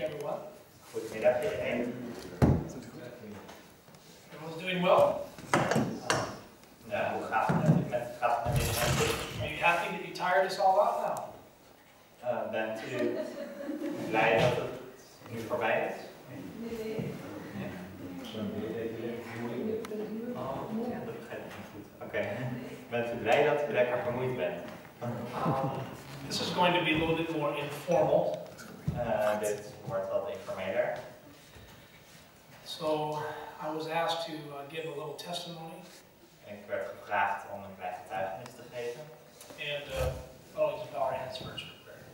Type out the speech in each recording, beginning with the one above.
everyone. Goedemiddag iedereen. Everyone's doing well? Ja, hoe gaat het met dit? Are you happy that you tired us all out now? Bent u blij dat het nu voorbij is? Oh, ja, dat begrijp ik niet goed. Oké. Bent u blij dat u lekker vermoeid bent? This is going to be a little bit more informal. Dit wordt wat informeler. So I was asked to give a little testimony. Ik werd gevraagd om een klein getuigenis te geven. And always bow our hands first for prayer.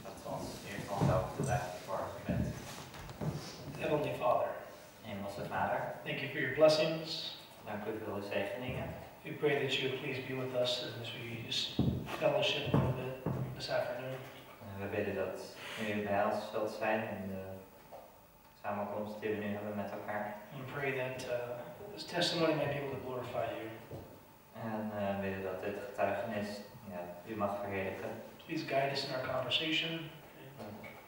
Dat we ons eerst onszelf getuigen voor gebed. Heavenly Father, Hemelse Vader, thank you for your blessings. dank u voor uw zegeningen. We pray that you would please be with us as we just fellowship a little bit this afternoon. We bidden dat u bij ons zult zijn in de samenkomst die we nu hebben met elkaar. We pray that this testimony might be able to glorify you. En bidden dat dit getuigenis u mag verheerlijken. Please guide us in our conversation.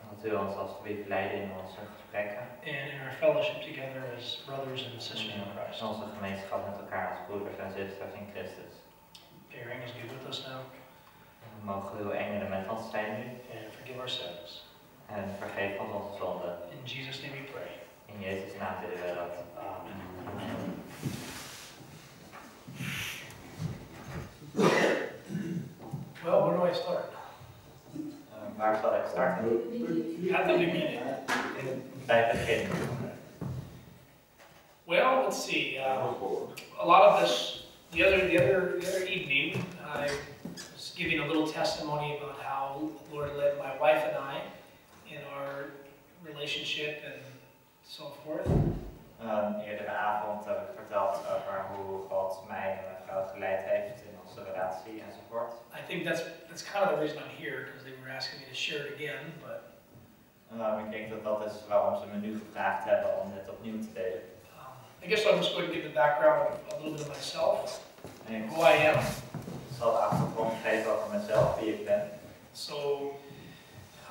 Dat u ons alsjeblieft leiden in onze gesprekken. And in our fellowship together as brothers and sisters in Christ. In onze gemeenschap met elkaar als broeders en zusters in Christus. May your angels be with us now. Mogen uw engelen met ons zijn nu. And forgive our sins. En vergeef ons onze zonden. In Jesus' name we pray. In Jezus' naam bidden we dat. Amen. Well, where do I start? Waar zal ik starten? At the beginning. Bij het begin. Well, let's see. A lot of this, the other evening, I was giving a little testimony about how the Lord led my wife and I in our relationship and so forth. Eerdere avond heb ik verteld over hoe God mij en mijn vrouw geleid heeft in onze relatie enzovoort. I think that's kind of the reason I'm here, because they were asking me to share it again. But ik denk dat dat is waarom ze me nu gevraagd hebben om dit opnieuw te delen. I guess I'll just go ahead and give the background of a little bit of myself, who I am. Ik zal de achtergrond geven over mezelf, wie ik ben. So,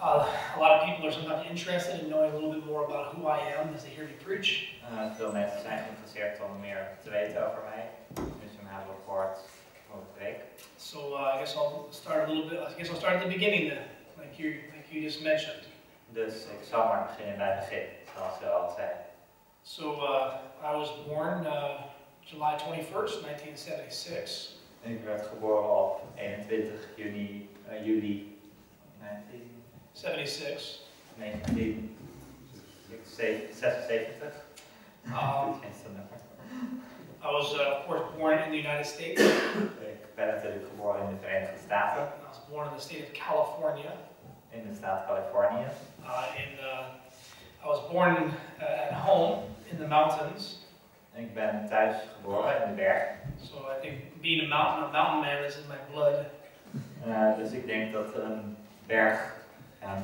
a lot of people are sometimes interested in knowing a little bit more about who I am as they hear me preach. Veel mensen zijn geïnteresseerd om meer te weten over mij, dus ze hebben gehoord hoe ik preek. So I guess I'll start a little bit. I guess I'll start at the beginning then, like you just mentioned. Dus ik zal maar beginnen bij het begin, zoals je al zei. So I was born July 21st, 1976. Ik werd geboren op 21 juli 1976. 1976. I was, of course, born in the United States. Ik ben natuurlijk geboren in de Verenigde Staten. I was born in the state of California. In de staat Californië. I was born at home in the mountains. Ik ben thuis geboren in de berg. So I think being a mountain man is in my blood. Dus ik denk dat een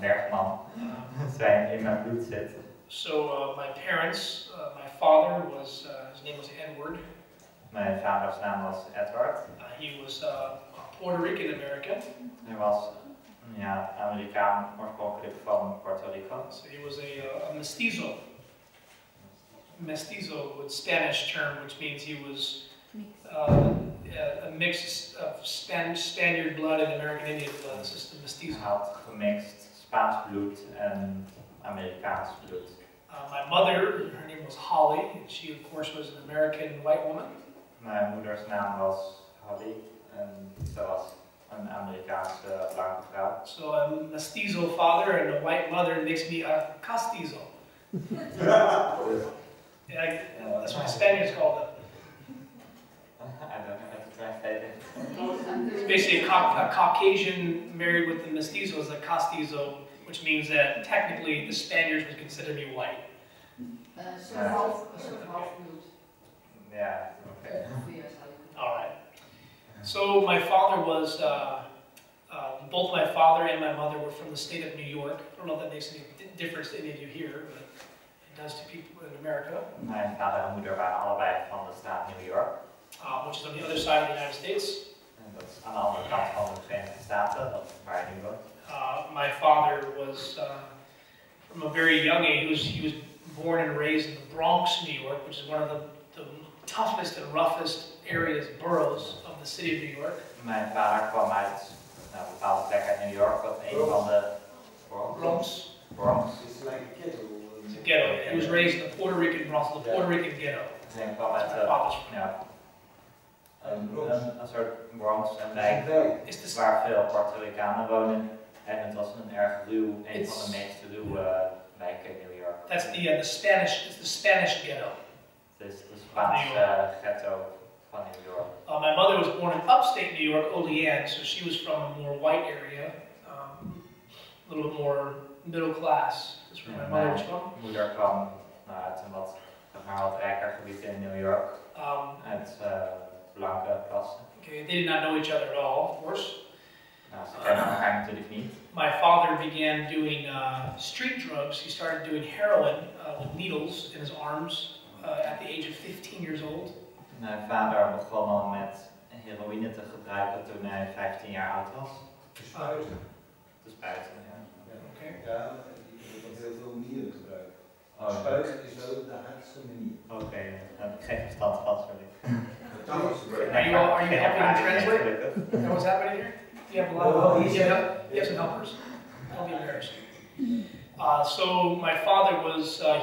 bergman zijn in mijn bloed zit. So my parents, my father was, his name was Edward. Mijn vaders naam was Edward. He was Puerto Rican American. Hij was Amerikaan, oorspronkelijk van Puerto Rico. So he was a mestizo. Mestizo with Spanish term, which means he was a mix of Spaniard blood and American Indian blood. This is the mestizo. Hij had gemixt Spaans bloed en Amerikaans bloed. My mother, her name was Holly, and she of course was an American white woman. Mijn moeders naam was Holly en ze was een Amerikaanse blanke vrouw. So a mestizo father and a white mother makes me a castizo. Yeah, that's what the Spaniards called them. I don't know how to translate it. It's basically a Caucasian married with the mestizo is a castizo, which means that technically the Spaniards would consider me white. Yeah, okay. All right. So my father was, both my father and my mother were from the state of New York. I don't know if that makes any difference to any of you here, but it does to people in America. Mijn vader en moeder waren allebei van de staat New York. Which is on the other side of the United States. En dat is aan de andere kant van de Verenigde Staten, dat is waar hij nu woont. My father was from a very young age. He was born and raised in the Bronx, New York, which is one of the toughest and roughest areas, boroughs of the city of New York. Mijn vader kwam uit een bepaalde plek uit New York, wat een van de Bronx. It's like a ghetto. It's a ghetto. He was raised in the Puerto Rican Bronx, the Puerto Rican ghetto. Dus hij kwam uit een soort Bronx, een wijk waar veel Puerto Ricanen wonen. En het was een erg ruw, een van de meest ruwe wijken in New York. That's the Spanish. It's the Spanish ghetto. Het is de Spaanse ghetto van New York. My mother was born in upstate New York, Olean, so she was from a more white area, a little bit more middle class. That's where my mother was from. Mijn moeder kwam uit een wat rijker gebied in New York, uit blanke klasse. Okay, they did not know each other at all, of course. Nou, ze kennen elkaar natuurlijk niet. My father began doing street drugs. He started doing heroin with needles in his arms at the age of 15 years old. Mijn vader begon al met heroïne te gebruiken toen hij 15 jaar oud was. Te spuiten. Te spuiten, ja. Okay. Ja, je wordt heel veel manieren gebruikt. Oh, spuiten is wel de hardste manier. Oké, daar heb ik geen verstand van, sorry. Are you helping him translate? That what's happening here? You have a lot of you have some helpers. Don't be embarrassed. So my father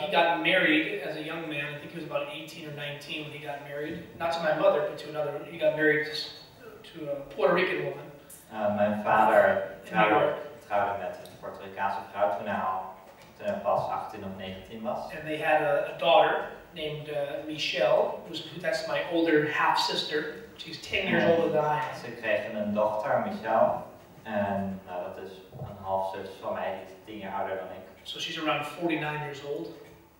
he got married as a young man. I think he was about 18 or 19 when he got married. Not to my mother, but to another. He got married to a Puerto Rican woman. Mijn vader trouwde met een Puerto Ricaanse vrouw toen hij pas 18 of 19 was. And they had a daughter named Michelle. That's my older half sister. She's 10 years older than I am. Ze kregen een dochter, Michelle. En dat is een halfzus van mij, die is 10 jaar ouder dan ik. So she's around 49 years old.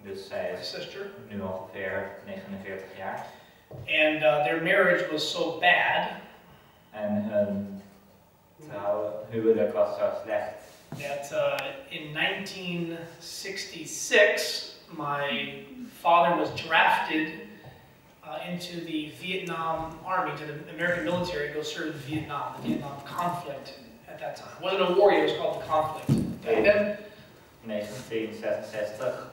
Dus zij is nu ongeveer 49 jaar. And their marriage was so bad. En hun huwelijk was zo slecht. That in 1966, my father was drafted into the Vietnam Army, to the American military, to go serve in Vietnam, the Vietnam conflict at that time. It wasn't a war, it was called the conflict. Back then, 1966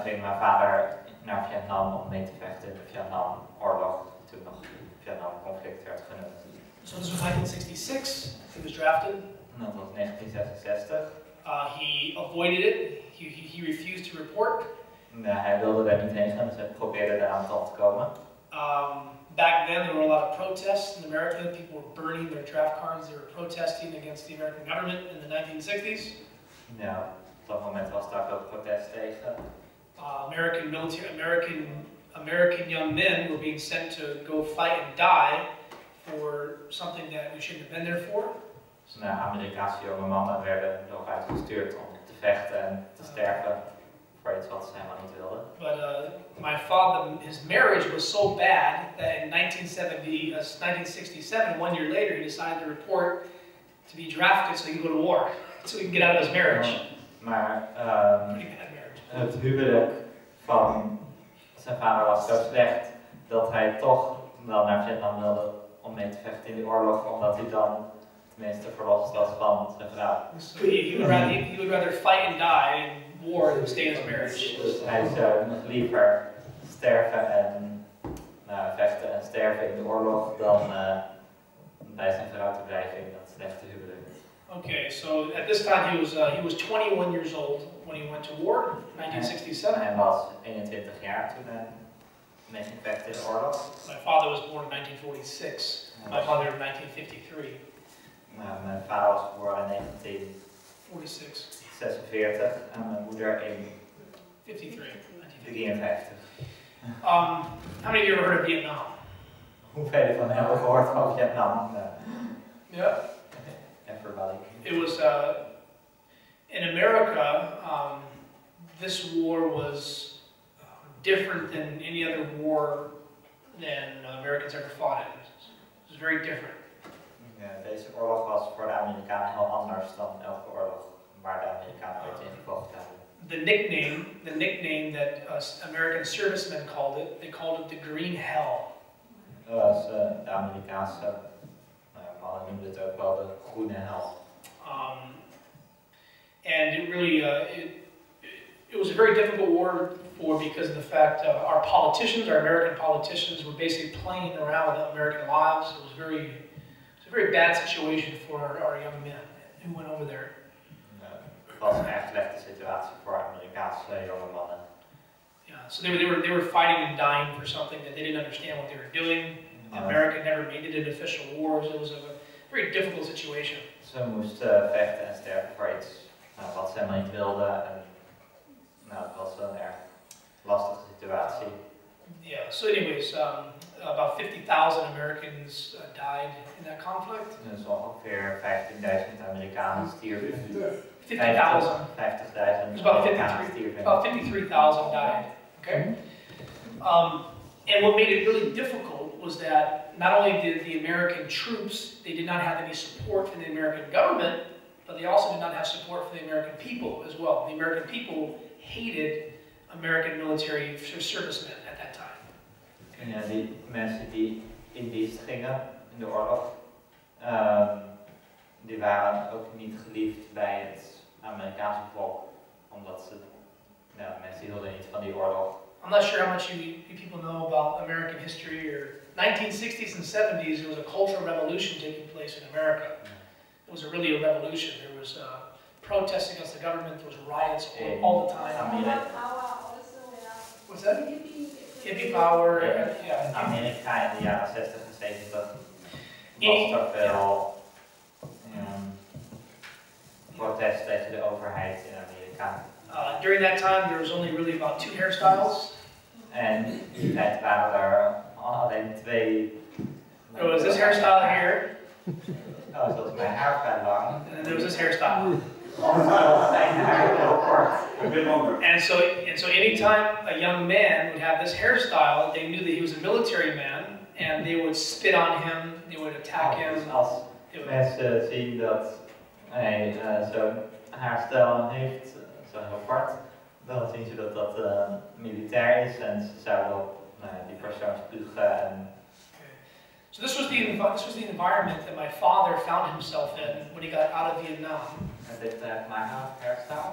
ging mijn vader naar Vietnam om mee te vechten in de Vietnamoorlog, die toen nog Vietnam-conflict werd genoemd. So this was 1966, he was drafted. En dat was 1966. He avoided it, he refused to report. Hij wilde daar niet heen gaan, dus hij probeerde er aan te komen. Back then there were a lot of protests in America. People were burning their draft cards. They were protesting against the American government in the 1960s. Ja, op dat moment was daar veel protest tegen. American young men were being sent to go fight and die for something that we shouldn't have been there for. Dus Amerikaanse jonge mannen werden nog uitgestuurd om te vechten en te sterven voor iets wat ze helemaal niet wilden. But my father, his marriage was so bad that in 1967, 1 year later, he decided to report to be drafted so he could go to war, so he could get out of his marriage. Maar Pretty bad marriage. het huwelijk van zijn vader was zo slecht dat hij toch wel naar Vietnam wilde om mee te vechten in die oorlog, omdat hij dan tenminste verlost was van zijn vrouw. So he would rather fight and die in war than stay in his marriage. Dus hij zou nog liever sterven en vechten en sterven in de oorlog dan bij zijn vrouw te blijven in dat slechte huwelijk. Okay, so at this time he was 21 years old when he went to war, 1967. Hij was 21 jaar toen hij mee ging vechten in de oorlog. My father was born in 1946. My mother in 1953. Mijn vader was geboren in 1946 en mijn moeder in 1953. How many of you ever heard of Vietnam? Hoeveel van hebben gehoord van Vietnam? Yeah. Everybody. It was in America. This war was different than any other war than Americans ever fought in. It was very different. Ja, deze oorlog was voor de Amerikanen heel anders dan elke oorlog waar de Amerikanen ooit in gevochten hebben. The nickname that American servicemen called it, they called it the Green Hell. Dat was de Amerikaanse mannen noemden het ook wel de groene hel. And it really, It was a very difficult war because of the fact our politicians, our American politicians, were basically playing around with American lives. It was a very bad situation for our young men who went over there. Het was een echt slechte situatie voor Amerikaanse jonge mannen. Yeah, so they were fighting and dying for something that they didn't understand what they were doing. America never made it in official wars. It was a very difficult situation. Ze moesten vechten en sterven voor iets wat ze helemaal niet wilden. En, het was een erg lastige situatie. Yeah, so anyways, about 50,000 Americans died in that conflict. Dus ongeveer 15.000 Amerikanen stierven. 50,000. 50.000 About Amerikanen stierven. 53,000 died. Okay. And what made it really difficult was that not only did the American troops, they did not have any support from the American government, but they also did not have support from the American people as well. The American people hated American military servicemen at that time. En ja, die mensen die in dienst gingen in de oorlog, die waren ook niet geliefd bij het Amerikaanse volk, omdat ze, mensen hielden niet van die oorlog. I'm not sure how much you people know about American history or 1960s and 70s. There was a cultural revolution taking place in America. It was really a revolution. There was protests against the government. There was riots all the time. What's that? Hippie power. In Amerika in de jaren 60 en 70 was er veel protest tegen de overheid in Amerika. During that time, there was only really about 2 hairstyles. En in die tijd waren er alleen 2. There was this hairstyle here. Oh, zoals mijn haar vrij lang. And then there was this hairstyle. Zijn haar heel kort. A bit longer. And so anytime a young man would have this hairstyle, they knew that he was a military man, and they would spit on him, they would attack him. Dus als mensen zien dat hij zo'n haarstijl heeft, zo heel kort, dan zien ze dat dat militair is en ze zouden op die persoon spugen. En So this was the environment that my father found himself in when he got out of Vietnam. dit mijn hairstyle.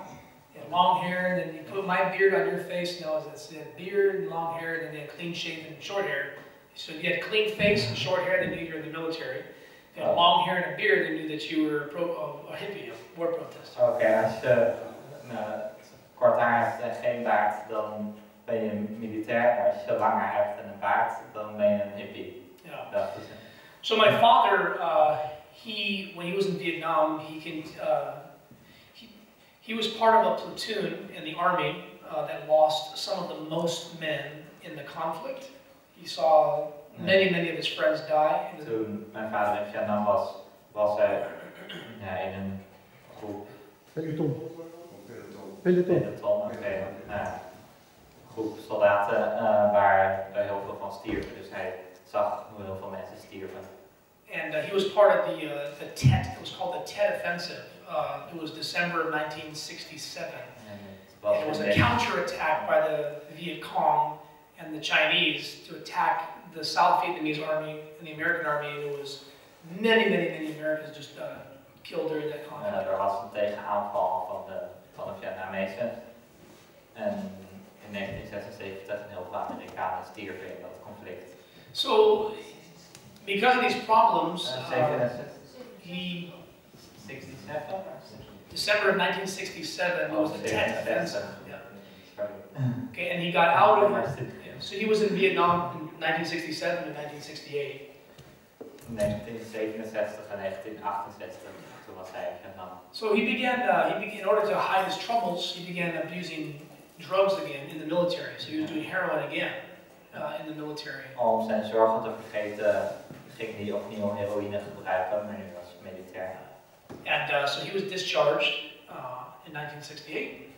Yeah, long hair, and then you put my beard on your face. No, it's a beard and long hair, and then clean shaven and short hair. So if you had clean face and short hair, they knew you were in the military. If you had long hair and a beard, they knew that you were a hippie, a war protester. Oké, als je kort haar hebt en geen baard, dan ben je militair. Maar als je lang haar hebt en een baard, dan ben je een hippie. Yeah. So my father, when he was in Vietnam, he was part of a platoon in the army that lost some of the most men in the conflict. He saw many of his friends die. Toen mijn vader in Vietnam was hij in een groep. Peloton. Groep soldaten waar er heel veel van stierven. Dus hij zag hoe heel veel mensen stierven. And he was part of the Tet. It was called the Tet Offensive. It was December of 1967. And it was a counterattack by the Viet Cong and the Chinese to attack the South Vietnamese army and the American army. And there was many Americans just killed during that conflict. Er was een tegenaanval van de Vietnamezen. En in 1976 een heel veel Amerikanen stierven in dat conflict. So, because of these problems, December of 1967 was the 10th offensive. Yeah. Okay, and he got out of. So he was in Vietnam in 1967 and 1968. 1967 en 1968, toen was hij in Vietnam. So he began, in order to hide his troubles, he began abusing drugs again in the military. So he was doing heroin again in the military. Om zijn zorgen te vergeten, ging hij opnieuw heroïne gebruiken, maar nu was hij militair. And so he was discharged in 1968.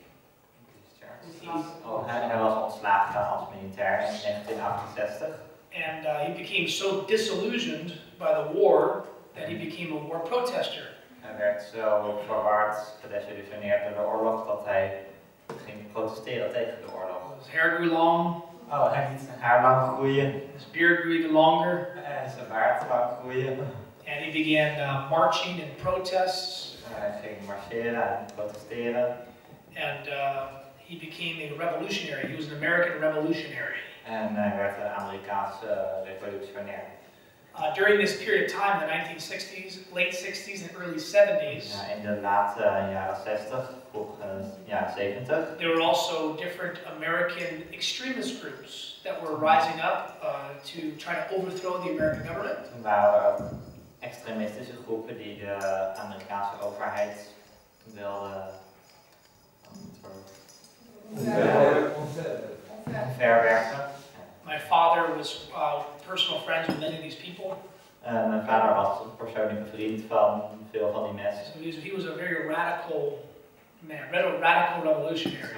Hij was ontslagen als militair in 1968. And he became so disillusioned by the war that he became a war protester. Hij werd zo verward, gedesillusioneerd door de oorlog, dat hij ging protesteren tegen de oorlog. His hair grew long. Oh, hij liet zijn haar lang groeien. His beard grew even longer. En zijn baard lang groeien. And he began marching and protests. Hij ging marcheren en protesteren. And he became a revolutionary. He was an American revolutionary. En hij werd een Amerikaanse revolutionair. During this period of time, the 1960s, late 60s and early 70s, Ja, in de late jaren 60, vroeg jaren 70. there were also different American extremist groups that were rising up to try to overthrow the American government. Toen waren er ook extremistische groepen die de Amerikaanse overheid wilden verwerken. My father was personal friends with many of these people. Mijn vader was een persoonlijke vriend van veel van die mensen. So he was a very radical man, radical revolutionary.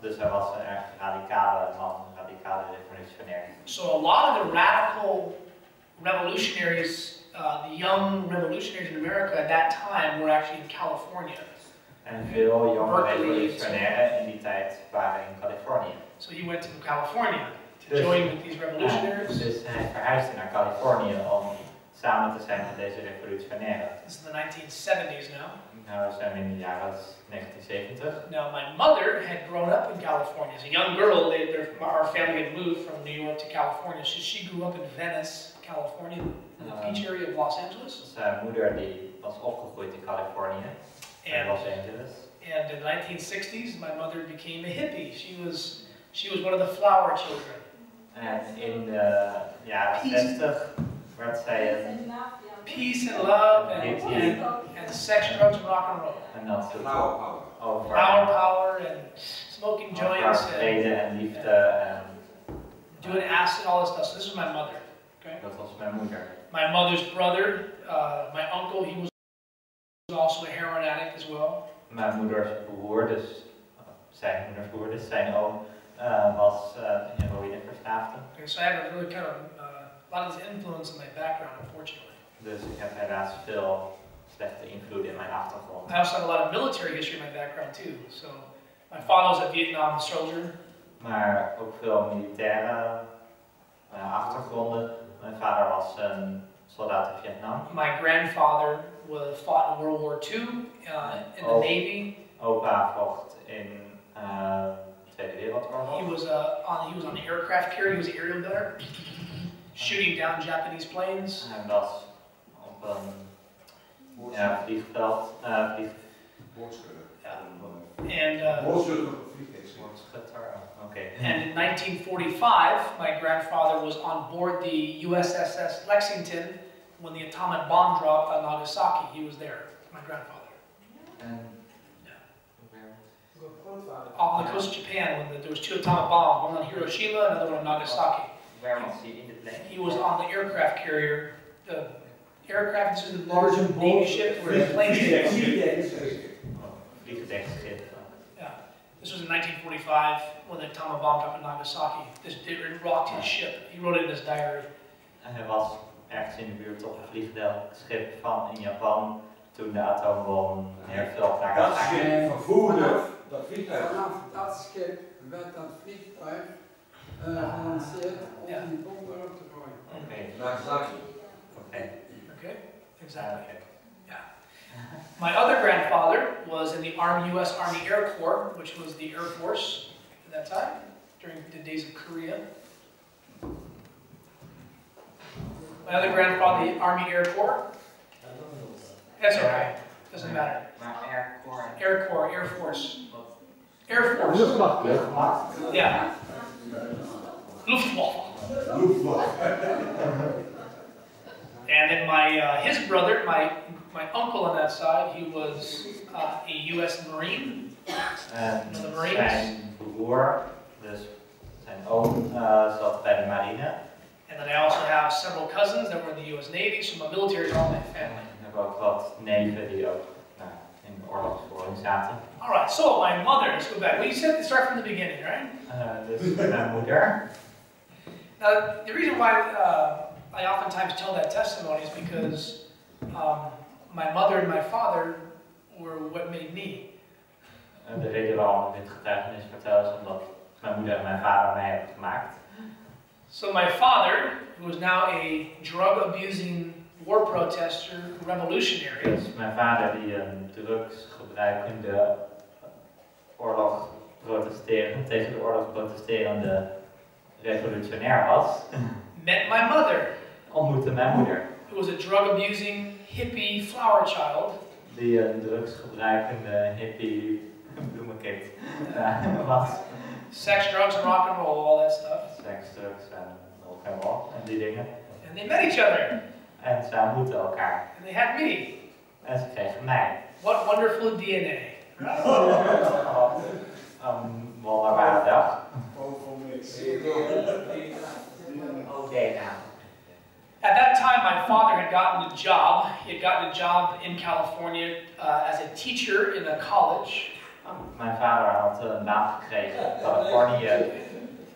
Dus hij was een erg radicale man, een radicale revolutionair. So a lot of the radical revolutionaries, the young revolutionaries in America at that time were actually in California. En veel jonge revolutionairen in die tijd waren in Californië. So he went to California to join with these revolutionaries. Dus hij verhuisde naar Californië om samen te zijn met deze revolutionairen. This is the 1970s now. Nou, we zijn in de jaren 1970. Now my mother had grown up in California. As a young girl, our family had moved from New York to California. So she grew up in Venice, California, in the beach area of Los Angeles. Zijn moeder die was opgegroeid in Californië, in Los Angeles. And in the 1960s, my mother became a hippie. She was one of the flower children. En in de jaren 60 werd zij een peace and love and sex, drugs, and rock and roll. En dat is Flower power. over Flower power and smoking joints vrede en liefde en doing acid, all this stuff. So this is my mother. Okay. dat was mijn moeder. My mother's brother, my uncle, he was also a heroin addict as well. Mijn moeders broer, dus zijn moeders broer, dus zijn oom, was heroïneverslaafde. Okay, so I have a really kind of a lot of this influence in my background, unfortunately. Dus ik heb helaas veel slechte invloed in mijn achtergrond. I also have a lot of military history in my background too. So my father was a Vietnam soldier. Maar ook veel militaire achtergronden. Mijn vader was een soldaat in Vietnam. My grandfather fought in World War II in the Navy. Opa vocht in de Tweede Wereldoorlog. He was on the aircraft carrier. He was an aerial gunner, shooting down Japanese planes. Hij was op een vliegveld. Boordschutter. And Boordschutter op vliegtuig. Okay. And in 1945, my grandfather was on board the USS Lexington when the atomic bomb dropped on Nagasaki. He was there, my grandfather. Off the coast of Japan when there was 2 atomic bombs, one on Hiroshima, another one on Nagasaki. Where was he in the plane? He was on the aircraft carrier. The aircraft is the large Navy ship where the planes take. Vliegdekschip. Yeah. This was in 1945 when the atomic bomb dropped in Nagasaki. It rocked his ship. He wrote it in his diary. En hij was ergens in de buurt op een vliegdekschip van in Japan toen de atoombom neerviel op Nagasaki. Dat schip vervoerde dat vliegtuig. Vanaf dat schip werd dat vliegtuig gelanceerd om die bom erop te gooien. Oké. Nagasaki. Okay, exactly. Yeah. My other grandfather was in the US Army Air Corps, which was the Air Force at that time, during the days of Korea. My other grandfather, the Army Air Corps. That's okay, doesn't matter. Air Corps. Air Corps, Air Force. Air Force. Yeah. Luftwaffe. And then his brother, my uncle on that side, he was a U.S. Marine. The Marines. Zijn broer, dus zijn oom, zat bij de marine. And then I also have several cousins that were in the U.S. Navy, so my military is all my family. Ik heb ook wat neven die ook in de oorlogsvoering zaten. All right, so my mother, let's go back. Well, you said to start from the beginning, right? Dus mijn moeder. Now, the reason why I oftentimes tell that testimony is because my mother and my father were what made me. De reden waarom ik dit getuigenis vertel is omdat mijn moeder en mijn vader mij hebben gemaakt. So my father, who was now a drug-abusing war protester, revolutionary. Dus mijn vader die een drugsgebruikende oorlog tegen de oorlog protesterende revolutionair was, met my mother, ontmoette mijn moeder. who was a drug-abusing, hippie flower child. Die een drugsgebruikende hippie bloemenkind was. Sex, drugs, and rock and roll, all that stuff. Seks, drugs en rock and roll en die dingen. And they met each other. En ze ontmoetten elkaar. And they had me. En ze kregen mij. What wonderful DNA. Right? Wonderbare dag. Oké, nou. At that time, my father had gotten a job. He had gotten a job in California as a teacher in a college. Mijn vader had een baan gekregen in Californië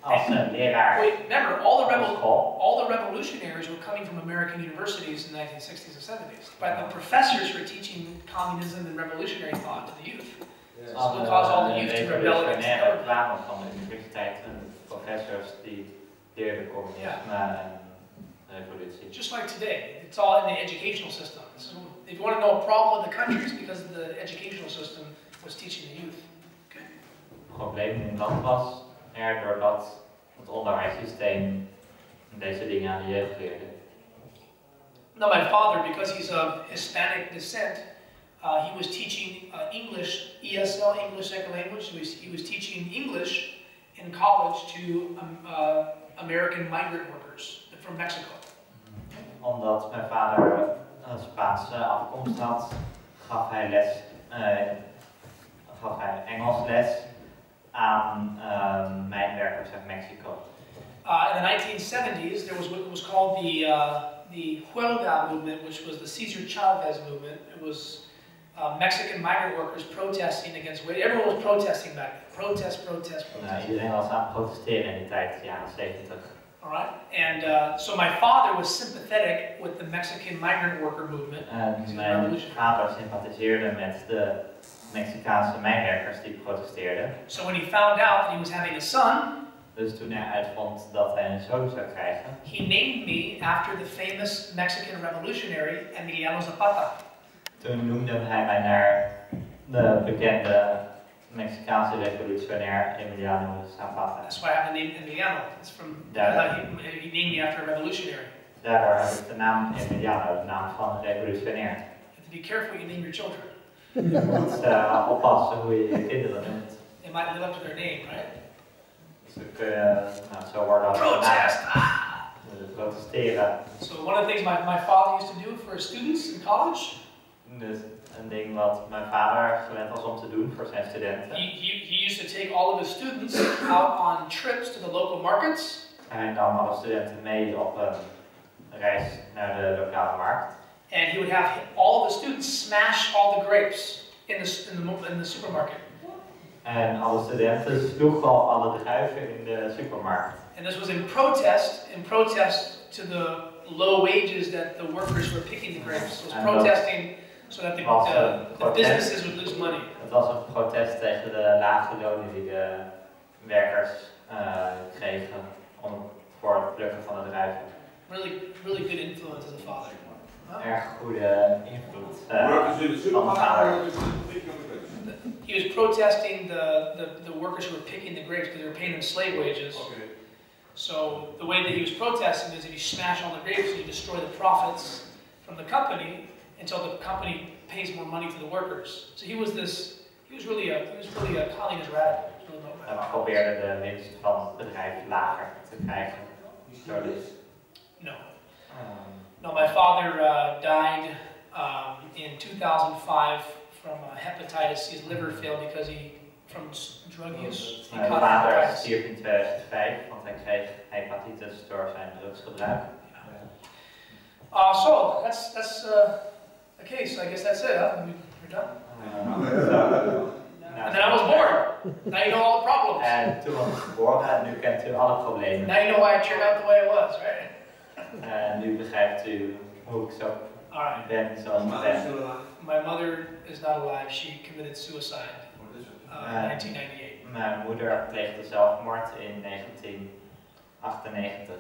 als een leraar. Wait, remember, school. all the revolutionaries were coming from American universities in the 1960s and 70s. But the professors were teaching communism and revolutionary thought to the youth. So it would cause all the youth to rebel against the government. Kwamen van de universiteit en professors die leerden communisme en revolutie. Just like today, it's all in the educational system. So if you want to know a problem with the country, it's because the educational system was teaching the youth. Okay. Het probleem in het land was doordat het onderwijssysteem deze dingen aan de jeugd leerde. Now my father, because he's of Hispanic descent, he was teaching English, ESL, English Second Language. So he was teaching English in college to American migrant workers from Mexico. Omdat mijn vader een Spaanse afkomst had, gaf hij Engels les aan mijnwerkers uit Mexico. In the 1970s, there was what was called the Huelga movement, which was the Cesar Chavez movement. It was Mexican migrant workers protesting against. Everyone was protesting back then. Protest. Iedereen was aan het protesteren in die tijd, de jaren 70. All right, and so my father was sympathetic with the Mexican migrant worker movement. En mijn vader sympathiseerde met de Mexicaanse mijnwerkers die protesteerden. So when he found out that he was having a son, dus toen hij uitvond dat hij een zoon zou krijgen, he named me after the famous Mexican revolutionary Emiliano Zapata. Toen noemde hij mij naar de bekende Mexicaanse revolutionair Emiliano Zapata. That's why I have the name Emiliano. It's from he named me after a revolutionary. Daardoor heb ik de naam Emiliano, de naam van een revolutionair. You have to be careful what you name your children. Je moet oppassen hoe je je kinderen noemt. They might live up to their name, right? Ze kunnen zo worden als protest. Protesteren. So one of the things my father used to do for his students in college. Dus een ding wat mijn vader gewend was om te doen voor zijn studenten. He used to take all of his students out on trips to the local markets. Hij nam alle studenten mee op een reis naar de lokale markt. And he would have all of the students smash all the grapes in the supermarket. En alle studenten sloegen al alle druiven in de supermarkt. And this was in protest to the low wages that the workers were picking the grapes. So it was protesting so that the businesses would lose money. Het was een protest tegen de lage lonen die de werkers kregen voor het plukken van de druiven. Really good influence as a father. Erg goede invloed van de vader. He was protesting the workers who were picking the grapes because they were paying them slave wages. Okay. So the way that he was protesting is if you smash all the grapes, you destroy the profits from the company until the company pays more money to the workers. So he was really a communist radical. Hij probeerde de winst van het bedrijf lager te krijgen. No. No, my father died in 2005 from hepatitis. His liver failed because from drug use. Mijn vader stierf in 2005, want hij kreeg hepatitis door zijn drugsgebruik. So that's okay. So I guess that's it. Huh? We're done. And then I was born. Now you know all the problems. En toen was ik geboren en nu kent u alle problemen. Now you know why I turned out the way I was, right? En nu begrijpt u hoe ik zo ben zoals ik ben. My mother is not alive. She committed suicide in 1998. Mijn moeder pleegde zelfmoord in 1998.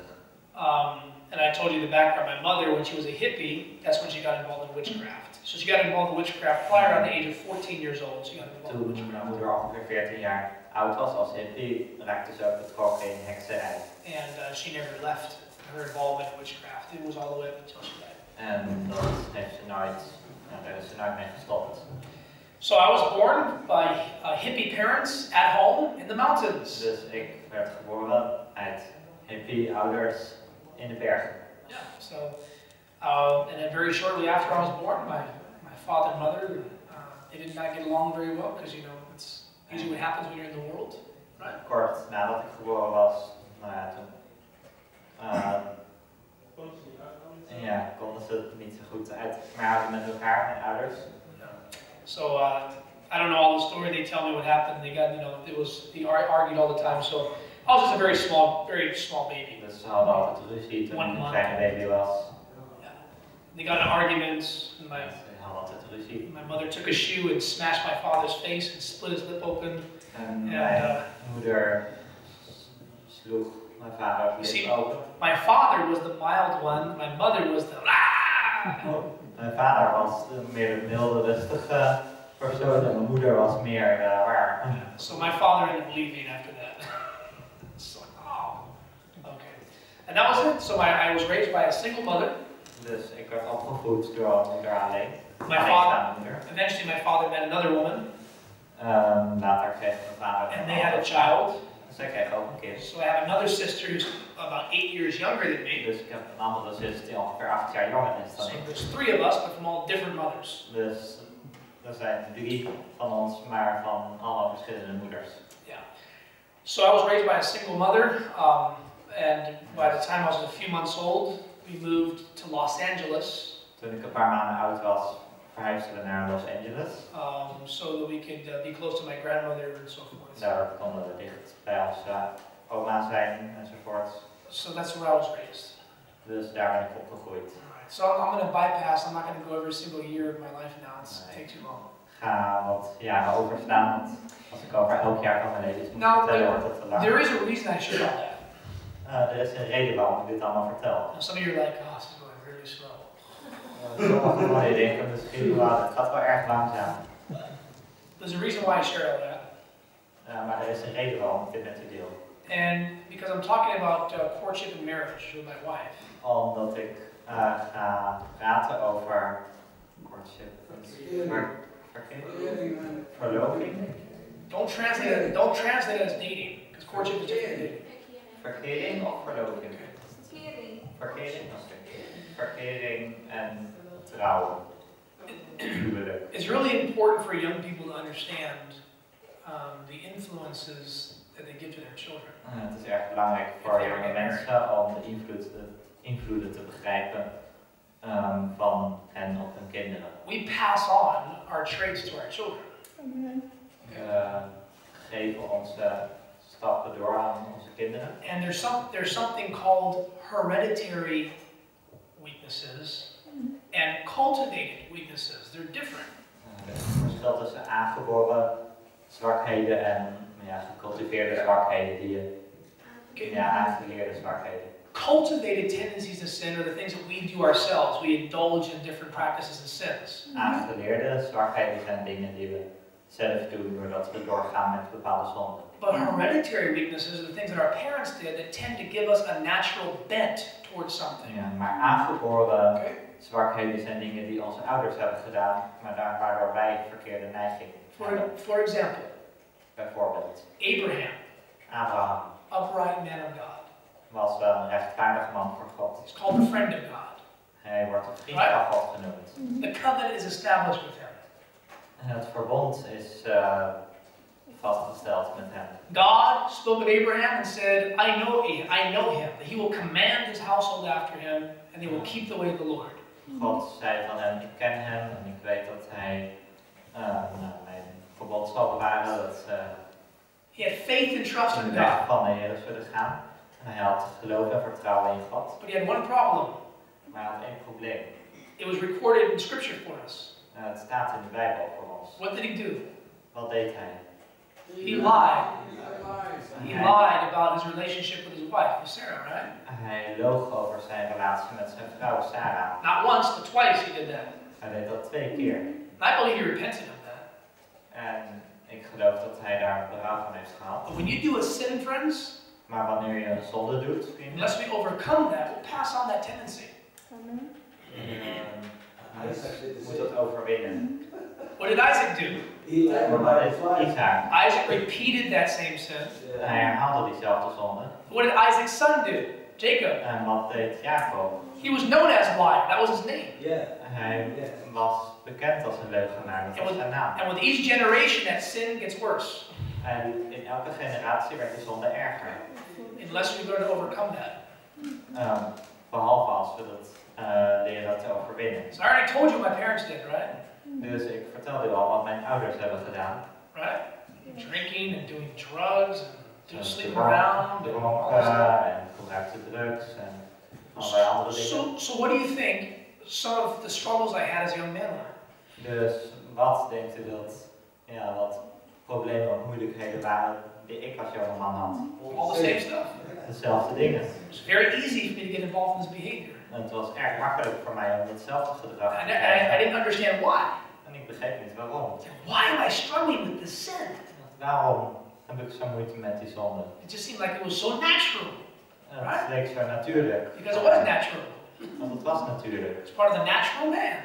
And I told you the background. My mother, when she was a hippie, that's when she got involved in witchcraft. So she got involved in witchcraft prior, around the age of 14 years old. She got involved in witchcraft. Toen mijn moeder ongeveer 14 jaar oud was als hippie, raakte ze ook betrokken in hekserij. And she never left her involvement in witchcraft. It was all the way up until she died. En dat heeft ze nooit, daar is ze nooit mee gestopt. So I was born by hippie parents at home in the mountains. Dus ik werd geboren uit hippie ouders in de bergen. Yeah. So, and then very shortly after I was born, my father and mother, they did not get along very well because it's usually what happens when you're in the world, right? Kort nadat ik geboren was, nou ja, toen konden ze het niet zo goed uitmaken met elkaar, mijn ouders. So I don't know all the story. They tell me what happened. They got, they argued all the time. So I was just a very small baby. Dus ze hadden altijd ruzie toen ik een kleine baby was. Yeah. They got in arguments. Ze hadden altijd ruzie. My mother took a shoe and smashed my father's face and split his lip open. En mijn moeder sloeg mijn vader's lip open. My father was the mild one. My mother was the Mijn vader was meer de milde, rustige persoon en mijn moeder was meer waar. So my father ended up leaving after that. It's like, oh, okay. And that was it. So I was raised by a single mother. Dus ik werd opgevoed door een moeder alleen. Eventually my father met another woman. Later kreeg mijn vader and they had a child. Zij kreeg ook een kind. So I have another sister who's about 8 years younger than me. Dus ik heb een andere zus die ongeveer 8 jaar jonger is dan ik. So there's 3 of us, but from all different mothers. Dus er zijn 3 van ons, maar van allemaal verschillende moeders. Yeah. So I was raised by a single mother, and by the time I was a few months old, we moved to Los Angeles. Toen ik een paar maanden oud was, verhuisden we naar Los Angeles. So that we could be close to my grandmother and so forth. Daar konden we dicht bij onze oma zijn enzovoort. So that's where I was raised. Dus daar ben ik opgegroeid. Alright, so I'm going to bypass. I'm not going to go every single year of my life now. It's take too long. Ga wat jaren overstaan, want als ik over elk jaar van mijn leven moet vertellen, wordt het te lang. There is a reason I shared all that. Er is een reden waarom ik dit allemaal vertel. Some of you are like, oh, this is going really slow. Sommigen van je denken misschien, het gaat wel erg langzaam. There's a reason why I share all that. Maar er is een reden waarom ik dit met u deel. And because I'm talking about courtship and marriage with my wife. Omdat ik ga praten over courtship, verloving. Don't translate it as dating, because courtship is different than dating. Verkering of verloving? Verkering. Verkering en trouwen. It's really important for young people to understand the influences that they give to their children. Het is erg belangrijk voor jonge mensen om de invloeden te begrijpen van hen op hun kinderen. We pass on our traits to our children. Geven onze stappen door aan onze kinderen. And there's something called hereditary weaknesses and cultivated weaknesses. They're different. Er is een verschil tussen aangeboren zwakheden en gecultiveerde zwakheden die je aangeleerde zwakheden. Cultivated tendencies to sin are the things that we do ourselves. We indulge in different practices and sins. Aangeleerde zwakheden zijn dingen die we zelf doen doordat we doorgaan met bepaalde zonden. But hereditary weaknesses are the things that our parents did that tend to give us a natural bent towards something. Ja, maar aangeboren zwakheden zijn dingen die onze ouders hebben gedaan, maar waardoor wij verkeerde neigingen hebben. For example, bijvoorbeeld Abraham, upright man of God. Was wel een rechtvaardig man voor God. He's called a friend of God. Hij wordt een vriend van God genoemd. The covenant is established with him. En het verbond is vastgesteld met hem. God spoke of Abraham and said, I know him, that he will command his household after him, and they will keep the way of the Lord. God zei van hem, ik ken hem en ik weet dat hij mijn verbond zal bewaren. Dat he had faith and trust in de weg God. van de Heer zullen gaan. En hij had geloof en vertrouwen in God. But he had one problem. Maar hij had één probleem. It was recorded in Scripture for us. Het staat in de Bijbel voor ons. What did he do? Wat deed hij? He lied. He lied about his relationship with his wife, with Sarah, right? Hij loog over zijn relatie met zijn vrouw Sarah. Not once, but twice he did that. Hij deed dat 2 keer. And I believe he repented of that. En Ik geloof dat hij daar berouw van heeft gehad. But when you do a sin, friends, Maar wanneer je een zonde doet, vrienden, unless we overcome that, we'll pass on that tendency. je moet dat overwinnen. What did Isaac do? Isaac repeated that same sin. Hij herhaalde diezelfde zonde. What did Isaac's son do? Jacob. En wat deed Jacob? He was known as liar. That was his name. Hij was bekend als een leugenaar, dat was zijn naam. And with each generation, that sin gets worse. En in elke generatie werd die zonde erger. Unless we learn to overcome that. Behalve als we dat leren te overwinnen. So I already told you what my parents did, right? Dus ik vertelde u al wat mijn ouders hebben gedaan. Right? Drinking and doing drugs and sleeping around. Dronken en gebruikte drugs en allerlei andere dingen. So what do you think some of the struggles I had as a young man were? Dus wat denkt u dat, ja, wat problemen of moeilijkheden waren die ik als jongeman had? All the same stuff. Dezelfde dingen. It was very easy for me to get involved in this behavior. En het was erg makkelijk voor mij om hetzelfde gedrag te And krijgen. I didn't understand why. En ik begreep niet waarom. Why am I struggling with this sin? Waarom heb ik zo moeite met die zonde? It just seemed like it was so natural. Het leek zo natuurlijk. Because it was natural. Want het was natuurlijk. It's part of the natural man.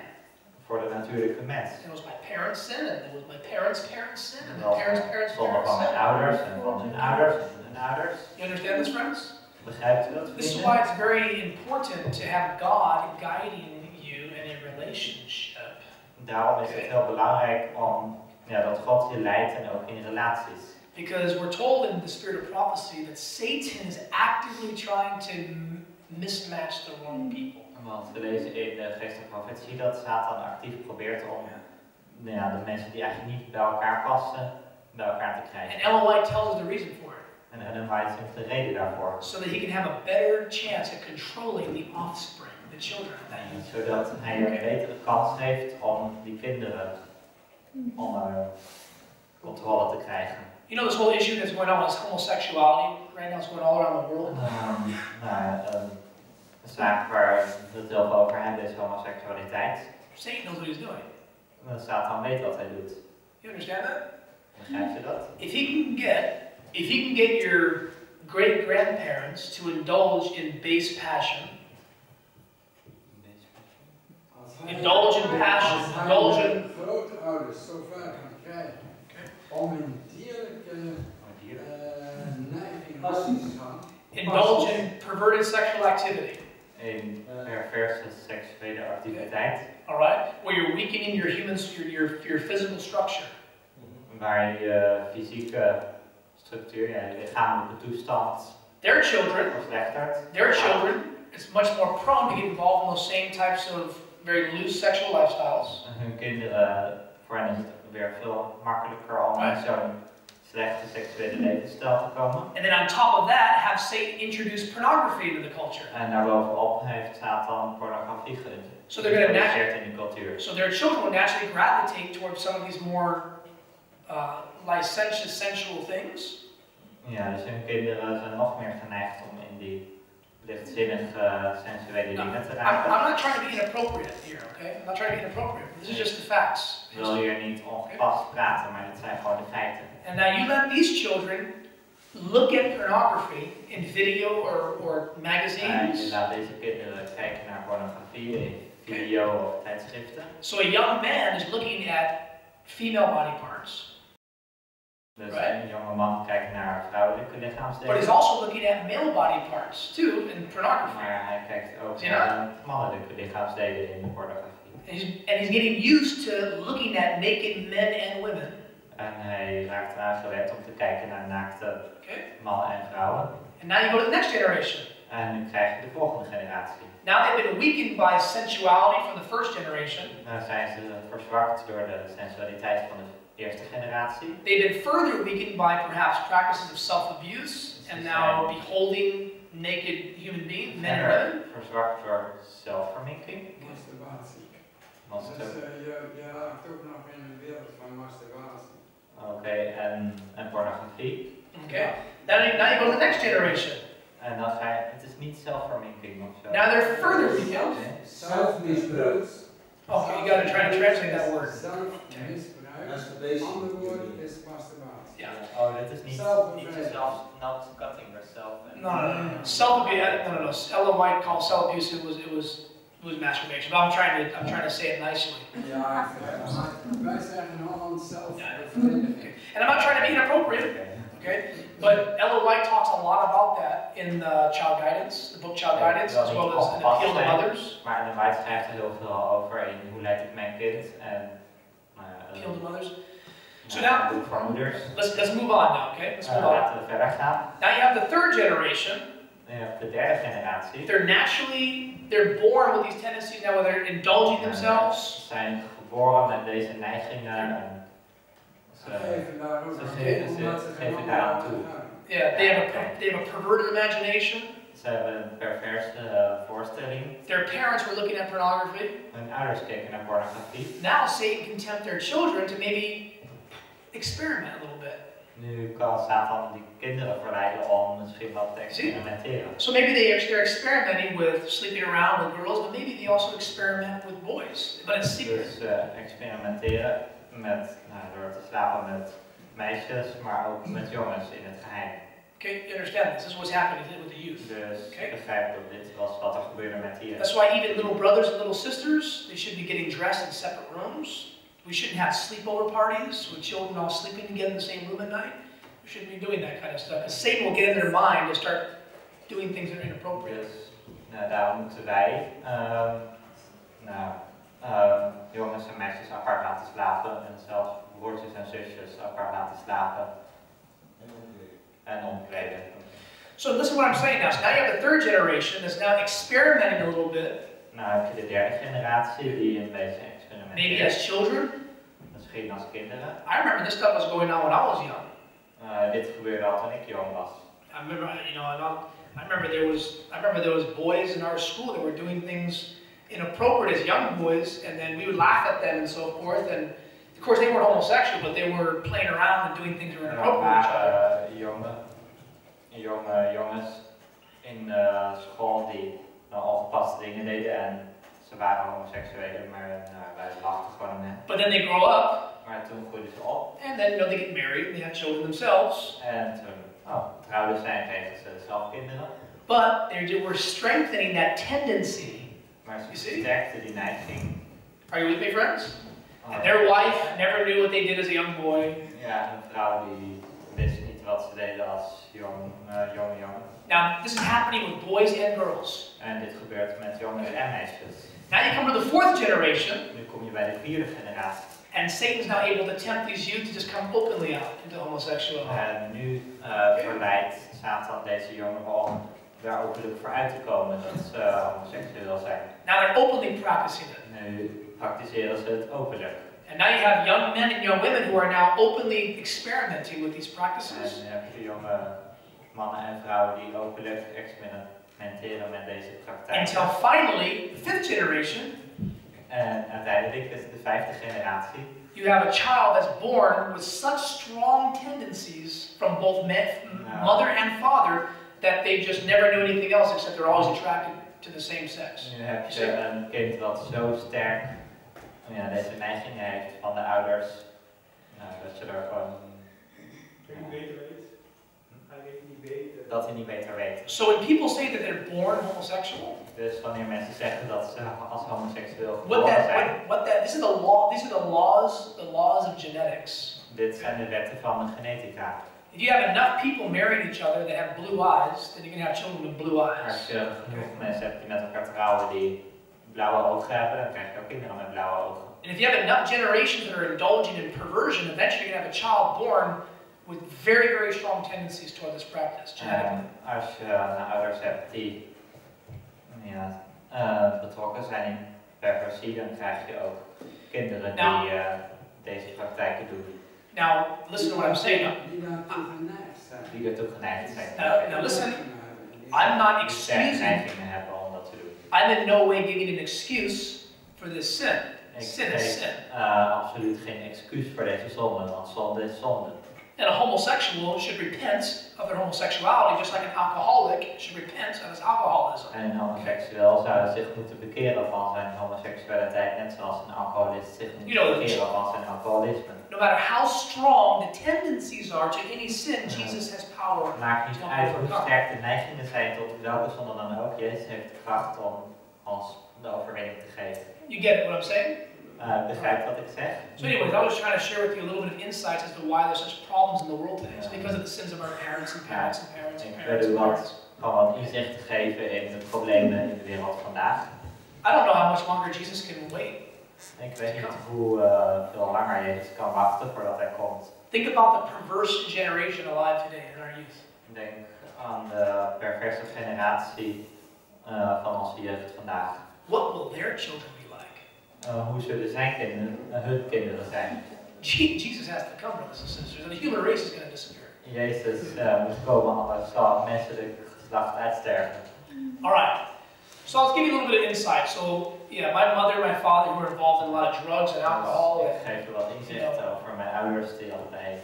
Voor de natuurlijke mens. It was my parents' sin, and it was my parents' parents' sin, and Wel, my parents' parents' zonde parents' van mijn sin. ouders en van hun ouders en van hun ouders. You understand this, friends? Begrijpt u dat? This is why it's very important to have God guiding you in a relationship. Daarom is het heel belangrijk om, ja, dat God je leidt en ook in relaties. Because we're told in the spirit of prophecy that Satan is actively trying to mismatch the wrong people. Want we lezen in de geestelijke profetie dat Satan actief probeert om, ja, de mensen die eigenlijk niet bij elkaar passen, bij elkaar te krijgen. And Ellen White tells us the reason for it. En Ellen White heeft de reden daarvoor. So that he can have a better chance at controlling the offspring, the children of that youth. Zodat hij er een betere kans heeft om die kinderen onder controle te krijgen. You know this whole issue that's going on with homosexuality right now, it's going all around the world. Een zaak waar we het heel veel over hebben is homoseksualiteit. Satan knows what he's doing. Satan weet wat hij doet. You understand that? Begrijp je dat? If he can get your great grandparents to indulge in base passion, indulge in passion, indulge in grootouders zo ver gaan krijgen om een dierlijke neiging te gaan. indulge in perverted sexual activity. In perverse seksuele activiteit. All right, where you're weakening your your physical structure. Waar je fysieke structuur, ja, je lichamelijke toestand Their children is much more prone to get involved in those same types of very loose sexual lifestyles. Hun kinderen, voor hen is het weer veel makkelijker om in zo'n slechte seksuele levensstijl te komen. And then on top of that, have Satan introduce pornography into the culture. En daarbovenop heeft Satan pornografie geïntroduceerd in de cultuur. So their children will naturally gravitate towards some of these more licentious, sensual things. Ja, dus hun kinderen zijn nog meer geneigd om in die lichtzinnige, sensuele dingen te raken. I'm not trying to be inappropriate here, okay? I'm not trying to be inappropriate. This is just the facts. Ik wil hier niet ongepast praten, maar dit zijn gewoon de feiten. And now you let these children look at pornography in video or magazines. En je laat deze kinderen kijken naar pornografie in video of tijdschriften. So a young man is looking at female body parts. Dus een jonge man kijkt naar vrouwelijke lichaamsdelen. But he's also looking at male body parts too in pornography. Maar hij kijkt ook naar mannelijke lichaamsdelen in de pornografie. And he's getting used to looking at naked men and women. En hij raakt eraan gewend om te kijken naar naakte mannen en vrouwen. And now you go to the next generation. En nu krijg je de volgende generatie. Now they've been weakened by sensuality from the first generation. Nou zijn ze verzwakt door de sensualiteit van de eerste generatie. They've been further weakened by perhaps practices of self-abuse and now beholding naked human beings, men and women. Verzwakt door zelfverminking. Masturbatie. Masturbatie. Je raakt ook nog in een wereld van masturbatie. Oké, en pornografie. Okay. Now you go to the next generation. En dan ga je, het is niet zelfverminking of zo. Now they're further weakened. Zelfmisbruik. Oh, you got to try to translate that word. Zelfmisbruik. Dat is de basic. Ander woord is masturbatie. Yeah. Oh, dit is niet jezelf not cutting yourself. No. Self-abuse. No. Ellen White called self-abuse. It was masturbation. But I'm trying to say it nicely. Ja, wij zeggen in Holland zelf. Okay. And I'm not trying to be inappropriate. Okay. But Ellen White talks a lot about that in Child Guidance, the book Child Guidance, as well as an appeal to mothers. Maar Ellen White schrijft er heel veel over in hoe leid ik mijn kind en appeal to mothers. So now, voor moeders. let's move on now, okay? Let's move on. Laten we verder gaan. Now you have the third generation. Je hebt de derde generatie. They're born with these tendencies now, where they're indulging themselves. Ze zijn geboren met deze neigingen en ze geven daaraan toe. Yeah, they have a perverted imagination. Ze hebben een perverse voorstelling. Their parents were looking at pornography. Hun ouders keken naar pornografie. Now Satan can tempt their children to maybe experiment a little bit. Nu kan Satan die kinderen verleiden om misschien wat te experimenteren. So maybe they're experimenting with sleeping around with girls, but maybe they also experiment with boys, but in secret. Dus experimenteren met, door te slapen met meisjes, maar ook met jongens in het geheim. Okay, you understand? This is what's happening with the youth. Dus begrijp dat dit was wat er gebeurde met die. That's why even little brothers and little sisters, they should be getting dressed in separate rooms. We shouldn't have sleepover parties with children all sleeping together in the same room at night. We shouldn't be doing that kind of stuff, because Satan will get in their mind to start doing things that are inappropriate. Dus daarom moeten wij jongens en meisjes apart laten slapen en zelfs broertjes en zusjes apart laten slapen en omkleden. So listen to what I'm saying now. So now you have the third generation that's now experimenting a little bit. Nou heb je de derde generatie die een beetje experimenteert. Maybe as children. Misschien als kinderen. I remember this stuff was going on when I was young. Dit gebeurde al toen ik jong was. I remember there was boys in our school that were doing things inappropriate as young boys, and then we would laugh at them and so forth. And of course they weren't homosexual, but they were playing around and doing things that were inappropriate. Jonge jongens in school die ongepaste dingen deden en ze waren homoseksuelen, maar wij lachten gewoon om hen. But then they grow up. Maar toen groeiden ze op. And then they get married and they have children themselves. En toen trouwden zij en kregen ze zelf kinderen. But they were strengthening that tendency. Maar ze sterkten die neiging. Are you with me, friends? And their wife never knew what they did as a young boy. Ja, een vrouw die wist niet wat ze deden als jonge jongen. Now, this is happening with boys and girls. En dit gebeurt met jongens en meisjes. Now you come to the fourth generation. Nu kom je bij de vierde generatie. And Satan's now able to tempt these youth to just come openly out into homosexuality. En nu verleidt Satan deze jongeren om daar openlijk voor uit te komen dat ze homoseksueel zijn. Now they're openly practicing it. Nu praktiseren ze het openlijk. And now you have young men and young women who are now openly experimenting with these practices. En je hebt jonge mannen en vrouwen die openlijk experimenteren met deze praktijk. Until finally, the fifth generation. En uiteindelijk is de vijfde generatie. You have a child that's born with such strong tendencies from both mother and father that they just never knew anything else except they're always attracted to the same sex. Nu heb je een kind dat zo sterk deze neigingen heeft van de ouders, dat je er gewoon dat hij niet beter weet. So when people say that they're born homosexual, dus wanneer mensen zeggen dat ze als homoseksueel geboren zijn, these are the laws of genetics. Dit zijn de wetten van de genetica. If you have enough people marrying each other that have blue eyes, then you can have children with blue eyes. Als je genoeg mensen hebt die met elkaar trouwen die blauwe ogen hebben, dan krijg je ook kinderen met blauwe ogen. And if you have enough generations that are indulging in perversion, eventually you're going to have a child born with very, very strong tendencies toward this practice, genetically. Als je ouders hebt die betrokken zijn in perversie, dan krijg je ook kinderen die deze praktijken doen. Now, listen to what I'm saying. Die ertoe geneigd zijn. Now listen, I'm not excusing. I'm in no way giving an excuse for this sin. Sin is sin. Absoluut geen excuus voor deze zonde, want zonde is zonde. And a homosexual should repent of their homosexuality, just like an alcoholic should repent of his alcoholism. En een homoseksueel zou zich moeten bekeren van zijn homoseksualiteit, net zoals een alcoholist zich moet bekeren van zijn alcoholisme. No matter how strong the tendencies are to any sin, Jesus has power. Maakt niet uit hoe sterk de neigingen zijn tot welke zonde dan ook. Jezus heeft de kracht om ons de overwinning te geven. You get what I'm saying? Begrijpt wat ik zeg? So anyways, I was trying to share with you a little bit of insights as to why there's such problems in the world today. It's because of the sins of our parents and parents and parents and parents and parents. Gewoon wat inzicht te geven in de problemen in de wereld vandaag. I don't know how much longer Jesus can wait. Ik weet niet hoe veel langer Jezus kan wachten voordat hij komt. Think about the perverse generation alive today in our youth. Denk aan de perverse generatie van onze jeugd vandaag. What will their children be like? Hoe zullen zijn kinderen, hun kinderen zijn? Jesus has to come, brothers and sisters, and the human race is going to disappear. Jezus moet komen, anders zal het menselijk geslacht uitsterven. All right. So I'll give you a little bit of insight. So yeah, my mother and my father who were involved in a lot of drugs and alcohol. Ik geef je wat inzicht over mijn ouders die allebei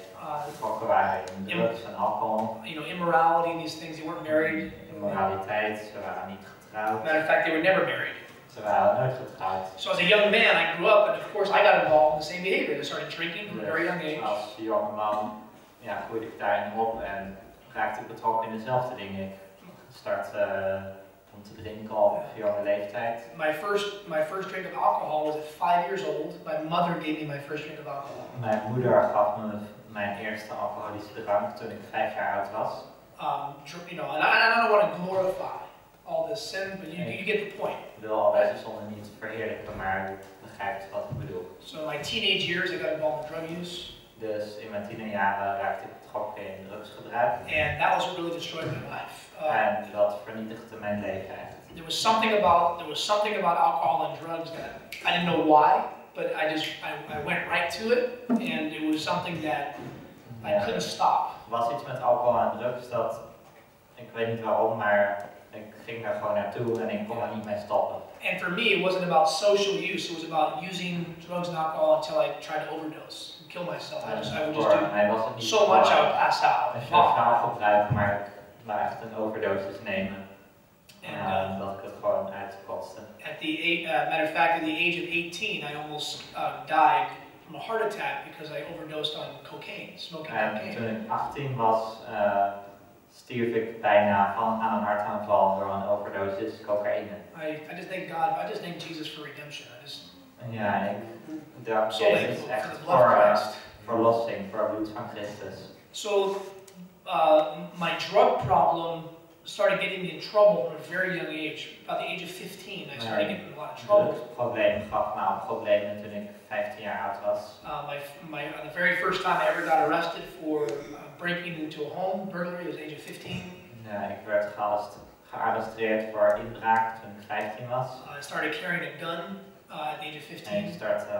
betrokken waren in drugs en alcohol. You know, immorality, these things. They weren't married. Immoraliteit, ze waren niet getrouwd. Matter of fact, they were never married. Ze waren nooit getrouwd. So as a young man, I grew up, and of course, I got involved in the same behavior. I started drinking from a very young age. Als jonge man groeide ik daarin op en raakte ik betrokken in dezelfde dingen. Ik start om te drinken al op jonge leeftijd. My first drink of alcohol was at 5 years old. My mother gave me my first drink of alcohol. Mijn moeder gaf me mijn eerste alcoholische drank toen ik 5 jaar oud was. You know, and I don't want to glorify all this sin, but you get the point. Ik wil al deze zonde niet verheerlijken, maar je begrijpt wat ik bedoel. So in my teenage years, I got involved in drug use. Dus in mijn tienerjaren raakte ik betrokken in drugsgebruik. And that was what really destroyed my life. En dat vernietigde mijn leven eigenlijk. There was something about alcohol and drugs that I didn't know why, but I went right to it, and it was something that I couldn't stop. Er was iets met alcohol en drugs dat ik weet niet waarom, maar ik ging daar gewoon naartoe en ik kon er niet mee stoppen. And for me, it wasn't about social use. It was about using drugs and alcohol until I tried to overdose and kill myself. I would just do so much I would pass out. Een sociaal gebruik, maar ik wou echt een overdosis nemen. En dat ik het gewoon uitkotste. Matter of fact, at the age of 18, I almost died from a heart attack because I overdosed on cocaine, smoking cocaine. En toen ik 18 was, stierf ik bijna aan een hartaanval door een overdosis cocaïne. I just thank God. I just thank Jesus for redemption. Ja, ik dank Jezus echt voor verlossing, voor het bloed van Christus. So my drug problem started getting me in trouble from a very young age. About the age of 15, I started getting in a lot of trouble. Het probleem gaf me al problemen toen ik 15 jaar oud was. The very first time I ever got arrested for breaking into a home, burglary, was the age of 15. Ja, ik werd gearresteerd voor inbraak toen ik 15 was. I started carrying a gun at the age of 15. En ik startte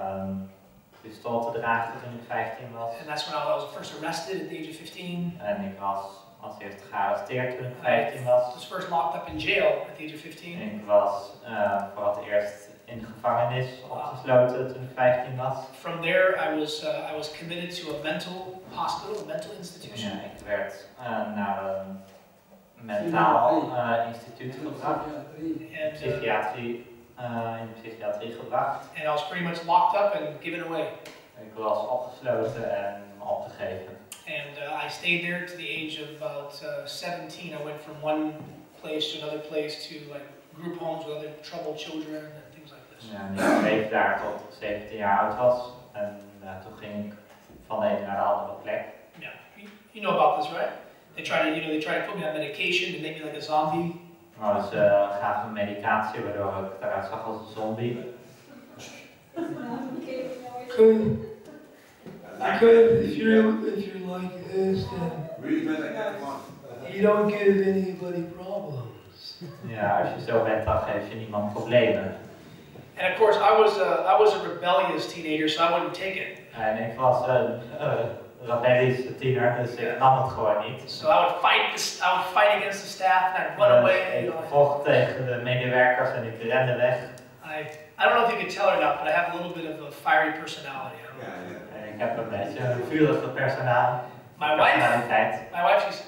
pistool te dragen toen ik 15 was. And that's when I was first arrested at the age of 15. En ik was als eerste gearresteerd toen ik 15 was. I was first locked up in jail at the age of 15. En ik was voor het eerst in de gevangenis opgesloten toen ik 15 was. From there, I was committed to a mental hospital, a mental institution. Ja, ik werd naar een mentaal instituut gebracht. In de psychiatrie gebracht. And I was pretty much locked up and given away. Ik was opgesloten en opgegeven. And I stayed there to the age of about 17. I went from one place to another place to like group homes with other troubled children and things like this. Ja, en ik bleef daar tot ik 17 jaar oud was. En toen ging ik van de ene naar de andere plek. Yeah, you know about this, right? They try to put me on medication to make me like a zombie. Maar ze gaven me medicatie waardoor ik eruit zag als een zombie. Because if you're like this, then you don't give anybody problems. Ja, als je zo bent, dan geef je niemand problemen. And of course, I was a rebellious teenager, so I wouldn't take it. En ik was een rebellische tiener, dus ik nam het gewoon niet. So I would fight against the staff and I'd run away. Ik vocht tegen de medewerkers en ik rende weg. I don't know if you can tell or not, but I have a little bit of a fiery personality. Ik heb een beetje een vurige personage. My wife, she's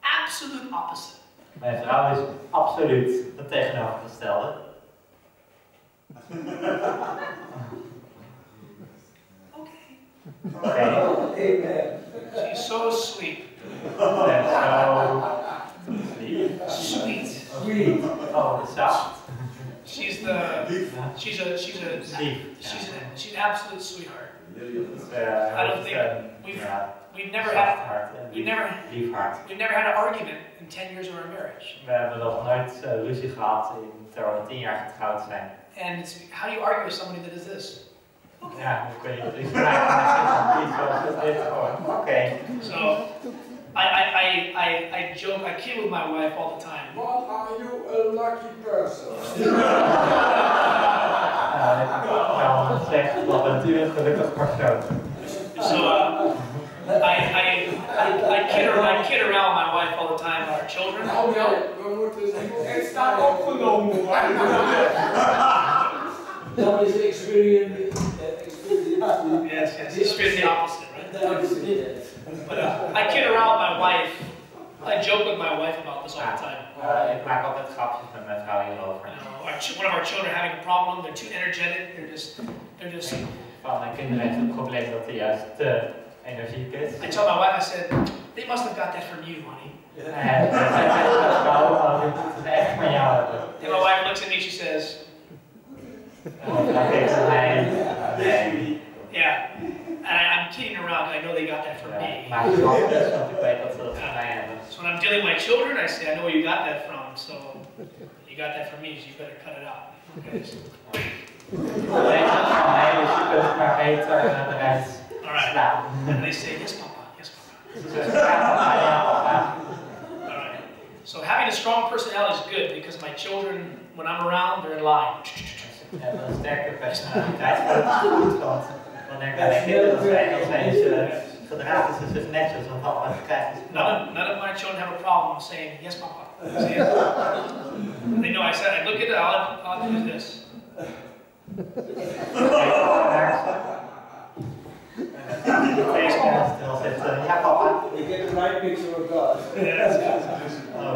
absolute opposite. Mijn vrouw is absoluut het tegenovergestelde. Okay. She's so sweet. Sweet. Oh, soft. She's an absolute sweetheart. I don't think we've never had an argument in 10 years of our marriage. We hebben nog nooit ruzie gehad terwijl we 10 jaar getrouwd zijn. And it's, how do you argue with somebody that is this? Ja, hoe kun je dat iets vragen met dit gewoon? Oké. So, I joke, I kid with my wife all the time. What are you a lucky person? Nou, zegt, wat bent u een gelukkig persoon? So, I kid around my wife all the time with our children. Oh ja, we moeten zien. Het staat opgenomen. Dat is experience. Yes, it's really the opposite, right? But I kid around with my wife. I joke with my wife about this all the time. Ik maak altijd grapjes met mijn vrouw hierover. One of our children having a problem, they're too energetic, they're just. Van mijn kinderen heeft het probleem dat hij juist te energiek is. I told my wife, I said, they must have got that from you, honey. En mijn vrouw, dit is echt van jou. And my wife looks at me, she says, yeah. And I'm kidding around, I know they got that from me. Maar ik snap het, want ik weet dat ze dat van mij hebben. So when I'm dealing with my children, I say, I know where you got that from, so you got that from me, so you better cut it out. Okay. Alright. And they say, yes, Papa, yes, Papa. Alright. So having a strong personality is good because my children, when I'm around, they're in line. Een sterke personaliteit voor het goed, want wanneer wij kinderen zijn, dan zijn ze gedragen ze dus netjes, want allemaal krijgen ze None of my children have a problem saying, yes, Papa. Say yes. They know I said, I look at it, all I do is this. Ja, papa. You get the right picture of God.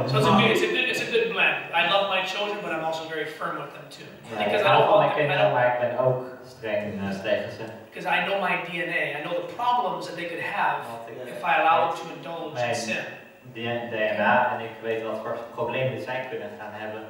So it's a good blend. I love my children, but I'm also very firm with them too. Because I hou van mijn kinderen, maar ik ben ook streng tegen ze. Because I know my DNA. I know the problems that they could have if I allow them to indulge in sin. DNA en ik weet wat voor problemen zij kunnen gaan hebben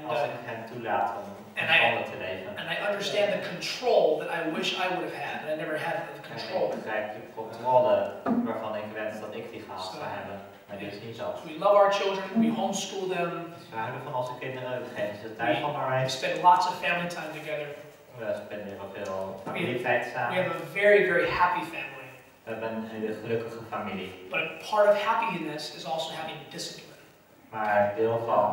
als ik hen toelaat om zonde te leven. And I understand the control that I wish I would have had, and I never had the control. Ik begrijp de controle waarvan ik wens dat ik die gehad zou hebben, maar die is niet zo. So we love our children, we homeschool them. Dus we houden van onze kinderen, we geven ze thuis onderwijs. We spend lots of family time together. We spenderen veel familietijd samen. We have a very, very happy family. We hebben een hele gelukkige familie. But a part of happiness is also having discipline. Maar deel van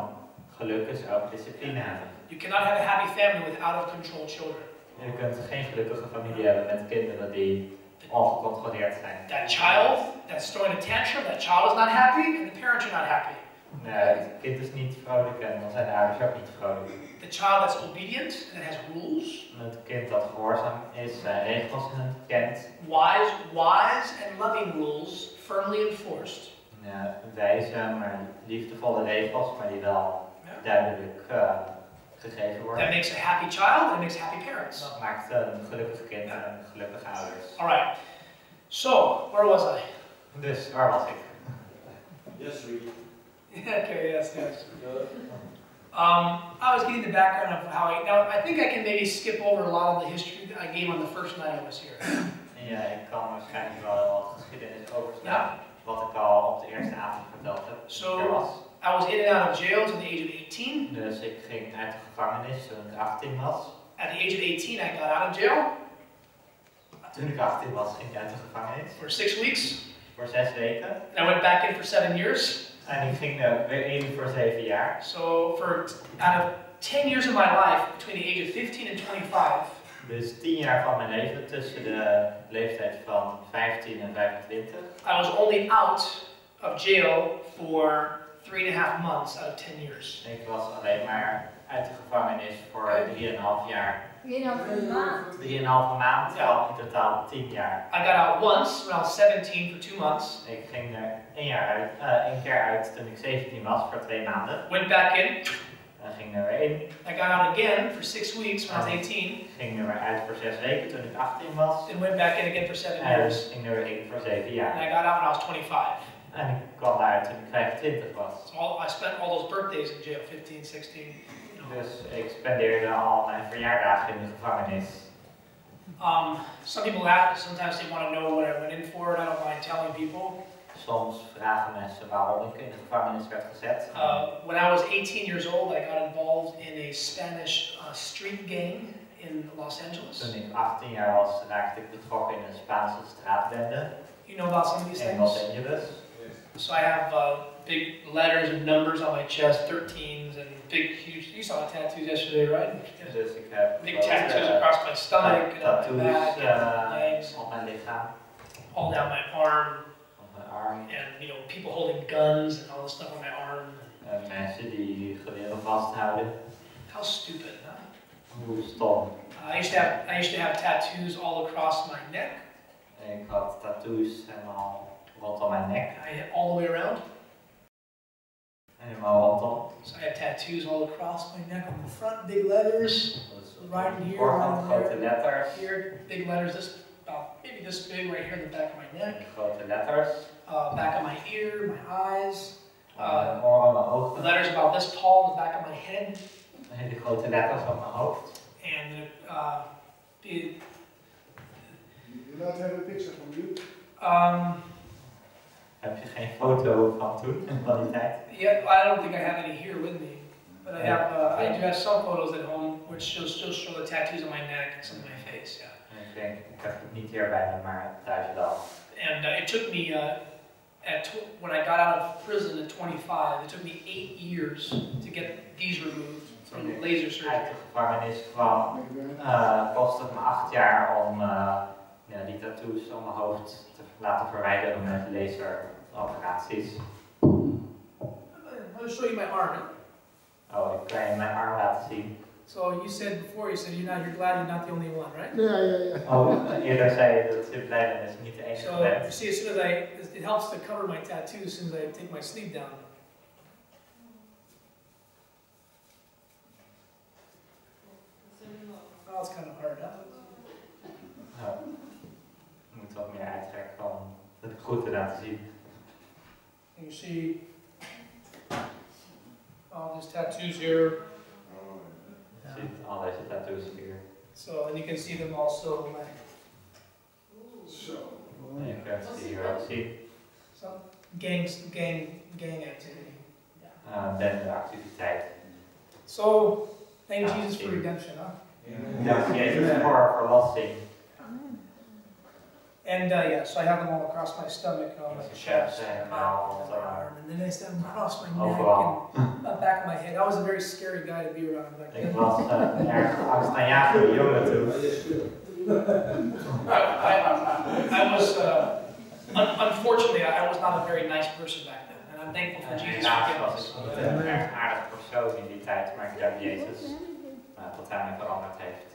geluk is ook discipline hebben. You cannot have a happy family with out of control children. Je kunt geen gelukkige familie hebben met kinderen die ongecontroleerd zijn. That child that's throwing a tantrum, that child is not happy, and the parents are not happy. Nee, het kind is niet vrolijk en dan zijn de ouders ook niet vrolijk. The child that's obedient and that has rules. Het kind dat gehoorzaam is, regels kent. Wise and loving rules, firmly enforced. Ja, wijze, maar liefdevolle regels, maar die wel duidelijk gegeven worden. That makes a happy child and it makes happy parents. Dat maakt een gelukkig kind en gelukkige ouders. Alright, so, where was I? Dus, waar was ik? Yes, we. Okay, yes. I was getting the background of how I think I can maybe skip over a lot of the history that I gave on the first night I was here. Ja, ik kan waarschijnlijk wel wat geschiedenis overslaan, wat ik al op de eerste avond verteld heb. So, I was in and out of jail to the age of 18. Dus ik ging uit de gevangenis toen ik 18 was. At the age of 18, I got out of jail. Toen ik 18 was, ging ik uit de gevangenis. For 6 weeks. Voor 6 weken. And I went back in for 7 years. En ik ging weer in voor 7 jaar. So out of 10 years of my life, between the age of 15 and 25. Dus 10 jaar van mijn leven tussen de leeftijd van 15 en 25. I was only out of jail for 3.5 months out of 10 years. Ik was alleen maar uit de gevangenis voor 3,5 jaar. 3,5 maand. 3,5 maand, Ja. al in totaal 10 jaar. I got out once when I was 17 for 2 months. Ik ging er één keer uit toen ik 17 was voor 2 maanden. Went back in. En ging er weer in. I got out again for 6 weeks when I was 18. Ging er weer uit voor 6 weken toen ik 18 was. And went back in again for 7 En years. ging er weer in voor 7 jaar. And I got out when I was 25. En ik kwam daaruit toen ik 25 was. So I spent all those birthdays in jail, 15, 16. Dus ik spendeerde al mijn verjaardagen in de gevangenis. Some people ask, sometimes they want to know what I went in for, and I don't mind telling people. Soms vragen mensen waarom ik in de gevangenis werd gezet. When I was 18 years old, I got involved in a Spanish street gang in Los Angeles. Toen ik 18 jaar was, raakte ik betrokken in een Spaanse straatbende You know about some of these in Los things? Angeles. So I have big letters and numbers on my chest, 13s, and big, huge. You saw the tattoos yesterday, right? Dus ik heb Big tattoos across my stomach and on my back and my legs, op mijn lichaam, all down my arm, op mijn arm. and people holding guns and all this stuff on my arm. En mensen die geweren vasthouden. How stupid, huh? Hoe stom. I used to have tattoos all across my neck. Ik had tattoos helemaal rondom mijn nek. I had all the way around. Helemaal rondom. So I had tattoos all across my neck on the front, big letters. Dus Right here, voorkant right grote there. letters. Here, big letters. This about maybe this big right here in the back of my neck. Grote letters. Back of my ear, my eyes. Mijn oren, mijn ogen. Letters about this tall in the back of my head. Hele grote letters op mijn hoofd. And You not have a picture from you? Heb je geen foto van toen, van die tijd? Yeah, I don't think I have any here with me, but I have. I do have some photos at home which still show the tattoos on my neck and some of my face. Yeah. Ik denk, ik heb het niet hier bij me, maar thuis wel. And it took me when I got out of prison at 25, it took me 8 years to get these removed from laser Uit surgery. de gevangenis kwam, kostte het me 8 jaar om die tattoos op mijn hoofd te laten verwijderen met laseroperaties. I'll show you my arm. Oh, ik kan je mijn arm laten zien. So you said before, you're glad you're not the only one, right? Yeah. Oh, eerder zei je dat je blij bent dat je niet de enige So bent. you see, as soon as it helps to cover my tattoo as soon as I take my sleeve down. Oh, it's kind of hard, huh? Oh, ik moet wat meer uittrekken om het goed te laten zien. And you see all these tattoos here. Je ziet al deze tattoos hier. So, and you can see them also in my En je kunt ze hier ook zien. some gang activity. Bendeactiviteit. So, thank Ja, Jesus for zie. redemption, huh? Dank Jezus voor verlossing. And yeah, so I have them all across my stomach and on my Dus chest zijn and allemaal my arm, and then I stand across my neck overal. and the back of my head. I was a very scary guy to be around back Ik then. was erg angstaanjagende jongen toen. I was, unfortunately, I was not a very nice person back then, and I'm thankful for Jesus' Helaas was forgiveness. ik niet een erg aardig persoon in die tijd, maar ik dank Jezus dat hij me veranderd heeft.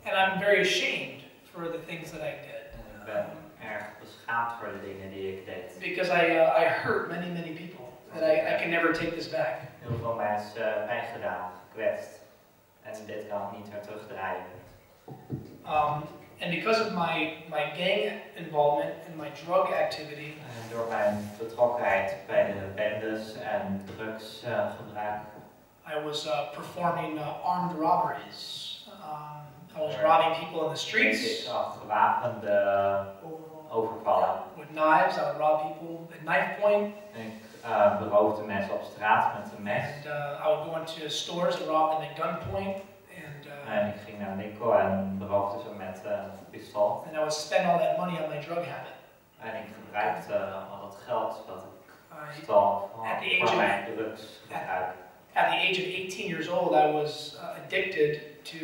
And I'm very ashamed for the things that I did. Ik ben erg beschaamd voor de dingen die ik deed. Because I hurt many people that I can never take this back. Heel veel mensen pijn gedaan, gekwetst. En dit kan ik niet meer terugdraaien. And because of my gang involvement and my drug activity, En door mijn betrokkenheid bij de bendes en drugsgebruik. I was performing armed robberies. I was robbing people in the streets. Ik zag gewapende overvallen. With knives, I would rob people at knife point. Ik beroofde mensen op straat met een mes. And I would go into stores and rob them at gunpoint. En ik ging naar een winkel en beroofde ze met een pistool. And I would spend all that money on my drug habit. En ik gebruikte al dat geld dat ik I, stal at the age voor of- mijn drugsgebruik. at the age of 18 years old, I was addicted to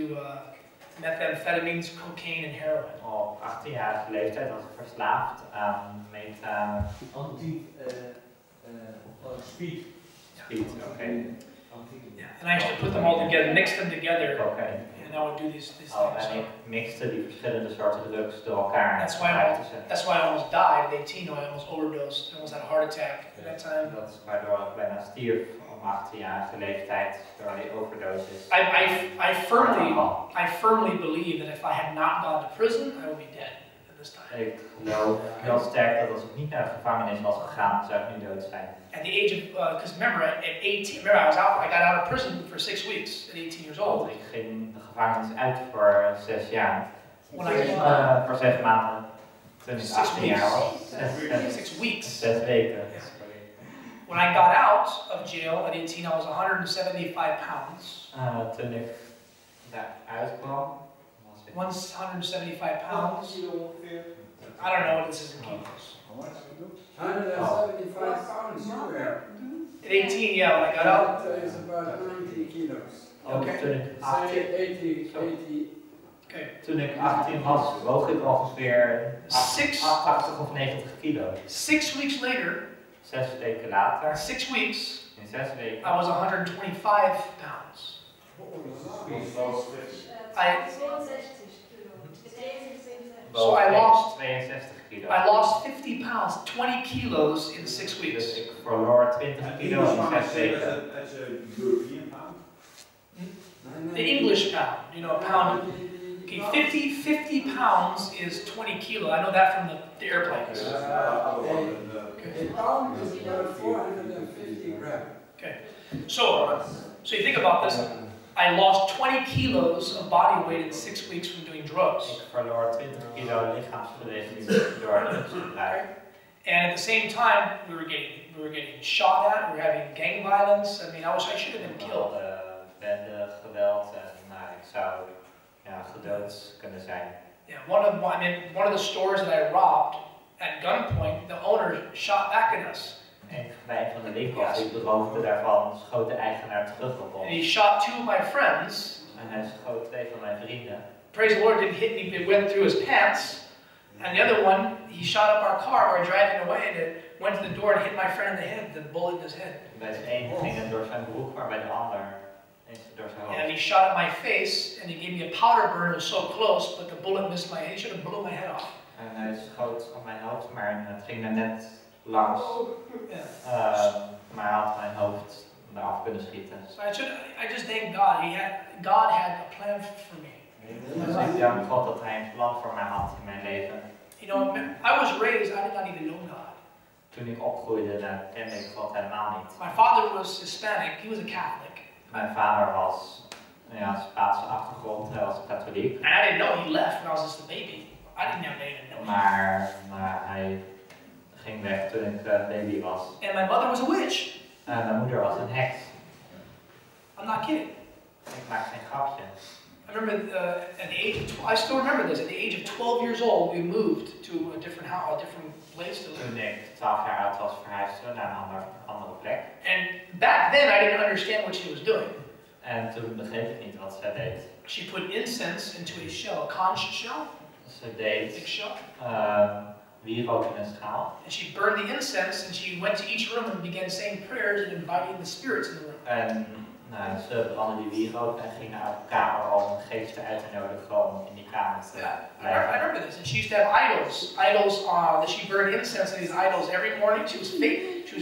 methamphetamines, cocaine, and heroin. Op 18-jarige leeftijd was ik verslaafd aan Speed. speed. Oké. Yeah, and I used to put them all together, mix them together, Cocaïne. and I would do these things. En ik mixte die verschillende soorten drugs door elkaar. That's why I almost died at 18. I almost overdosed. I almost had a heart attack at that time. Dat is waardoor ik bijna stierf om 18-jarige leeftijd door die overdosis. I firmly believe that if I had not gone to prison, I would be dead at this time. Ik geloof heel sterk dat als ik niet naar de gevangenis was gegaan, zou ik nu dood zijn. At the age of, because remember, at 18, I got out of prison for 6 weeks at 18 years old. Ik ging de gevangenis uit voor 6 jaar. Voor 6 maanden. Toen ik 18 jaar was. 6 weeks. 6 weken. When I got out of jail at 18, I was 175 pounds. Toen ik daaruit kwam, was ik 175 pounds. I don't know what this is in kilos. 175 pounds you were. At 18, yeah, when I got out. That is about 90 kilos. Okay. Toen ik 18 was, woog ik ongeveer 80 of 90 kilo. 6 weeks later, 6 weken later, 6 weeks, in 6 weken, I was 125 pounds. So I lost 62 kilo. I lost 50 pounds, 20 kilos in 6 weeks. Dus ik verloor 20 kilo in 6 weken. The English pound, you know, a pound. Okay, 50 pounds is 20 kilo. I know that from the airplanes. A pound is about 450 grams. Okay, so you think about this. I lost 20 kilos of body weight in 6 weeks from doing drugs. Ik verloor 20 kilo lichaamsgewicht door drugsgebruik. And at the same time, we were getting shot at. We were having gang violence. I mean, I should have been killed. Bende, geweld en ik zou gedood kunnen zijn. Yeah, one of the stores that I robbed at gunpoint, the owner shot back at us. Bij een van de winkels die beroofde daarvan schoot de eigenaar terug op ons. And he shot 2 of my friends. En hij schoot 2 van mijn vrienden. Praise the Lord, didn't hit me, it went through his pants. And the other one, he shot up our car, we were driving away, and it went to the door and hit my friend in the head, the bullet in his head. Bij de een ging het door zijn broek, maar bij de ander door zijn hoofd. And he shot at my face, and he gave me a powder burn. It was so close, but the bullet missed my head. He should have blown my head off. En hij schoot op mijn hoofd, maar het ging er net langs. Maar hij had mijn hoofd eraf kunnen schieten. So I just thank God. God had a plan for me. Dus ik dank God dat hij een plan voor mij had in mijn leven. You know, I was raised, I did not even know God. Toen ik opgroeide, kende ik God helemaal niet. My father was Hispanic, he was a Catholic. Mijn vader was Spaanse achtergrond, hij was katholiek. And I didn't know he left when I was just a baby. I didn't even know. Maar hij ging weg toen ik baby was. And my mother was a witch. En mijn moeder was een heks. I'm not kidding. Ik maak geen grapje. I remember at the age of I still remember this. At the age of 12 years old, we moved to a different house, a different place to live. Toen ik 12 jaar oud was, verhuisden we naar een andere plek. And back then, I didn't understand what she was doing. En toen begreep ik niet wat zij deed. She put incense into a shell, a conch shell. Ze deed big shell. wierook in een schaal. And she burned the incense, and she went to each room and began saying prayers and inviting the spirits in the room. En ze brandde die wierook en ging naar elke kamer om geesten uit te nodigen om in die kamer te blijven. I remember this. And she used to have idols. Idols that she burned incense in these idols every morning. She was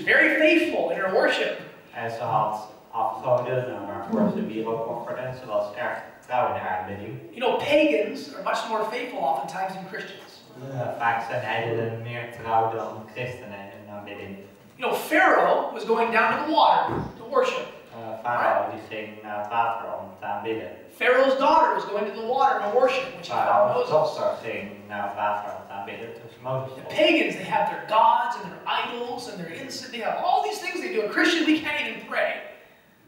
very faithful in her worship. En ze had afgoden waarvoor ze wierook offerde en ze was erg trouw in haar aanbidding. You know, pagans are much more faithful oftentimes than Christians. Vaak zijn heidenen meer trouw dan christenen in hun aanbidding. You know, Pharaoh was going down to the water to worship. Farao die ging naar het water om te aanbidden. Pharaoh's daughter was going to the water to worship when she found Farao's Moses. dochter ging naar het water om te aanbidden toen ze Mozes The vond. pagans, they have their gods and their idols and their incense. They have all these things they do. A Christian, we can't even pray.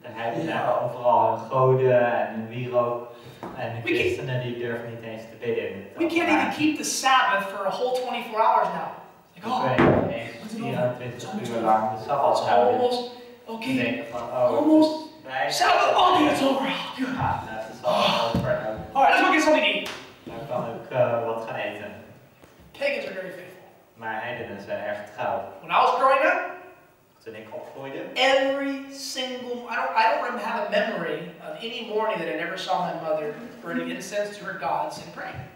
De heidenen hebben overal hun goden en hun wierook. En de christenen die durven niet eens te bidden. We can't even keep the Sabbath for a whole 24 hours now. Like, oh, eens 24 uur lang de Sabbat houden. almost, okay, Denken van, oh, almost, wij Sabbath, okay, it's over. Good. Ja, het is al over. Alright, let's go get something to eat. Dan kan ik wat gaan eten. Pagans are very faithful. Maar heidenen zijn erg trouw. When I was growing up, toen ik opgroeide. Every single, I don't have a memory of any morning that I never saw my mother burning incense to her gods and praying.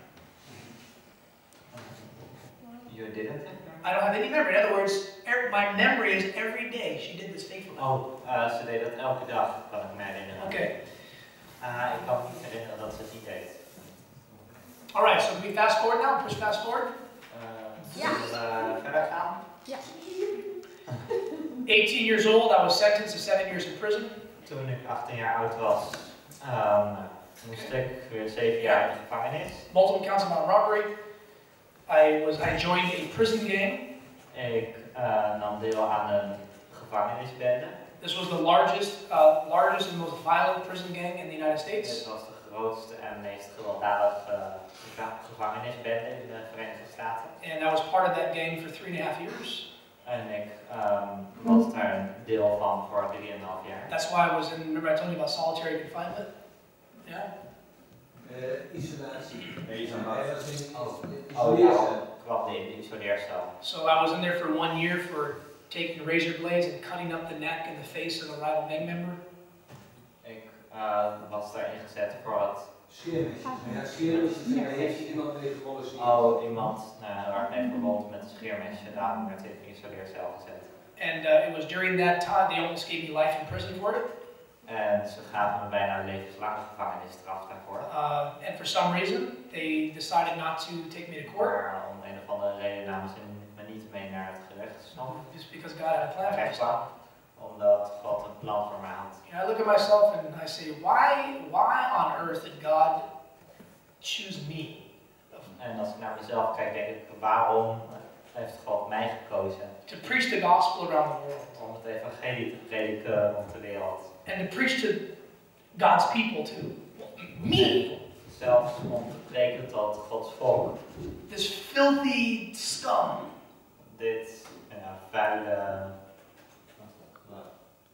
You didn't? I don't have any memory. In other words, my memory is every day she did this faithfully. Oh, ze deed dat elke dag, kan ik me herinneren. Okay. Ik kan me niet herinneren dat ze het niet deed. Alright, so we fast forward now? Push fast forward? Zullen we verder gaan? Ja. 18 years old, I was sentenced to 7 years in prison. Toen ik 18 jaar oud was, moest ik weer 7 jaar in de gevangenis. Multiple counts of armed robbery. I joined a prison gang. Ik nam deel aan een gevangenisbende. This was the largest and most violent prison gang in the United States. Dit was de grootste en meest gewelddadige gevangenisbende in de Verenigde Staten. And I was part of that gang for 3.5 years. En ik was daar een deel van voor 3,5 jaar. That's why I was in, remember I told you about solitary confinement? Yeah? Isolatie. Oh ja, ik kwam in de isoleercel. So I was in there for 1 year for taking razor blades and cutting up the neck and the face of a rival gang member. Ik was daar ingezet voor het... Scheermesjes. Ja, scheermesjes. Daar heeft iemand mee gevolgd. Oh, iemand waar mee verwond met een scheermesje, daarom werd hij in de isoleercel gezet. And it was during that time they almost gave me life in prison for it. En ze gaven me bijna een levenslange gevangenisstraf daarvoor. And for some reason they decided not to take me to court. Maar om een of andere reden namen ze me niet mee naar het gerechtshof. Just because God had a plan for me. Omdat God een plan voor mij had. And I look at myself and I say, why on earth did God choose me? En als ik naar mezelf kijk, denk ik, waarom heeft God mij gekozen? To preach the gospel around the world. Om het evangelie te prediken rond de wereld. And to preach to God's people too. Me! Zelfs om te preken tot Gods volk. This filthy scum. Dit vuile...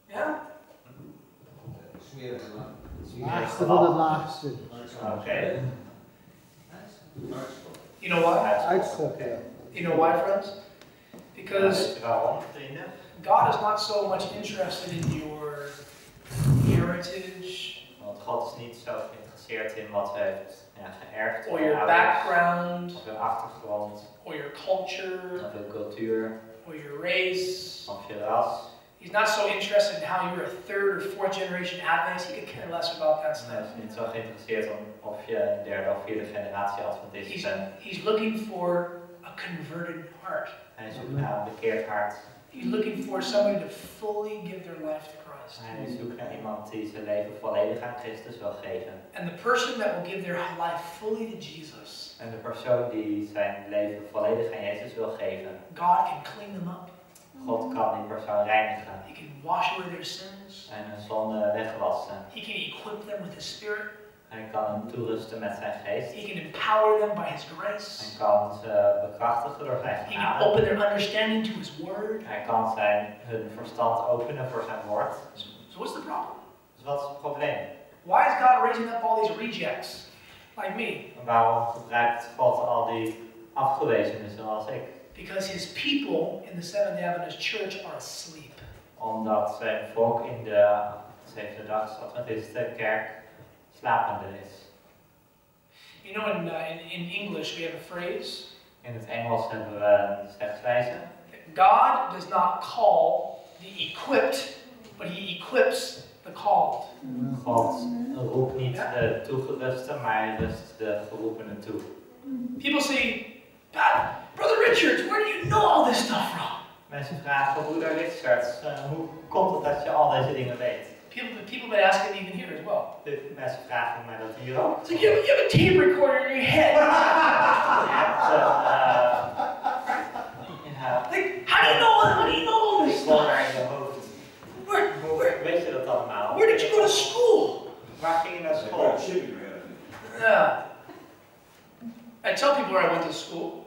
Ja? Smerige lang. Laagste van het laagste. Oké. You know why? Uitschot, ja. You know why, friends? Because waarom, vrienden? God is not so much interested in your heritage. Want God is niet zo geïnteresseerd in wat u heeft geërfd. Or your background. Of uw achtergrond. Or your culture. Of uw cultuur. Or your race. Of je ras. He's not so interested in how you're a 3rd or 4th generation Adventist. He could care less about that stuff. Hij is niet zo geïnteresseerd of je een 3e of 4e generatie Adventist bent. He's looking for a converted heart. Hij zoekt naar een bekeerd hart. He's looking for somebody to fully give their life to Christ. Hij zoekt naar iemand die zijn leven volledig aan Christus wil geven. And the person that will give their life fully to Jesus. En de persoon die zijn leven volledig aan Jezus wil geven. God can clean them up. God kan die persoon reinigen. He can wash away their sins. En hun zonde wegwassen. He can equip them with His Spirit. Hij kan hen toerusten met zijn geest. He can empower them by His grace. Hij kan ze bekrachtigen door zijn He can genade. open their understanding to His Word. Hij kan hun verstand openen voor zijn woord. So what's the problem? Dus wat is het probleem? Why is God raising up all these rejects like me? Waarom gebruikt God al die afgewezenen zoals ik? Because His people in the Seventh Adventist Church are asleep. Omdat zijn volk in de Zevende-dags Adventistenkerk slapende is. You know, in English we have a phrase. In het Engels hebben we een zegswijze. God does not call the equipped, but He equips the called. God roept niet de toegerusten, maar hij rust de geroepenen toe. People say, Brother Richards, where do you know all this stuff from? Mensen vragen, broeder Richards, hoe komt het dat je al deze dingen weet? People been asking me even here as well. Mensen vragen mij dat hier ook. It's like you have a tape recorder in your head. Like, how do you know all this stuff? In je hoofd. Hoe weet je dat allemaal? Where did you go to school? Waar ging je naar school? Yeah. I tell people where I went to school.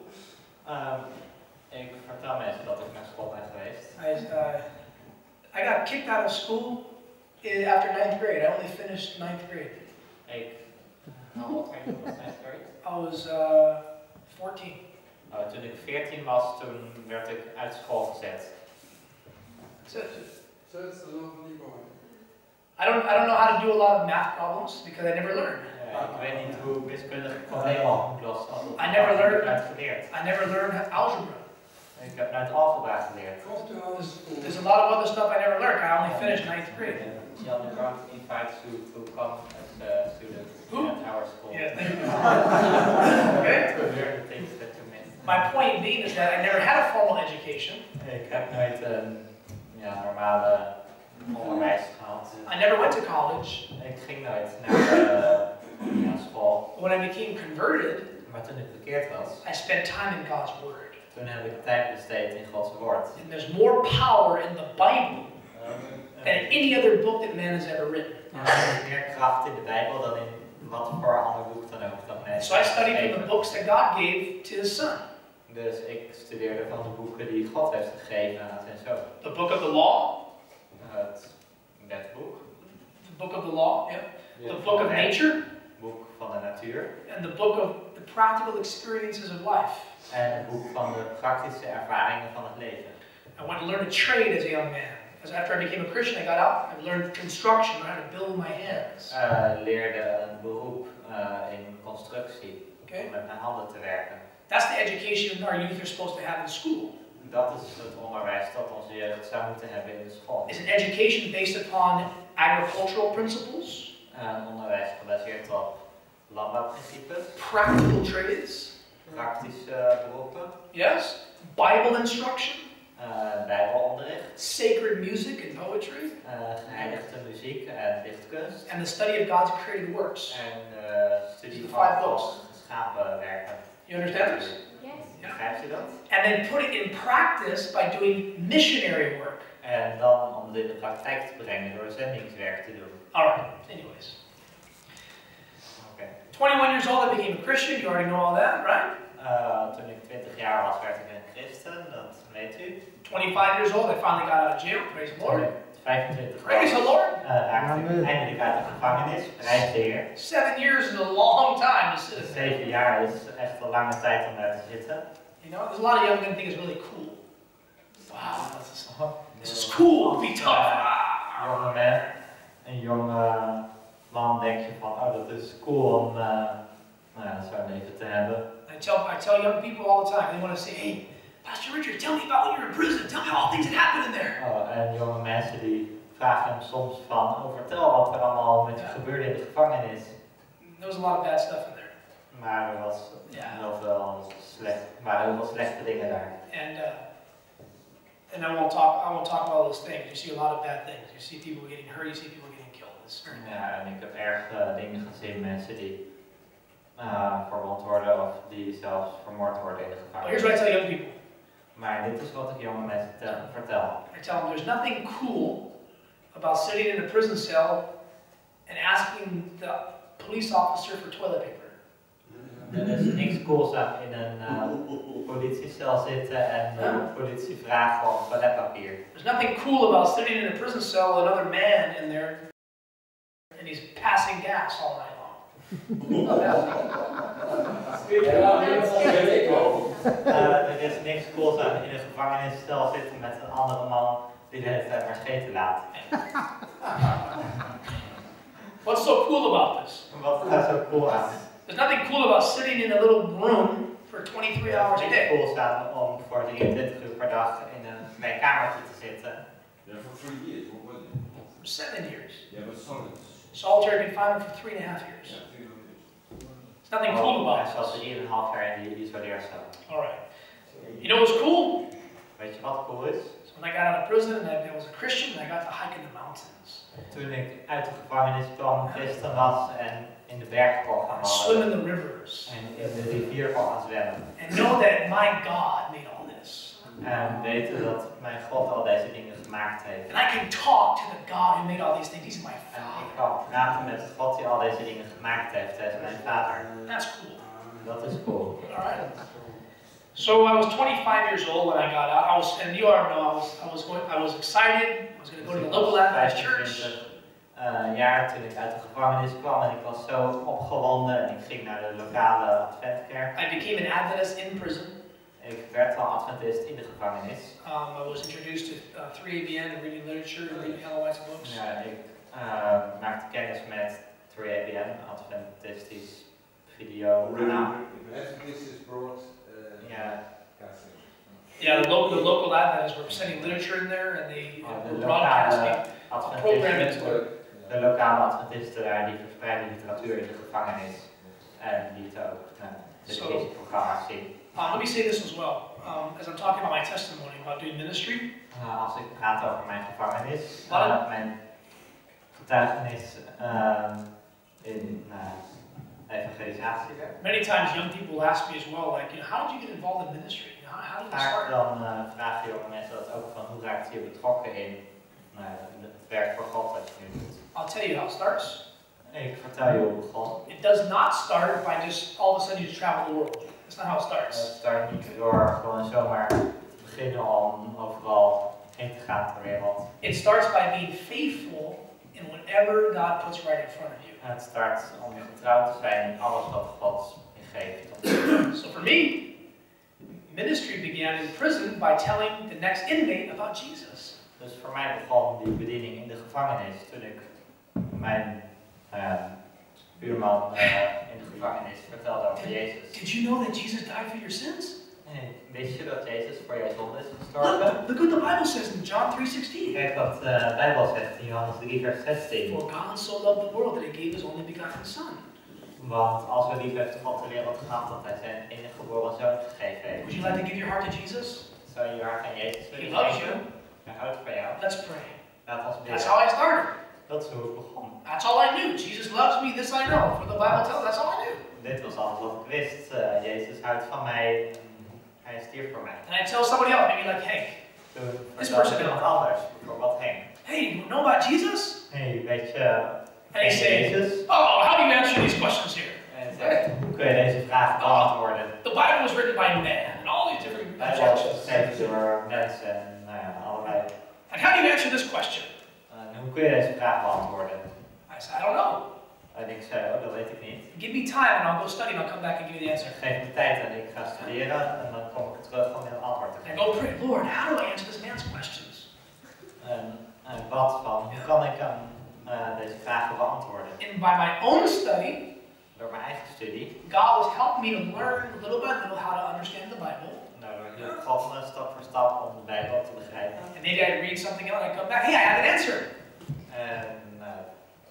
Ik vertel mensen dat ik naar school ben geweest. I got kicked out of school after 9th grade. I only finished 9th grade. How old were you in 9th grade? I was 14. Toen ik 14 was, toen werd ik uit school gezet. That's it. So it's the lovely boy. I don't know how to do a lot of math problems because I never learned. Ik weet niet hoe wiskundige problemen op moet lossen. I never learned. Nooit geleerd. I never learned algebra. Ik heb nooit algebra geleerd. There's a lot of other stuff I never learned. I only finished 9th grade. Jan de Grant invites you to come as a student at our school. Yeah, thank you. Okay. To learn the things that you missed. My point being is that I never had a formal education. Ik heb nooit een normale onderwijs gehad. I never went to college. Ik ging nooit naar school. When I became converted, Maar toen ik bekeerd was, I spent time in God's Word. toen heb ik tijd besteed in Gods woord. And there's more power in the Bible than in any other book that man has ever written. Er is meer kracht in de Bijbel dan in wat voor ander boek dan ook dat mensen. So I studied from the books that God gave to His Son. Dus ik studeerde van de boeken die God heeft gegeven aan zijn zoon. The book of the law. Het wetboek. The book of the law, yeah. The book of nature. Boek van de natuur. And the book of the practical experiences of life. En het boek van de praktische ervaringen van het leven. I went to learn a trade as a young man. Because after I became a Christian, I got out. I learned construction, how to build my hands. Leerde een beroep in constructie. Okay. Om met mijn handen te werken. That's the education our youth are supposed to have in school. Dat is het onderwijs dat onze jeugd zou moeten hebben in de school. It's an education based upon agricultural principles. Een onderwijs gebaseerd op landbouwprincipes. Practical trades. Praktische beroepen. Yes. Bible instruction. Bijbelonderricht. Sacred music and poetry. Geheiligde muziek en dichtkunst. And the study of God's created works. En studie The van 5 books. Gods geschapen werken. You understand this? Yes. Begrijpt u dat? And then put it in practice by doing missionary work. En dan om dit in de praktijk te brengen door zendingswerk te doen. Alright, anyways. Okay. 21 years old, I became a Christian. You already know all that, right? Toen ik 20 jaar was, werd ik een christen, dat weet u. 25 years old, I finally got out of jail. Praise the Lord. 25 Praise the Lord. raakte ik eindelijk uit de gevangenis. Prijs Zeer. 7 years is a long time to sit. 7 jaar is echt een lange tijd om daar te zitten. You know, there's a lot of young men think it's really cool. Wow, this is cool to be tough. Een jonge man denk je van, oh dat is cool om zo'n leven te hebben. I tell young people all the time, they want to say, hey, Pastor Richard, tell me about when you were in prison. Tell me all the things that happened in there. En jonge mensen die vragen hem soms van, vertel wat er allemaal met je gebeurde in de gevangenis. There was a lot of bad stuff in there. Maar er was heel veel slechte dingen daar. And I won't talk about all those things. You see a lot of bad things. You see people getting hurt. You see people getting killed. It's very bad. Ja, en ik heb erg dingen gezien, mensen die verwond worden of die zelfs vermoord worden in de But gevangenis. here's what I tell young people. Maar dit is wat ik jonge mensen vertel. I tell them there's nothing cool about sitting in a prison cell and asking the police officer for toilet paper. Er is niks cools aan in een politiecel zitten en de politie vragen om toiletpapier. There's nothing cool about sitting in a prison cell with another man in there and he's passing gas all night long. Er is niks cools aan in een gevangeniscel zitten met een andere man die de hele tijd maar scheten laat. What's so cool about this? Wat is daar zo cool aan? There's nothing cool about sitting in a little room for 23 hours a Er is niks day. cools aan om voor 23 uur per dag bij een kamertje te zitten. Yeah, for 3 years, what was it? For 7 years. Yeah, but solid. Solitary confinement for 3.5 years. Yeah, 3 years. There's nothing cool about Hij zat this. 3,5 jaar in die isoleercel. Alright. You know what's cool? Weet je wat cool is? So when I got out of prison and I was a Christian, I got to hike in the mountains. Toen ik uit de gevangenis kwam, christen was en in de berg kon gaan Swim in wandelen. the rivers. En in de rivier kon gaan zwemmen. And know that my God made all this. En weten dat mijn God al deze dingen gemaakt heeft. And I can talk to the God who made all these things. He's my En ik Father. kan praten met God die al deze dingen gemaakt heeft. Hij is mijn vader. That's cool. Dat is cool. Alright. So I was 25 years old when I got out. And you already know I was excited. I was going to go to the local Adventist church. Jaar toen ik uit de gevangenis kwam en ik was zo opgewonden en ik ging naar de lokale Adventkerk. I became an Adventist in prison. Ik werd al adventist in de gevangenis. I was introduced to 3ABN and reading literature and reading Halloween's books. Ja, ik maakte kennis met 3ABN, adventistisch video kanaal. Adventists brought. Yeah, the local Adventists were sending literature in there and they were broadcasting a program into it. De lokale adventisten daar die verspreiden literatuur in de gevangenis en lieten ook televisieprogramma's zien. Let me say this as well. As I'm talking about my testimony about doing ministry. Als ik praat over mijn gevangenis, mijn getuigenis in evangelisatie. Many times young people ask me as well, like, how did you get involved in ministry? How did you start? Dan vragen jonge mensen dat ook van hoe raakte je betrokken in het werk voor God dat je nu doet. I'll tell you how it starts. Ik vertel je hoe het begon. It does not start by just all of a sudden you just travel the world. That's not how it starts. Het start niet door gewoon zomaar te beginnen om overal heen te gaan ter wereld. It starts by being faithful in whatever God puts right in front of you. Het start om getrouw te zijn in alles wat God je geeft. So for me, ministry began in prison by telling the next inmate about Jesus. Dus voor mij begon die bediening in de gevangenis toen ik mijn buurman in de gevangenis vertelde over Jezus. Did you know that Jesus died for your sins? Hey, wist je dat Jezus voor jouw zonde is gestorven? Look what the Bible says in John 3:16. Kijk wat de Bijbel zegt in Johannes 3 vers 16. For God so loved the world that he gave his only begotten Son. Want als we lief heeft God de wereld gehad dat hij zijn enige geboren zoon gegeven heeft. Would you like to give your heart to Jesus? Zou je je hart aan Jezus willen He loves you. Hij houdt van jou. Let's pray. Laat ons bidden. That's how I started. Dat is hoe het begon. That's all I knew. Jesus loves me, this I know. For the Bible tells, that's all I knew. Dit was alles wat ik wist. Jezus houdt van mij. Hij stierf voor mij. And I tell somebody else, maybe like Hank. This person iemand anders, bijvoorbeeld Henk. Hey, you know about Jesus? Hey, weet je And he says, Jezus? oh, how do you answer these questions here? En zegt, hoe kun je deze vraag beantwoorden? The Bible was written by man and all these different Hij was objections. geschreven door mensen en allerlei. And how do you answer this question? Hoe kun je deze vraag beantwoorden? I said, I don't know. En ik zei, dat weet ik niet. Give me time and I'll go study and I'll come back and give you the answer. Geef me tijd en ik ga studeren en dan kom ik terug om je een antwoord te And geven. I go pray, Lord, how do I answer this man's questions? En wat van, hoe kan ik deze vragen beantwoorden? And by my own study, door mijn eigen studie, God was helping me to learn little by little how to understand the Bible. Door God stap voor stap om de Bijbel te begrijpen. And maybe I'd read something else and I'd come back, hey, I have an answer. En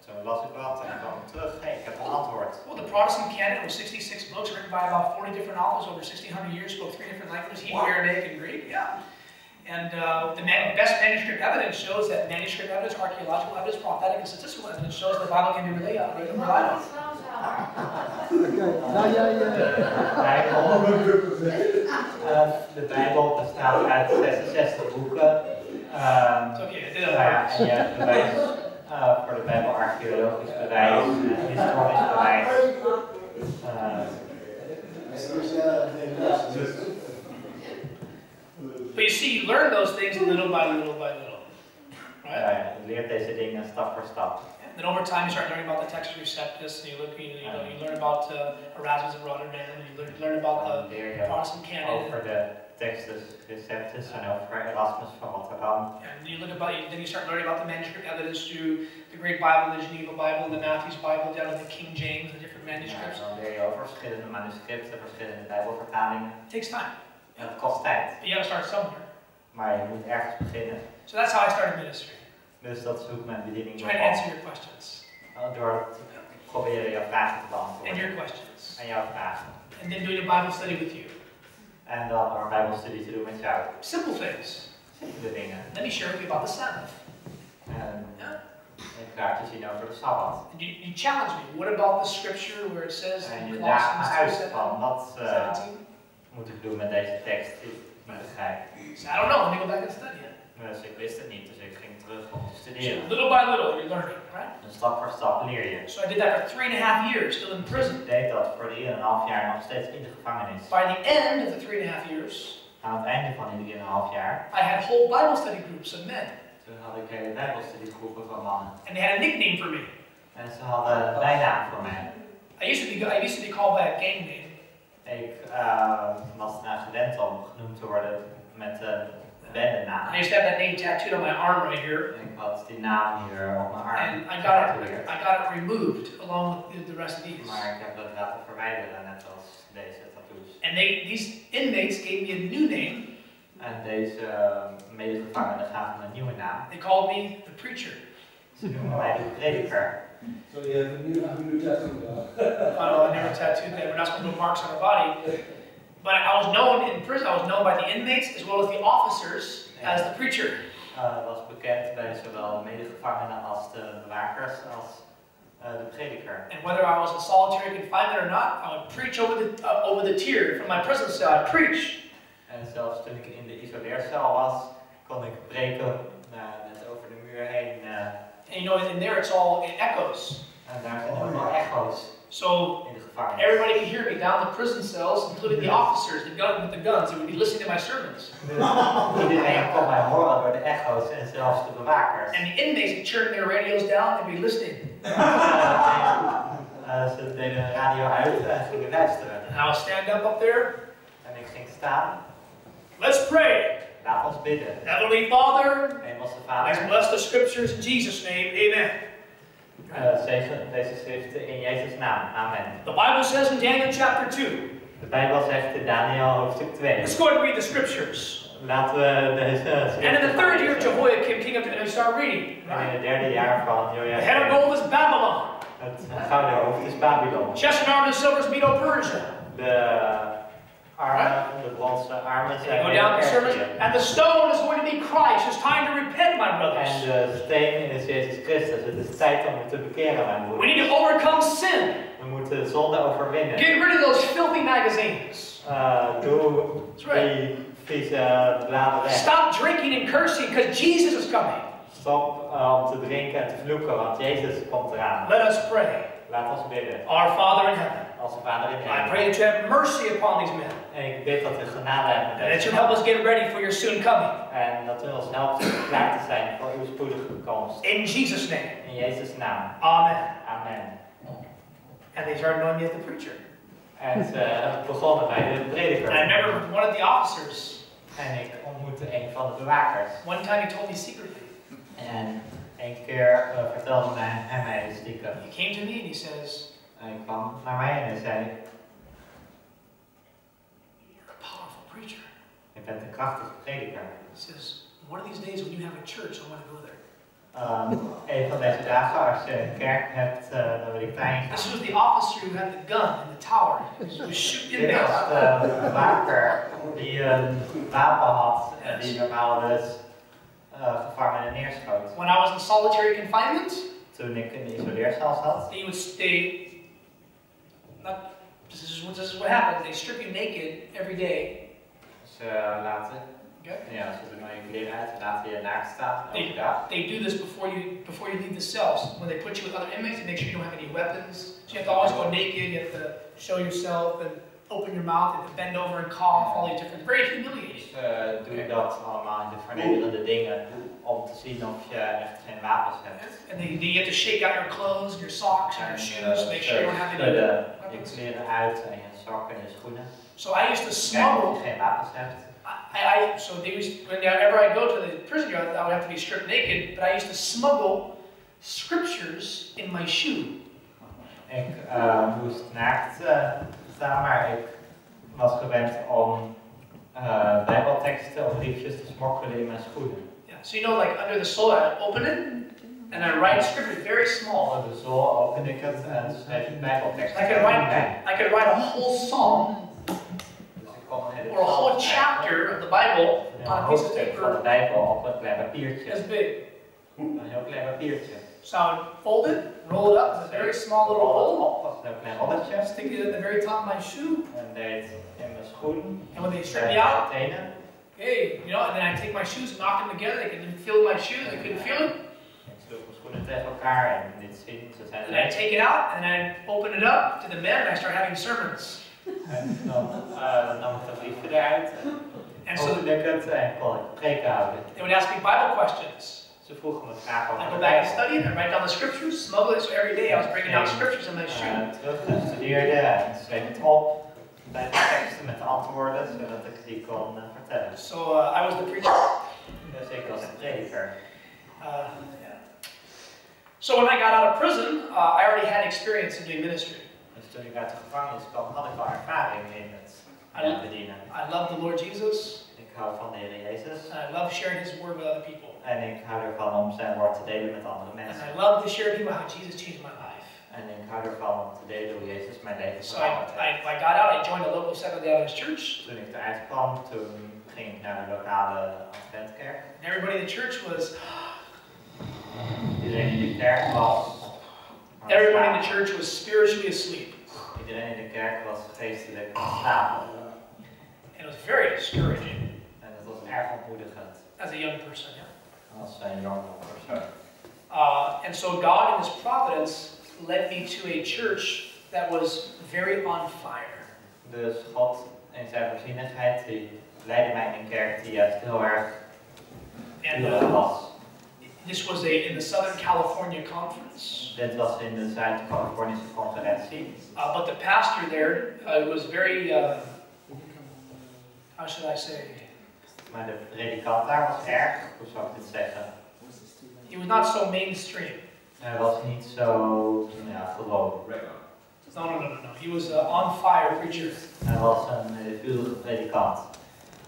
toen las ik wat en kwam ik terug, hey, ik heb een antwoord. Well, the Protestant canon was 66 books written by about 40 different authors over 1600 years, spoke 3 different languages, Hebrew, Aramaic, and Greek. Yeah. And the best manuscript evidence shows that manuscript evidence, archaeological evidence, prophetic and statistical evidence shows the Bible can be relied on. De Bijbel bestaat uit 66 boeken. En je hebt bewijs voor de Bijbel, archeologisch bewijs, historisch bewijs. But you see, you learn those things little by little by little. Right? Je leert deze dingen stap voor stap. And then over time you start learning about the Textus Receptus, and you learn about Erasmus of Rotterdam, and you learn about the Protestant canon. Over de Textus Receptus en over Erasmus van Rotterdam. And then you start learning about the manuscript evidence through the Great Bible, the Geneva Bible, the Matthew's Bible, down to the King James, the different manuscripts. Dan leer je over verschillende manuscripten, verschillende Bijbelvertalingen. It takes time. En het kost tijd. But you got to start somewhere. Maar je moet ergens beginnen. So that's how I started ministry. Dus dat is hoe ik mijn bediening Try to answer your questions. Door te proberen jouw vragen te beantwoorden. And your questions. En jouw vragen. And then doing a Bible study with you. En dan door een Bijbelstudie te doen met jou. Simple things. Simpele dingen. Let me share with you about the Sabbath. En ik ga te zien over de Sabbat. You challenge me. What about the scripture where it says en je in daagt me Colossians uit van wat 17? moet ik doen met deze tekst die ik niet begrijp. So I don't know. Let me go back and study it. Dus ik wist het niet, dus ik ging terug om te So studeren. little by little, you're learning, right? En stap voor stap leer je. So I did that for 3.5 years, still in prison. Ik deed dat voor 3,5 jaar nog steeds in de gevangenis. By the end of the 3.5 years, Aan het einde van die 3,5 jaar, I had whole Bible study groups of men. toen had ik hele Bijbelstudiegroepen van mannen. And they had a nickname for me. En ze hadden een bijnaam voor mij. I used to be called by a gang name. Ik was eraan gewend om genoemd te worden met een bendenaam. I used to have that name tattooed on my arm right here. Ik had die naam hier op mijn arm. And I got it removed along with the rest of these. Maar ik heb dat laten verwijderen, net als deze tattoos. And these inmates gave me a new name. En deze medegevangenen gaven me een nieuwe naam. They called me the preacher. Ze noemen mij de prediker. So you have a new tattoo now. I never tattooed that. We're not supposed to put marks on our body. But I was known in prison. I was known by the inmates as well as the officers as the preacher. Het was bekend bij zowel de medegevangenen als de bewakers als de prediker. And whether I was in solitary confinement or not, I would preach over the tier from my prison cell. I'd preach. En zelfs toen ik in de isoleercel was, kon ik preken net over de muur heen. And you know, in there it's all in echoes. En daar zijn ook wel echo's So in de gevangenis. everybody could hear me down the prison cells, including the officers, with the guns. They would be listening to my sermons. Iedereen kon mij horen door de echo's en zelfs de bewakers. And the inmates would turn their radios down and be listening. Ze deden de radio uit en gingen luisteren. And I would stand up there. En ik ging staan. Let's pray. Laat ons bidden. Heavenly Father, Hemelse let's Vader. bless the scriptures in Jesus' name. Amen. Zegen deze schriften in Jezus' naam. Amen. The Bible says in Daniel chapter 2. De Bijbel zegt in Daniel hoofdstuk 2. Let's go and read the scriptures. Laten we deze schriften. And in the third year of Jehoiakim, king of Judah, we start reading. En in het derde jaar van The head of Joachim. gold is Babylon. Het gouden hoofd is Babylon. Chest and arm is silver is Medo-Persia. De armen, de bronzen armen And zijn go down the sermons. Perzië. And the stone is going to be Christ. It's time to repent, my brothers. En de steen is Jezus Christus. Het is tijd om je te bekeren, mijn We broer. need to overcome sin. We moeten zonde overwinnen. Get rid of those filthy magazines. Doe die vieze bladen weg. Stop drinking and cursing because Jesus is coming. Stop om te drinken en te vloeken, want Jezus komt eraan. Let us pray. Laat ons bidden. Our Father in heaven, Onze Vader in I hemel. pray that you have mercy upon these men. En ik bid dat u genade hebt met And that deze you help us man. get ready for your soon coming. En dat u ons helpt om klaar te zijn voor uw spoedige komst. In Jesus' name. In Jezus' naam. Amen. Amen. And they started knowing me as the preacher. En ze begonnen bij de prediker. And I remember one of the officers, En ik ontmoette een van de bewakers. one time he told me secretly. En een keer vertelde hij mij stiekem. He came to me and he says, Hij kwam naar mij en hij zei: you're a powerful preacher. je bent een krachtige prediker. He says, one of these days when you have a church, I want to go there. Een van deze dagen, als je een kerk hebt, dan wil ik daarheen gaan. This was the officer who had the gun in the tower. He was shooting Dit was inmates. de bewaker die een wapen had en die normaal dus gevangenen neerschoot. When I was in solitary confinement, Toen ik in de isoleercel zat, this is what happens. They strip you naked every day. ze laten, Okay. ja, ze doen al je kleren uit, ze laten je naakt staan elke dag. They do this before you leave the cells. When they put you with other inmates, they make sure you don't have any weapons. So you have to always go naked. You have to show yourself and open your mouth. You have to bend over and cough. All these different, very humiliating. Ze doen dat allemaal in de vernederende dingen om te zien of je echt geen wapens hebt. And you have to shake out your clothes, your socks, and your shoes. Make sure you don't have any je weapons. kleren uit en je sokken en je schoenen. So I used to Kijk of smuggle. je geen wapens hebt. So they used, whenever I go to the prison yard, I would have to be stripped naked. But I used to smuggle scriptures in my shoe. Ik moest naakt staan, maar ik was gewend om bijbelteksten of briefjes te smokkelen in mijn schoenen. Yeah. So you know, like under the sole, I open it and I write scripture very small. Op de zool opende ik het en schreef ik bijbelteksten. I could write a whole psalm or a whole chapter of the Bible on a piece of van de paper Bijbel op een klein papiertje. as big. Een heel klein papiertje. So I would fold it, roll it up as a very small little roll, Dat is een klein rolletje. stick it at the very top of my shoe, En deed in mijn schoen. and when they strip Bij me out, mijn tenen. hey, you know, and then I take my shoes, knock them together. They couldn't feel my shoes. They couldn't feel it. Ik sloeg mijn schoenen tegen elkaar en dit zien. Ze zijn And I take it out and I open it up to the men and I start having sermons. En dan nam ik dat briefje eruit. And so Opende ik het en kon ik preken houden. they would ask me Bible questions. Ze vroegen me vragen over I de go back and Bijbel. study it, I write down the scriptures, smuggle it, so every day I was bringing down scriptures in my shoe. Terug en studeerde en schreef het op. bij de teksten met antwoorden, zodat ik die kon vertellen. So I was the preacher. Dus ik was de prediker. Yeah. So when I got out of prison, I already had experience in doing ministry. Dus toen ik uit de gevangenis kwam, had ik al ervaring in het bedienen. I love the Lord Jesus. Ik hou van de Heer Jezus. And I love sharing His word with other people. En ik hou ervan om zijn woord te delen met andere mensen. And I love to share with people how Jesus changed my life. En ik hou ervan om te delen hoe Jezus mijn leven So veranderd heeft. I got out, I joined a local Seventh-day Adventist church. Toen ik eruit kwam, toen ging ik naar de lokale Adventkerk. And everybody in the church was, Iedereen in de kerk was... everyone in the church was spiritually asleep. Iedereen in de kerk was geestelijk slapen. And it was very discouraging. En het was erg ontmoedigend. As a young person, Als een jonge persoon. And so God in His providence led me to a church that was very on fire. Dus God in zijn voorzienigheid die leidde mij in een kerk die juist heel erg vurig was. This was in the Southern California Conference. Dit was in de Zuid-Californische conferentie. But the pastor there was very, how should I say? Maar de predikant daar was erg, hoe zou ik dit zeggen? He was not so mainstream. Hij was niet zo, gewoon. No. He was an on fire preacher. Hij was een vurige predikant.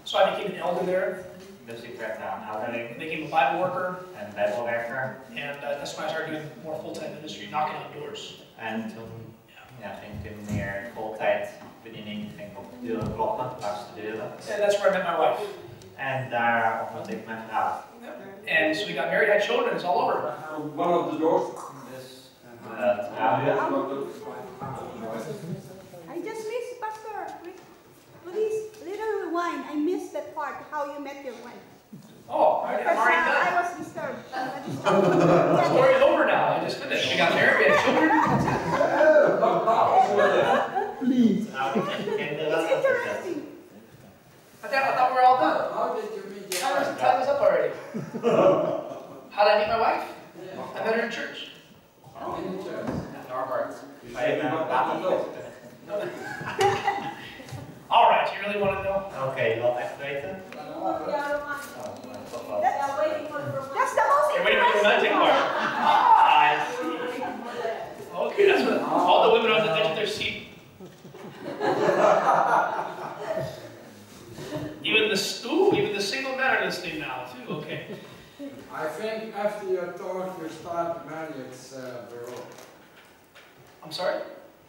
So I became an elder there. Dus ik werd daar een ouderling. I became a Bible worker. En bijbelwerker. And that's when I started doing more full-time ministry, knocking on doors. En toen ging ik in meer voltijd bediening, ging ik op de deuren kloppen, langs de deuren. And that's where I met my wife. En daar ontmoette ik mijn vrouw. And so we got married, had children, it's all over. One of the doors. Dus trouwden. I just missed, Pastor. Please, little rewind. I missed that part, how you met your wife. Oh, I'm already I done. was disturbed. The story's over now. I just finished. We got married, we had children. Please. It's interesting. I thought we were all done. How did you meet your wife? Time is up already. How did I meet my wife? I met her in church. In the church. Norbert. All right, you really want to know? Oké, je wilt echt weten? Toch wel. That's the most You're waiting for the romantic part. Ah, I see. Okay, that's what all the women on the edge of their seat. Even the single men are listening now too. Okay. I think after your talk you start marriage bureau. I'm sorry.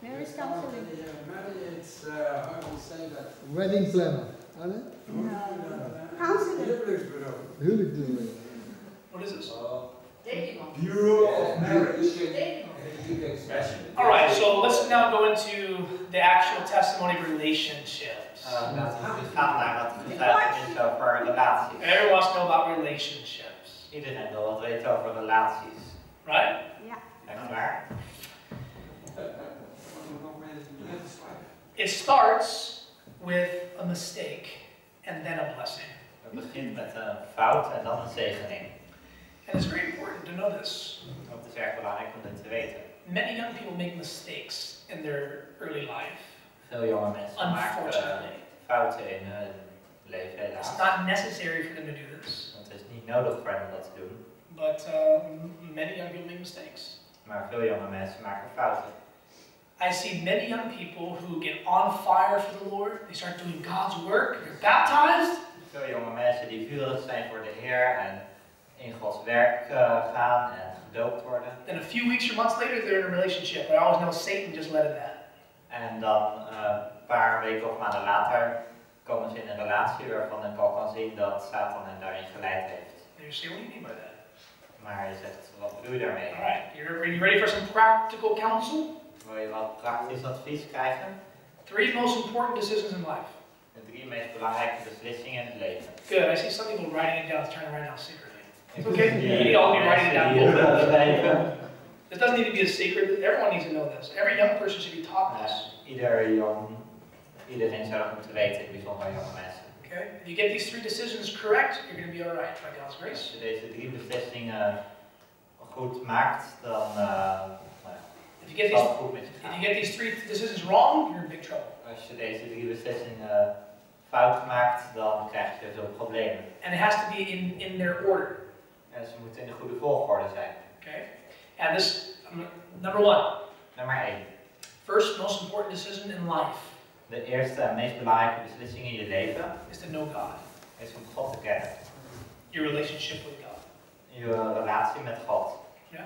Marriage counseling. Marriage, how do you say that? Wedding planner. Alle? Counseling. Huwelijksbureau. Huwelijk. What is this? Bureau of Marriage. All right, so let's now go into the actual testimony of relationships. Laten we gaan naar wat getuigenis over relaties. Everyone wants to know about relationships, Iedereen wil wat weten over relaties. right? Echt waar? It starts with a mistake and then a blessing. Het begint met een fout en dan een zegening. And it's very important to know this. Het is erg belangrijk om dit te weten. Many young people make mistakes in their early life. Veel jonge mensen maken Unfortunately. fouten in hun leven helaas. It's not necessary for them to do this, Het is niet nodig voor hen om dat te doen. but many young people make mistakes. Maar veel jonge mensen maken fouten. I see many young people who get on fire for the Lord. They start doing God's work. They're baptized. Veel jonge mensen die vurig zijn voor de Heer en in Gods werk gaan en gedoopt worden. Then a few weeks or months later, they're in a relationship. I always know Satan just led in that. En dan een paar weken of maanden later komen ze in een relatie waarvan ik al kan zien dat Satan hen daarin geleid heeft. And you say, what do you mean by that? Maar je zegt, wat bedoel je daarmee? All right, you ready for some practical counsel? Wil je wat praktisch advies krijgen? 3 most important decisions in life. De 3 meest belangrijke beslissingen in het leven. Good. I see some people writing it down. It's trying to write it down secretly. It's okay. You need all to be writing it down. This doesn't need to be a secret. Everyone needs to know this. Every young person should be taught this. Iedereen zou dat moeten weten, in bijzonder jonge mensen. Okay. If you get these 3 decisions correct, you're going to be all right by God's grace. Als je deze 3 beslissingen goed maakt, dan If you get these 3 decisions wrong, you're in big trouble. Als je deze 3 beslissingen fout maakt, dan krijg je veel problemen. And it has to be in their order. En ze moeten in de goede volgorde zijn. Okay? And this, number 1. Nummer 1. First most important decision in life. De eerste en meest belangrijke beslissing in je leven is to know God. Is om God te kennen. Your relationship with God. Je relatie met God. Yeah.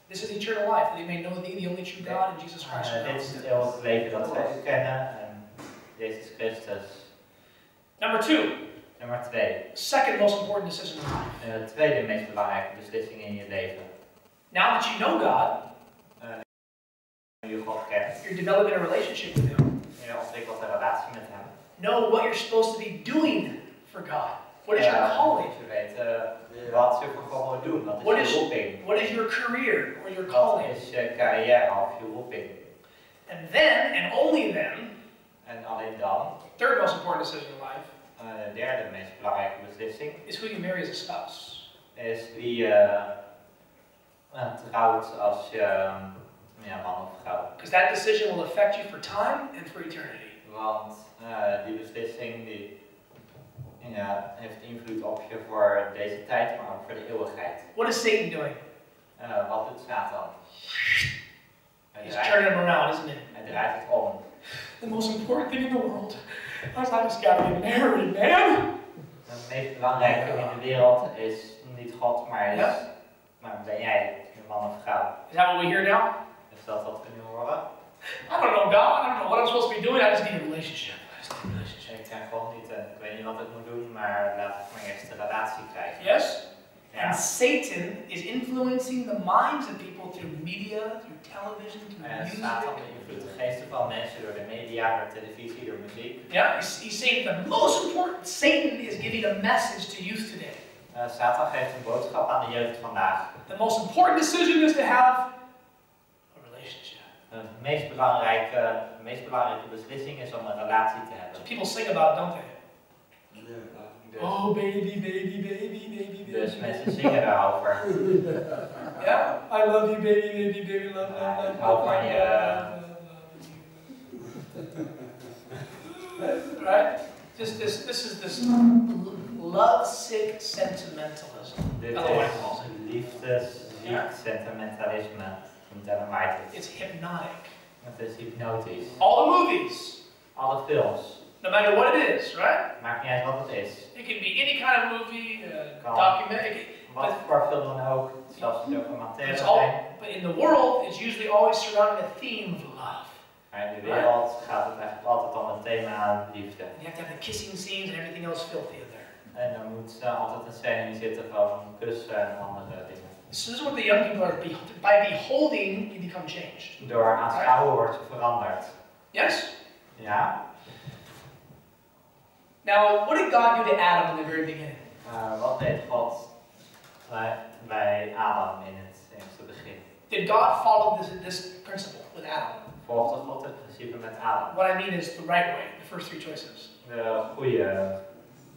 This is eternal life, that they may know thee, the only true God, and Jesus Christ. Dit is het eeuwige leven dat zij u kennen en Jezus Christus. Number 2. Nummer 2. Second most important decision in life. De tweede meest belangrijke beslissing in je leven. Now that you know God, je God kent. You're developing a relationship with Him. Je ontwikkelt een relatie met hem. Know what you're supposed to be doing for God. What is your calling? Je weet wat je voor God moet doen. Wat is je roeping? What is your career or your calling? Wat is je carrière of je roeping? And then, and only then, en alleen dan, third most important decision in life, de derde meest belangrijke beslissing, is who you marry as a spouse. Is wie je trouwt als je man of vrouw. Because that decision will affect you for time and for eternity. Want die beslissing die heeft invloed op je voor deze tijd, maar ook voor de eeuwigheid. What is Satan doing? Wat doet Satan? He's turning him around, isn't it? Hij draait het om. The most important thing in the world. I just gotta get married, man. Het meest belangrijke in de wereld is niet God, maar ben jij, je man of vrouw. Is that what we hear now? Is dat wat we nu horen? I don't know God, I don't know what I'm supposed to be doing, I just need a relationship. Ik ken God niet en ik weet niet wat ik moet doen, maar laat ik maar eerst een relatie krijgen. Yes? Yeah. And Satan is influencing the minds of people through media, through television, through music. Satan beïnvloedt de geesten van mensen door de media, door televisie, door muziek. Yeah, he's saying the most important, Satan is giving a message to youth today. Satan geeft een boodschap aan de jeugd vandaag. The most important decision is to have a relationship. De meest belangrijke beslissing is om een relatie te hebben. So people sing about it, don't they? Dus, oh baby, baby, baby, baby, baby. Dus mensen zingen daarover. Yeah, I love you, baby, baby, baby, love, love, love. Ik hou van je. Right? This is this love-sick sentimentalism. Dit is liefdesziek sentimentalisme. It's hypnotic. Het is hypnotisch. All the movies. Alle films. No matter what it is, right? Maakt niet uit wat het is. It can be any kind of movie, documentary. Wat voor film dan ook, zelfs documentaire zijn. But in the world, it's usually always surrounding a theme of love. Maar in de wereld gaat het eigenlijk altijd om een thema liefde. You have to have the kissing scenes and everything else filthy in there. En er moet altijd een scène in zitten van kussen en andere dingen. This is what the young people are by beholding, you become changed. Door aanschouwen wordt je veranderd. Yes? Ja. Now, what did God do to Adam in the very beginning? Wat deed God bij Adam in het eerste begin? Did God follow this principle with Adam? Volgde God het principe met Adam? What I mean is the right way, the first 3 choices. De goede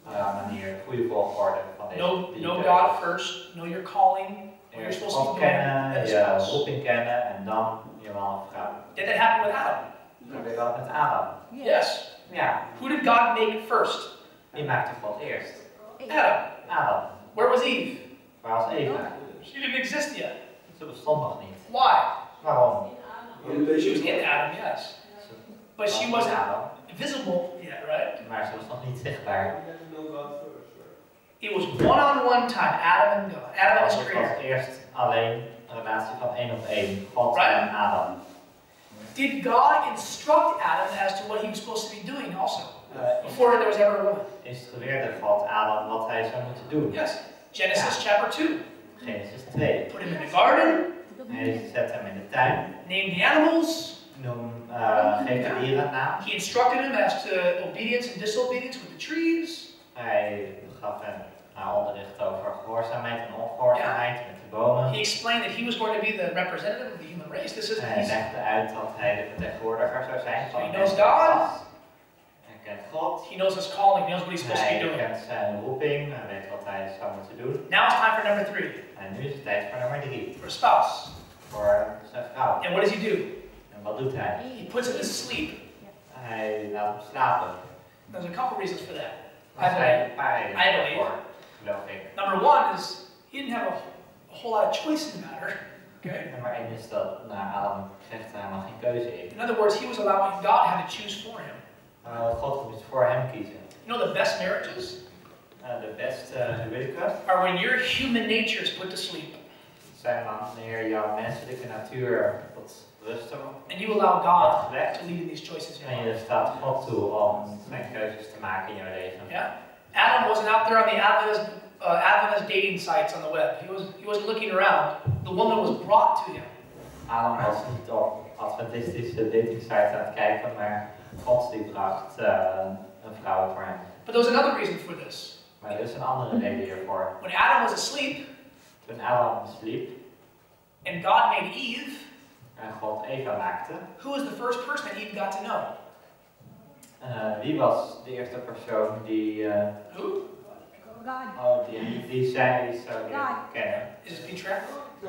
manier, de goede volgorde van deze. Know God first, know your calling, what you're supposed to be doing. Kennen, je roeping kennen en dan je man of vrouw. Did that happen with Adam? Gebeurde dat met Adam? Yes. Ja. Who did God make first? Wie maakte God eerst? Adam. Where was Eve? Waar was Eva? She didn't exist yet. Ze bestond nog niet. Why? Waarom? She was in Adam, yes. But she wasn't visible yet, right? Maar ze was nog niet zichtbaar. It was one-on-one time, Adam and God. Adam and his Het was creator. eerst alleen een relatie van 1 op 1. God en Adam. Did God instruct Adam as to what he was supposed to be doing also? Before there was ever a woman. Instrueerde God Adam wat hij zou moeten doen. Yes. Genesis chapter 2. Genesis 2. Put him in the garden. Hij zet hem in de tuin. Name the animals. Geef de dieren een naam. He instructed him as to obedience and disobedience with the trees. Hij gaf hem onderricht over gehoorzaamheid en ongehoorzaamheid met de bomen. He explained that he was going to be the representative of the human race. Hij legde uit dat hij de vertegenwoordiger zou zijn van he de knows mens. God. Hij kent God. He knows his calling. He knows what he's supposed to be doing. Hij kent zijn roeping. Hij weet wat hij zou moeten doen. Now it's time for number 3. En nu is het tijd voor nummer 3. For a spouse. voor zijn vrouw. And what does he do? En wat doet hij? He puts him to sleep. Hij laat hem slapen. There's a couple reasons for that. Er zijn een paar I redenen believe. voor, geloof ik. Number one is he didn't have a whole lot of choice in the matter. Okay? Nummer 1 is dat Adam kreeg er helemaal geen keuze in. In other words, he was allowing God had to choose for him. God moest voor hem kiezen. You know the best marriages De beste huwelijken are when your human nature is put to sleep. zijn wanneer jouw menselijke natuur tot rust komt. And you allow God to lead in these choices in En your life. je staat God toe om zijn keuzes te maken in jouw leven. Yeah? Adam wasn't out there on the Adventist dating sites on the web. He wasn't looking around. The woman was brought to him. Adam was niet op adventistische datingsites aan het kijken, maar God die bracht een vrouw voor hem. But there was another reason for this. Maar er is een andere reden hiervoor. When Adam was asleep Toen Adam sliep and God made Eve, en God Eva maakte, who was the first person that Eve got to know? wie was de eerste persoon die, Who? God. die zij zou leren kennen? Is it Petra?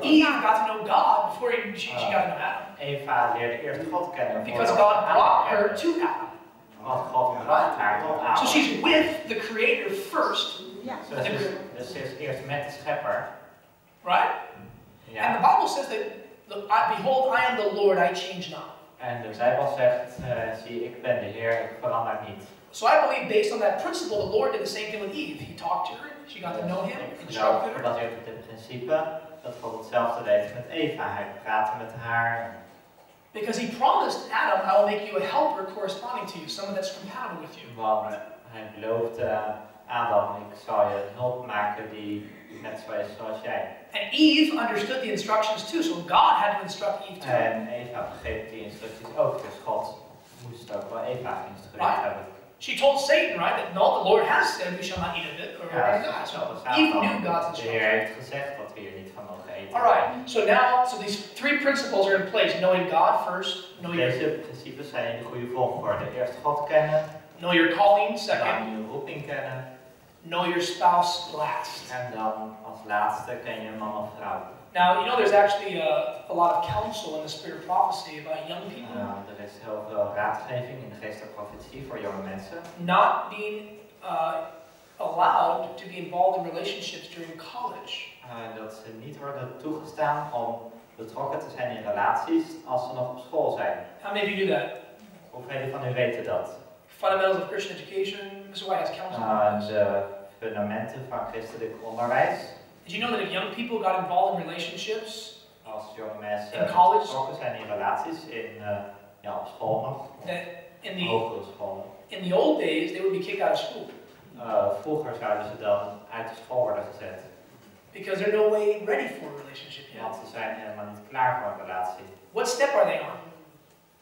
Eve got to know God before she got to know Adam. Eva leerde eerst God kennen. Because God brought her to Adam. Want God bracht haar tot Adam. So she's with the Creator first, Yeah. Dus ze is eerst met de schepper. right? Ja. And the Bible says that, behold, I am the Lord, I change not. En de Bijbel zegt, zie, ik ben de Heer, ik verander niet. So I believe based on that principle, the Lord did the same thing with Eve. He talked to her, she got to know him, instructed her. Gebaseerd op dit principe, dat God hetzelfde deed met Eva. Hij praatte met haar. Because he promised Adam, I will make you a helper corresponding to you, someone that's compatible with you. Want hij beloofde Adam, ik zal je een hulp maken die net zo is zoals jij. And Eve understood the instructions too, so God had to instruct Eve too. En Eva begreep die instructies ook, dus God moest ook wel Eva geïnstrueerd hebben. She told Satan, right, that no, the Lord has said we shall not eat of it, or we're going to die. So Eve knew God's De Heer instructions. heeft gezegd dat we hier niet van mogen eten. Alright, so now, so these three principles are in place. Knowing God first, know Deze principes zijn in de goede volgorde. Eerst God kennen, your calling dan second, je roeping kennen know your spouse last. en dan als laatste ken je man of vrouw. Now, you know there's actually a lot of counsel in the spirit of prophecy about young people Er is heel veel raadgeving in de geestelijke profetie voor jonge mensen. not being allowed to be involved in relationships during college. Dat ze niet worden toegestaan om betrokken te zijn in relaties als ze nog op school zijn. How many of you do that? Hoeveel van u weten dat? Fundamentals of Christian Education, Mr. White has counsel on this. De fundamenten van christelijk onderwijs. Did you know that if young people got involved in relationships, Als jonge mensen in college, betrokken zijn in relaties, op school nog, that in hogere school. the old days they would be kicked out of school Vroeger zouden ze dan uit de school worden gezet. because they're no way ready for a relationship yet. Want ze zijn helemaal niet klaar voor een relatie. What step are they on?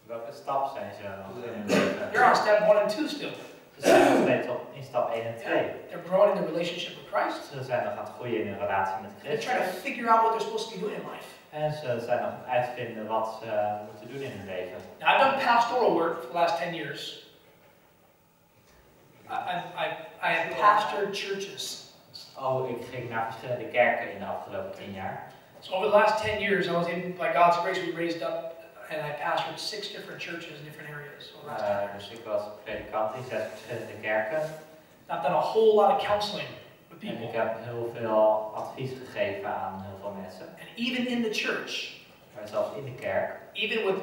Welke stap zijn ze nog in hun leven? They're on step 1 and 2 still. Ze zijn nog steeds in stap 1 en 2. They're growing in their relationship with Christ. Ze zijn nog aan het groeien in hun relatie met They're trying to Christus. figure out what they're supposed to be doing in life. En ze zijn nog aan het uitvinden wat ze moeten doen in hun leven. Now, I've done pastoral work for the last 10 years. I have pastored churches. Ik ging naar verschillende kerken in de afgelopen 10 jaar. So over the last 10 years, I was able, by God's grace, we raised up and I pastored 6 different churches in different areas. Over the last 10 years. Dus ik was predikant in 6 verschillende kerken. I've done a whole lot of counseling with En ik people. heb heel veel advies gegeven aan heel veel mensen. And even in the church, Maar zelfs in de kerk, even with,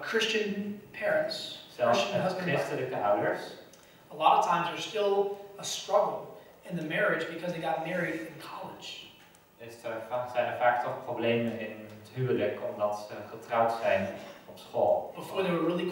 Christian parents, zelfs Christian met husband and wife, christelijke ouders, a lot of times there's still a struggle in the marriage because they got married in college. zijn er vaak toch problemen in het huwelijk omdat ze getrouwd zijn op school. Before they really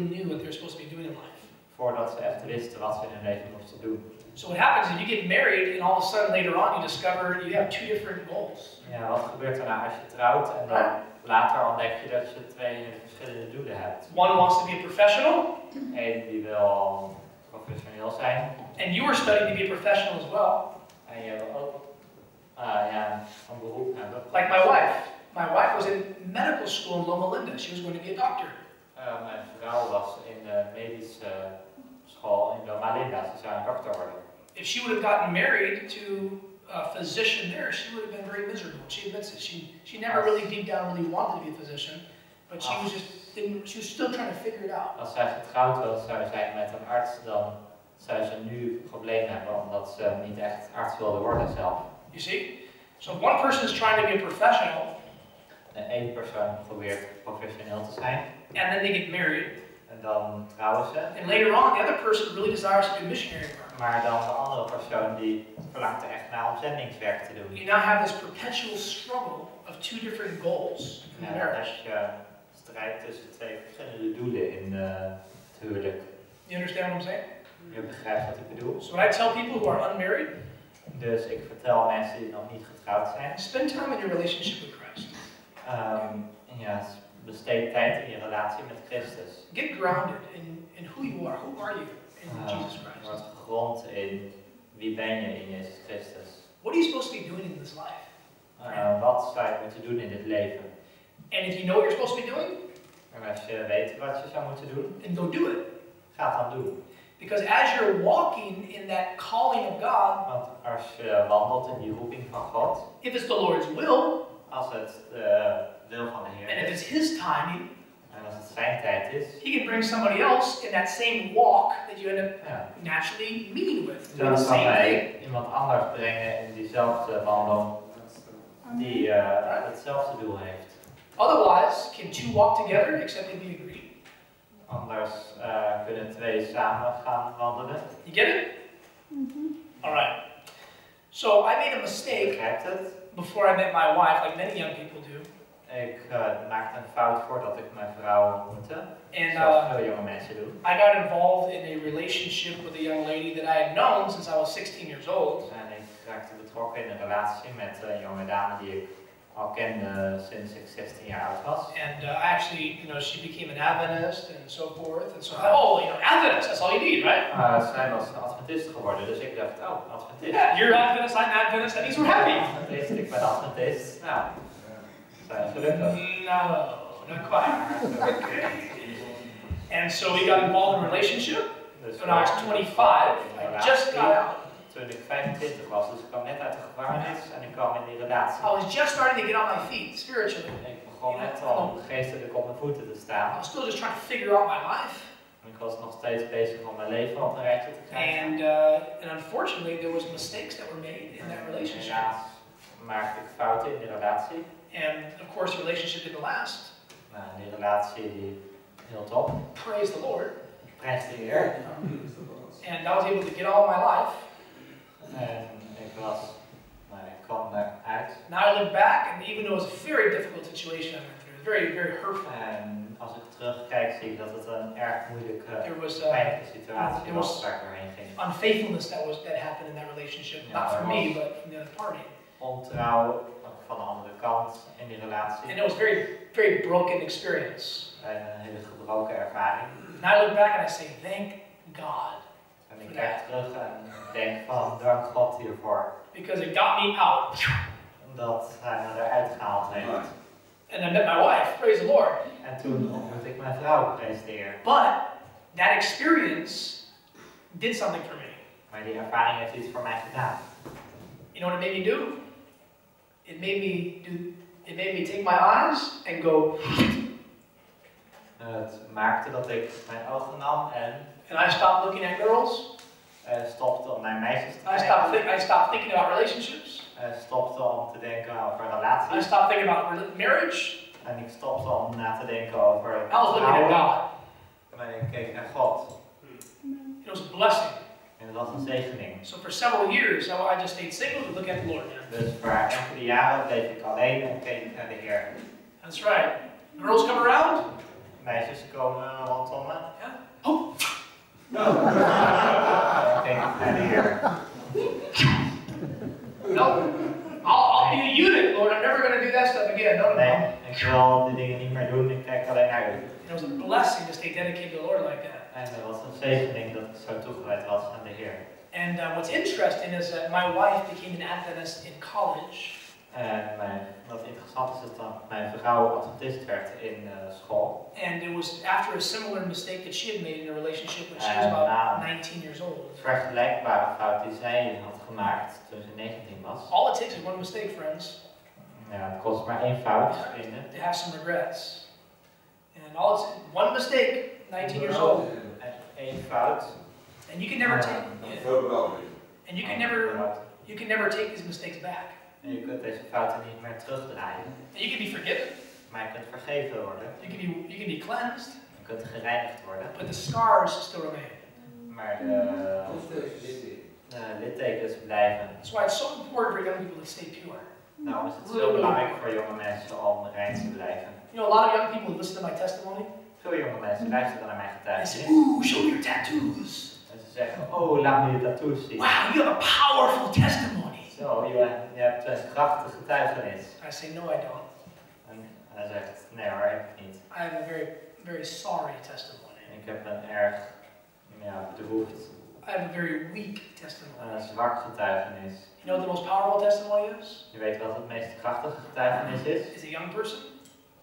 knew what they were supposed to be doing in life. Voordat ze echt wisten wat ze in hun leven moesten doen. So what happens is you get married and all of a sudden later on you discover you have 2 different goals. Ja, wat gebeurt er nou als je trouwt en dan later ontdek je dat je 2 verschillende doelen hebt. One wants to be a professional, Eén die wil professioneel zijn. and you were studying to be a professional as well. En je wil ook een beroep hebben. Like my wife. My wife was in medical school in Loma Linda. She was going to be a doctor. Mijn vrouw was in de medische school in Loma Linda. Ze zou een dokter worden. If she would have gotten married to physician there, she would have been very miserable. She admits it. She never really deep down really wanted to be a physician, but she was just she was still trying to figure it out. Als zij getrouwd was, zou zijn met een arts, dan zou ze nu problemen hebben omdat ze niet echt arts wilde worden zelf. You see? So if one person is trying to be a professional, En één persoon probeert professioneel te zijn. and then they get married, En dan trouwen ze. and later on the other person really desires to do missionary work. Maar dan de andere persoon die verlangt er echt naar om zendingswerk te doen. You now have this perpetual struggle of two different goals in Ja, the dan marriage. heb je strijd tussen twee verschillende doelen in het huwelijk. You understand what I'm saying? Je begrijpt wat ik bedoel. So when I tell people who are unmarried, Dus ik vertel mensen die nog niet getrouwd zijn. spend time in your relationship with Christ. Ja, besteed tijd in je relatie met Christus. Get grounded in who you are. Who are you in Jesus Christ? Word gegrond in wie ben je in Jezus Christus. What are you supposed to be doing in this life? Wat zou je moeten doen in dit leven? And if you know what you're supposed to be doing, En als je weet wat je zou moeten doen, then go do it. ga het dan doen. Because as you're walking in that calling of God, Want als je wandelt in die roeping van God, if it's the Lord's will, als het de wil van de and Heer if is, it's His timing, en als het zijn tijd is, He can bring somebody else in that same walk that you end up ja, naturally meeting with. Doing dan the kan same hij thing. iemand anders brengen in diezelfde wandel die hetzelfde doel heeft. Otherwise, can two walk together except they be agreed? Anders kunnen twee samen gaan wandelen. You get it? Alright. So I made a mistake Begrijpt het? before I met my wife, like many young people do. Ik maakte een fout voordat ik mijn vrouw ontmoette. And Zoals veel jonge mensen doen. I got involved in a relationship with a young lady that I had known since I was 16 years old. En ik raakte betrokken in een relatie met een jonge dame die ik al kende sinds ik 16 jaar oud was. And actually, she became an Adventist and so forth. And so, Adventist, that's all you need, right? Zij was een Adventist geworden, dus ik dacht, oh, Adventist. Yeah, you're Adventist, I'm Adventist, that means we're happy. Adventist, ik ben Adventist. Nou, zijn gelukkig. No, not quite. Okay. And so we got involved in a relationship. Dus When I was 25, I just got out. Toen ik 25 was, dus ik kwam net uit de gevangenis en ik kwam in die relatie. I was just starting to get on my feet spiritually. Ik begon net al geestelijk op mijn voeten te I staan. was still just trying to figure out my life. Ik was nog steeds bezig om mijn leven op een rijtje te krijgen. And unfortunately, there was mistakes that were made in that relationship. Helaas maakte ik fouten in die relatie. And of course, the relationship didn't last. Nou, die relatie die hield op. Praise the Lord. Prijs de Heer. And I was able to get on my life. En ik kwam eruit. Now I look back, and even though it was a very difficult situation I went through, it was very, very hurtful. En als ik terugkijk, zie ik dat het een erg moeilijke, There was pijnlijke situatie there was was waar ik doorheen ging. unfaithfulness that happened in that relationship, not from me, but from the other party. Ontrouw, ook van de andere kant in die relatie. And it was very, very broken experience. En een hele gebroken ervaring. And I look back and I say, thank God. En ik kijk terug en denk van, dank God hiervoor. Because it got me out. Dat hij me eruit gehaald heeft. And I met my wife, praise the Lord. En toen ontmoette ik mijn vrouw, prijs de Heer. But that experience did something for me. Maar die ervaring heeft iets voor mij gedaan. You know what it made me do? It made me take my eyes and go. Het maakte dat ik mijn ogen nam en And I stopped looking at girls. stopte om naar meisjes te I kijken. stopped thinking about relationships. Stopte om te denken over I relaties. stopped thinking about marriage. En ik stopte om na te denken over I was looking at God. En ik keek naar God. It was a blessing. En dat was een zegening. So for several years, I just stayed single to look at the Lord. Dus voor enkele jaren bleef ik alleen en keek ik naar de Heer. That's right. Girls come around. Meisjes komen rondom me. Yeah. Oh. En keek ik naar de Heer. No. I'll be a eunuch, Lord. I'm never going to do that stuff again. No. Nee, ik wil die dingen niet meer doen, ik kijk alleen naar u. It was a blessing to stay dedicated to the Lord like that. En dat was een zegening dat ik zo toegewijd was aan de Heer. And what's interesting is that my wife became an Adventist in college. En wat interessant is dat mijn vrouw Adventist werd in school. And it was after a similar mistake that she had made in a relationship when she was about 19 years old. Vergelijkbare fout die zij had gemaakt toen ze 19 was. All it takes is one mistake, friends. Ja, het kost maar 1 fout, vrienden. To have some regrets. And all it's one mistake, 19 years old. En 1 fout. And you can never take and you can never take these mistakes back. En je kunt deze fouten niet meer terugdraaien. And you can be forgiven. Maar je kunt vergeven worden. You can be cleansed. Je kunt gereinigd worden. But the scars still remain. Maar de littekens blijven. That's why it's so important for young people to stay pure. Nou is het zo belangrijk voor jonge mensen om rein te blijven. You know, a lot of young people who listen to my testimony. Veel jonge mensen luisteren naar mijn They getuigenis. say, "Ooh, show me your tattoos." En ze zeggen, oh, laat me je tattoos zien. Wow, you have a powerful testimony. Zo, je hebt een krachtige getuigenis. I say, no, I don't. En hij zegt, nee hoor, heb ik niet. I have a very, very sorry testimony. Ik heb een erg bedroefd, I have a very weak testimony. zwak getuigenis. You know what the most powerful testimony is? Je weet wat het meest krachtige getuigenis is? Is a young person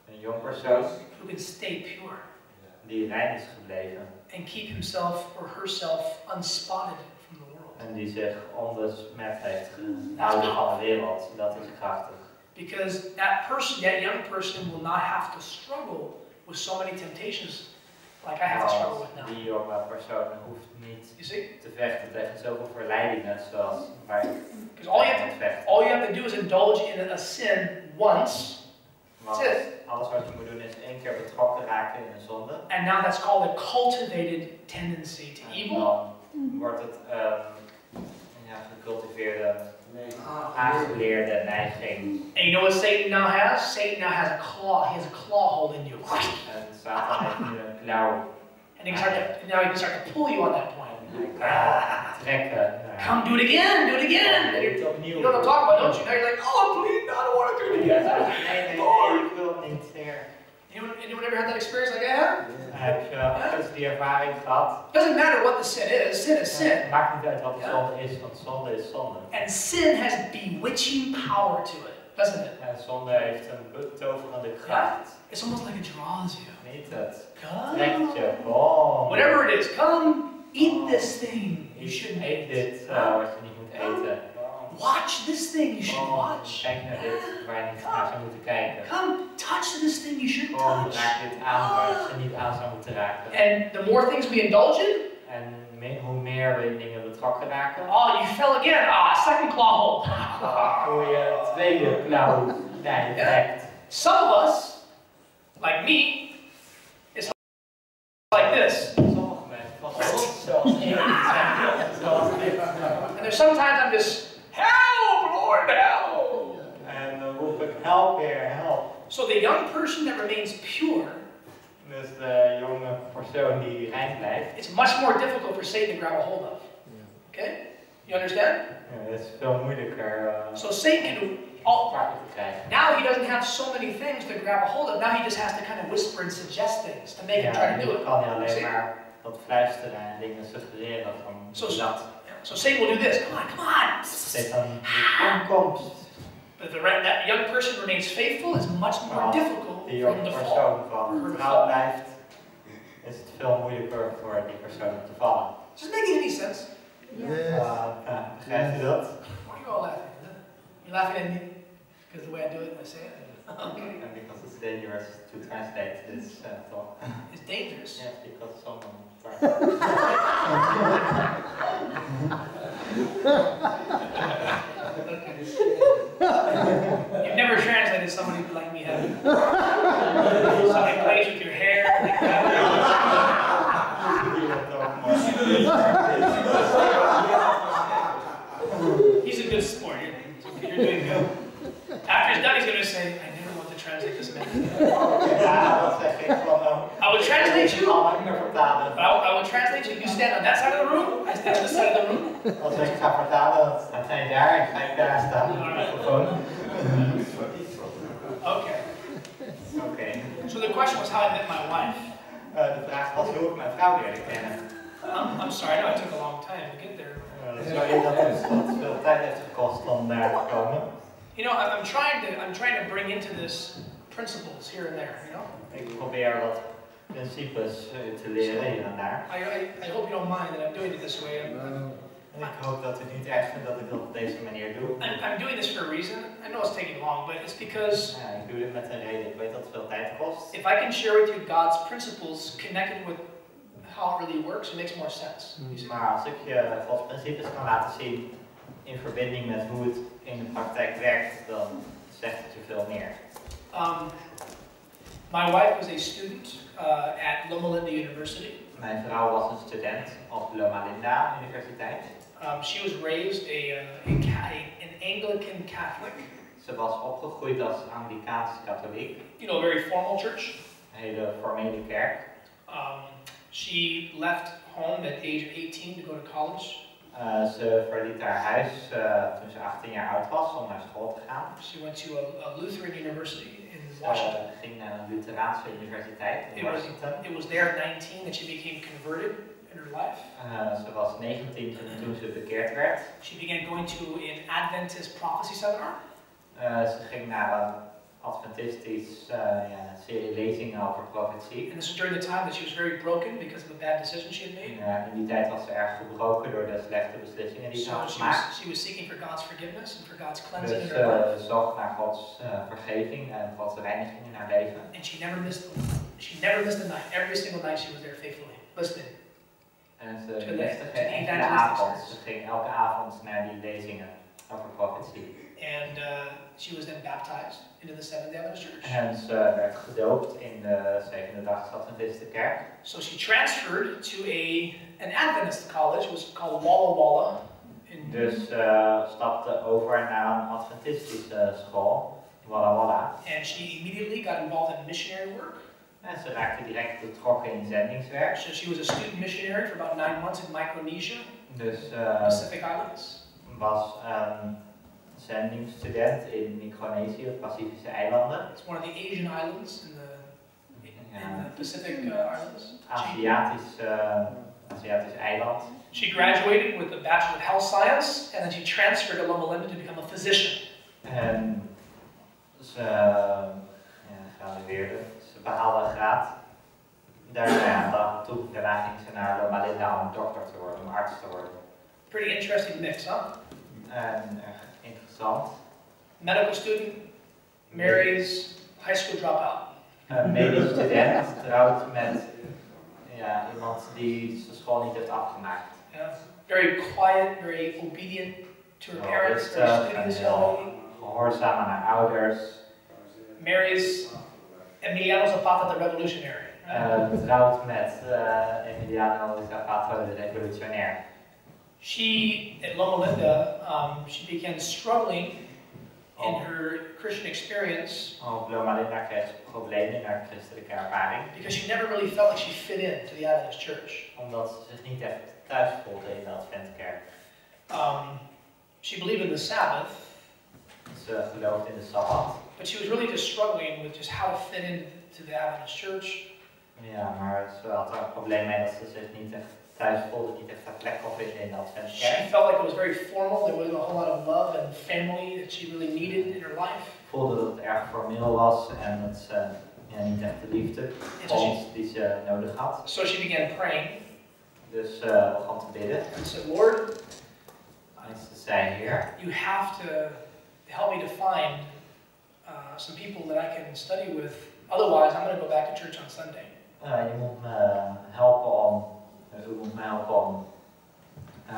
Een jong persoon who can stay pure die rein is gebleven. and keep himself or herself unspotted from the world. En die zich onbesmet heeft gehouden van de wereld. Dat is krachtig. Because that person, that young person, will not have to struggle with so many temptations like I have to struggle with now. Die jonge persoon hoeft niet You see? te vechten tegen zoveel verleidingen zoals waar Because all you have to do is indulge in a sin once. Want That's it. alles wat je moet doen is 1 keer betrokken raken in een zonde. And now that's called a cultivated tendency to En evil. dan wordt het gecultiveerde, aangeleerde neiging. And you know what Satan now has? Satan now has a claw. He has a claw hold in you. En Satan heeft nu een klauw. And he can start to pull you on that point. Trekken. Come do it again, do it again. And you know what I'm talking about, don't you? Now you're like, oh, please, no, I don't want to do it again. Nee, ik wil niet meer. Anyone ever had that experience like I have? Heb je die ervaring gehad? Doesn't matter what the sin is. Sin is sin. Het maakt niet uit wat de zonde is, want zonde is zonde. And sin has bewitching power to it, doesn't it? En zonde heeft een betoverende kracht. It's almost like it draws you. Niet het Come. trekt je. Boom. Whatever it is, come eat this thing. You shouldn't Eet eat dit wat je niet moet eten. Watch this thing you should watch. Kijk naar dit waar je niet naar zou moeten kijken. Come touch this thing you should touch. Raak dit aan waar je niet aan zou moeten raken. And the more things we indulge in, En hoe meer we in dingen betrokken raken. oh, you fell again. Second claw hold. Voor je tweede klauw trekt. Some of us, like me, is like this. Sommige mensen van ons zoals ik. And there's sometimes I'm just, help, Lord, help. En dan roep ik help weer, help. So the young person that remains pure, Dus de jonge persoon die rein blijft. it's much more difficult for Satan to grab a hold of. Okay? You understand? Ja, dat is veel moeilijker So Satan can do all. te krijgen. Now he doesn't have so many things to grab a hold of. Now he just has to kind of whisper and suggest things to make him try to do it. Kan hij alleen maar dat fluisteren en dingen suggereren van dat. So Satan will do this. Come on, come on. Satan aankomst. But that young person remains faithful is much more difficult Die for jonge him to persoon fall. van trouw blijft, is het veel moeilijker voor die persoon om te vallen. Does it make any sense? Begrijp je dat? Why are you all laughing? You're laughing at me because the way I do it and I say it? Okay. Because it's dangerous to translate this talk. It's dangerous. Yes, because someone You've never translated somebody like me, have you? Somebody plays with your hair like that. He's a good sport. You're doing good. After he's done, he's going to say, I never want to translate this man. I will translate you. I will translate you. You stand on that side of the room. I stand on this side of the room. Als ik ga vertalen, dan sta je daar en ga ik daar staan. Okay. Okay. So the question was how I met my wife. De vraag was hoe ik mijn vrouw leerde kennen. I'm sorry, I know it took a long time to get there. Sorry dat het veel tijd heeft gekost om daar te komen. You know, I'm trying to bring into this principles here and there. You know. Ik probeer wat principes te leren hier en daar. I hope you don't mind that I'm doing it this way. Ik hoop dat u niet erg vindt dat ik dat op deze manier doe. I'm doing this for a reason. I know it's taking long, but it's because Ja, ik doe dit met een reden. Ik weet dat het veel tijd kost. if I can share with you God's principles connected with how it really works, it makes more sense. Maar als ik je Gods principes kan laten zien in verbinding met hoe het in de praktijk werkt, dan zegt het je veel meer. My wife was a student at Loma Linda University. Mijn vrouw was een student op Loma Linda Universiteit. She was raised an Anglican Catholic. Ze was opgegroeid als Anglikaans katholiek. You know, a very formal church. Een hele formele kerk. She left home at the age of 18 to go to college. Ze verliet haar huis toen ze 18 jaar oud was om naar school te gaan. She went to a Lutheran university in Washington. Ze ging naar een Lutheraanse universiteit in Washington. It was there at 19 that she became converted in her life. Ze was 19 toen ze bekeerd werd. She began going to an Adventist prophecy seminar. Ze ging naar een Adventistisch serie lezingen over profetie. And this was during the time that she was very broken because of a bad decision she had made. In die tijd was ze erg gebroken door de slechte beslissingen die ze had gemaakt. She was seeking for God's forgiveness and for God's cleansing Dus in her life. ze zocht naar Gods vergeving en Gods reiniging in haar leven. And she never missed a night. Every single night she was there faithfully listening. En ze miste geen enkele avond. Ze ging elke avond naar die lezingen over profetie. And she was then baptized into the Seventh-day Adventist Church. En ze werd gedoopt in de Zevende-dags Adventistische kerk. So she transferred to an Adventist college, it was called Walla Walla. Dus stapte over naar een Adventistische school, Walla Walla. And she immediately got involved in missionary work. En ze raakte direct betrokken in zendingswerk. So she was a student missionary for about 9 months in Micronesia, Dus Pacific Islands. was zendingsstudent in Micronesië, de Pacifische eilanden. It's one of the Asian islands in the Pacific Islands. Aziatisch eiland. She graduated with a Bachelor of Health Science, and then she transferred to Loma Linda to become a physician. En ze gradueerde, ze behaalde een graad. Daarna ging ze naar Loma Linda om dokter te worden, om arts te worden. Pretty interesting mix, huh? En erg interessant. Medical student, marries, high school dropout. Een medisch student trouwt met iemand die zijn school niet heeft afgemaakt. Yeah. Very quiet, very obedient to her parents, very studious young lady. Gehoorzaam aan haar ouders. Marries Emiliano Zapata, the revolutionary. Trouwt met Emiliano Zapata, de revolutionair. She, at Loma Linda, she began struggling in her Christian experience. Op Loma Linda kreeg ze problemen in haar christelijke ervaring. Because she never really felt like she fit in to the Adventist church. Omdat ze zich niet echt thuis voelde in de Adventkerk. She believed in the Sabbath. Ze geloofde in de Sabbat. But she was really just struggling with just how to fit into the Adventist church. Ja, maar ze had er een probleem mee dat ze zich niet echt thuis voelde, niet echt haar plek kon vinden in de Adventkerk. She felt like it was very formal. There wasn't a whole lot of love and family that she really needed in her life. Voelde dat het erg formeel was en dat ze niet echt de liefde vond die ze nodig had. So she began praying. Dus begon te bidden. And said, Lord, en ze zei, Heer, you have to help me to find some people that I can study with. Otherwise, I'm going to go back to church on Sunday. Je moet me helpen om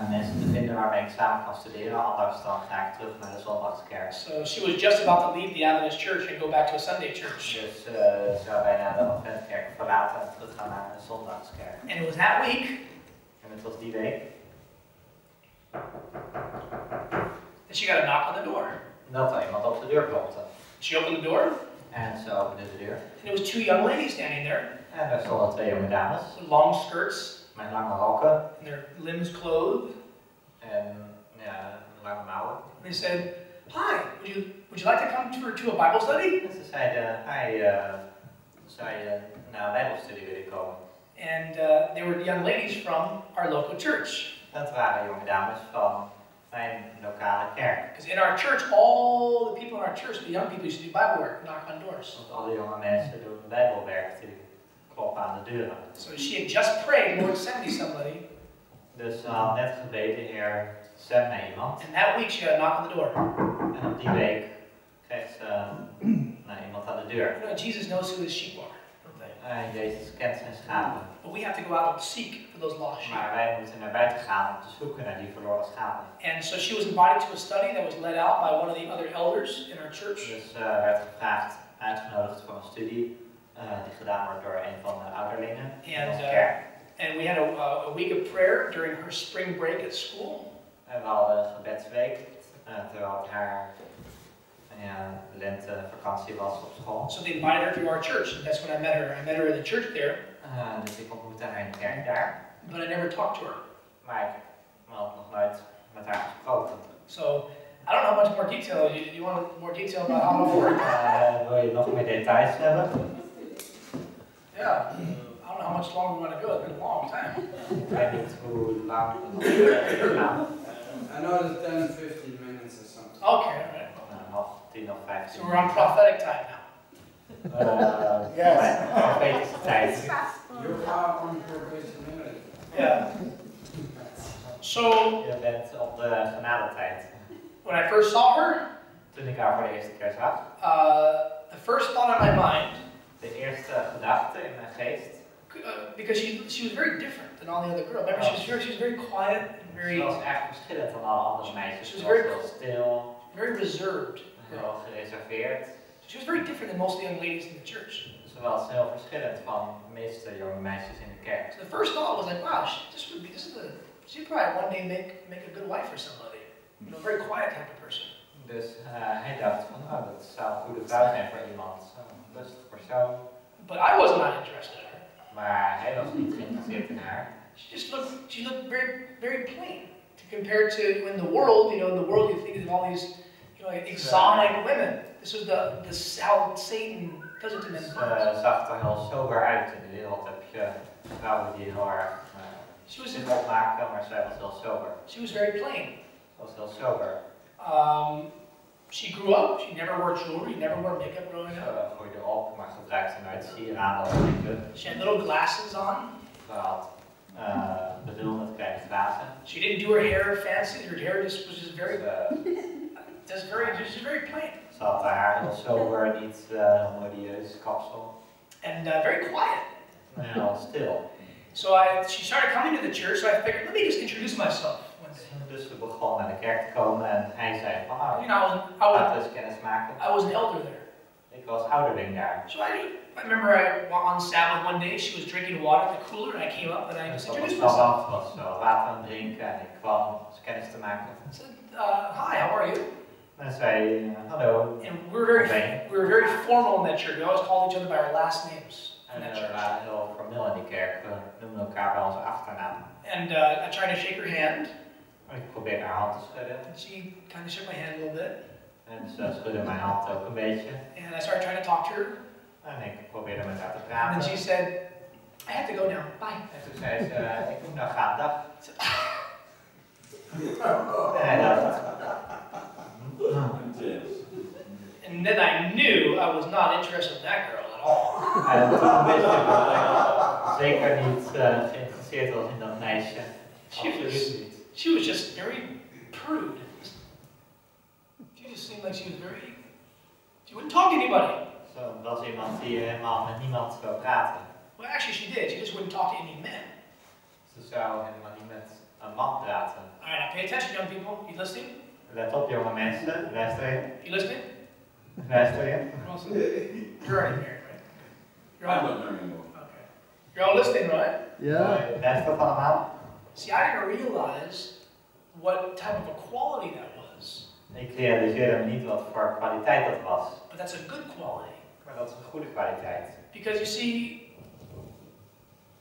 mensen te vinden waarmee ik samen kan studeren, anders dan ga ik terug naar de zondagskerk. So she was just about to leave the Adventist church and go back to a Sunday church. Dus zou bijna de Adventkerk verlaten en teruggaan naar de zondagskerk. And it was that week. En het was die week. That she got a knock on the door. Dat er iemand op de deur klopte. She opened the door. En ze opende de deur. And there was 2 young ladies standing there. En daar stonden 2 jonge dames. With long skirts. Met lange rokken. And their limbs clothed. En lange mouwen. And they said, "Hi, would you like to come to a Bible study?" En ze zeiden, zou je naar een bijbelstudie willen komen? And they were the young ladies from our local church. Dat waren jonge dames van mijn lokale kerk. Because in our church, all the people in our church, the young people used to do Bible work, knock on doors. Want alle jonge mensen doen bijbelwerk, die kloppen aan de deuren. So she had just prayed, Lord, send me somebody. Dus ze had net gebeden, Heer, zend mij iemand. And that week she got a knock on the door. En op die week kreeg ze iemand aan de deur. You know, Jesus knows who his sheep are, don't they? Jezus kent zijn schapen. But we have to go out and seek for those lost sheep. Maar wij moeten naar buiten gaan om te zoeken naar die verloren schapen. And so she was invited to a study that was led out by one of the other elders in our church. Dus werd gevraagd, uitgenodigd voor een studie die gedaan wordt door een van de ouderlingen in onze kerk. And we had a week of prayer during her spring break at school. En we hadden een gebedsweek terwijl haar lentevakantie was op school. So they invited her to our church, and that's when I met her. I met her in the church there. Dus ik ontmoette haar in de kerk daar. But I never talked to her. Maar ik had nog nooit met haar gesproken. So I don't know how much more detail. You want more detail about how it worked? Wil je nog meer details hebben? Yeah. I don't know how much longer we want to go. It's been a long time. Ik weet niet hoe lang we nog gaan. Another 10, 15 minutes or something. Okay, all right. Nog 10 of 15. So we're on prophetic time now. Profetische tijd. You are on probationary. Yeah. So Je bent op de genadetijd. when I first saw her, Toen ik haar voor de eerste keer zag, the first thought in my mind, de eerste gedachte in mijn geest, because she was very different than all the other girls. Remember, she was very quiet and very. ze was echt verschillend van alle andere meisjes. She Ze was was very heel stil, very reserved. heel gereserveerd. She was very different than most of the young ladies in the church. Ze was heel verschillend van de meeste jonge meisjes in de kerk. So the first thought was like, wow, she'd probably one day make a good wife for somebody. You know, a very quiet type of person. Dus hij dacht van, oh, dat zou een goede vrouw zijn voor iemand, zo'n rustig persoon. But I was not interested in her. Maar hij was niet geïnteresseerd in haar. She looked very, very plain. To compare to in the world, you know, in the world you think of all these, you know, like exotic women. This was how Satan does it to men. Ze zag er heel sober uit in de wereld. Heb je vrouwen die heel erg zin opmaken, maar zij was heel sober. She was very plain. Ze was heel sober. She grew up. She never wore jewelry, never wore makeup growing up. Ze groeide op, maar gebruikte nooit sieraden of make-up. She had little glasses on. Ze had bedoeld met kleine glazen. She didn't do her hair fancy. Her hair was just very, just very plain. Ze had haar heel sober, niet modieus kapsel. And very quiet. En heel stil. So she started coming to the church. So I figured, let me just introduce myself one day. Dus ze begon naar de kerk te komen en hij zei van, You know, laten we eens kennis maken. I was an elder there. Ik was ouderling daar. So I remember on Sabbath one day she was drinking water at the cooler and I came up and I just introduced myself. was water aan het drinken en ik kwam om kennis te maken. I said, hi, how are you? En zei, hallo. And we were very formal in that church. We always called each other by our last names. En we waren heel formeel in die kerk. We noemden elkaar bij onze achternaam. And I tried to shake her hand. Ik probeerde haar hand te schudden. And she kind of shook my hand a little bit. En ze schudde mijn hand ook een beetje. And I started trying to talk to her. En ik probeerde met haar te And praten. then she said, I have to go now. Bye. En toen zei ze, ik moet nou gaan, dag. En hij dacht. And then I knew I was not interested in that girl at all. En toen wist ik dat ik zeker niet geïnteresseerd was in dat meisje. Absoluut niet. She was just very prude. She just seemed like she wouldn't talk to anybody. Zo was iemand die helemaal met niemand wil praten. Well, actually she did. She just wouldn't talk to any men. Ze zou helemaal niet met een man praten. All right, now pay attention, young people. You listening? Let op, jonge mensen. Luister je? You listening? Luister je? You're already married, right? You're I'm all, not married anymore. okay. You're all listening, right? Yeah. Luister allemaal. See, I didn't realize what type of a quality that was. Ik realiseerde me niet wat voor kwaliteit dat was. But that's a good quality. Maar dat is een goede kwaliteit. Because you see,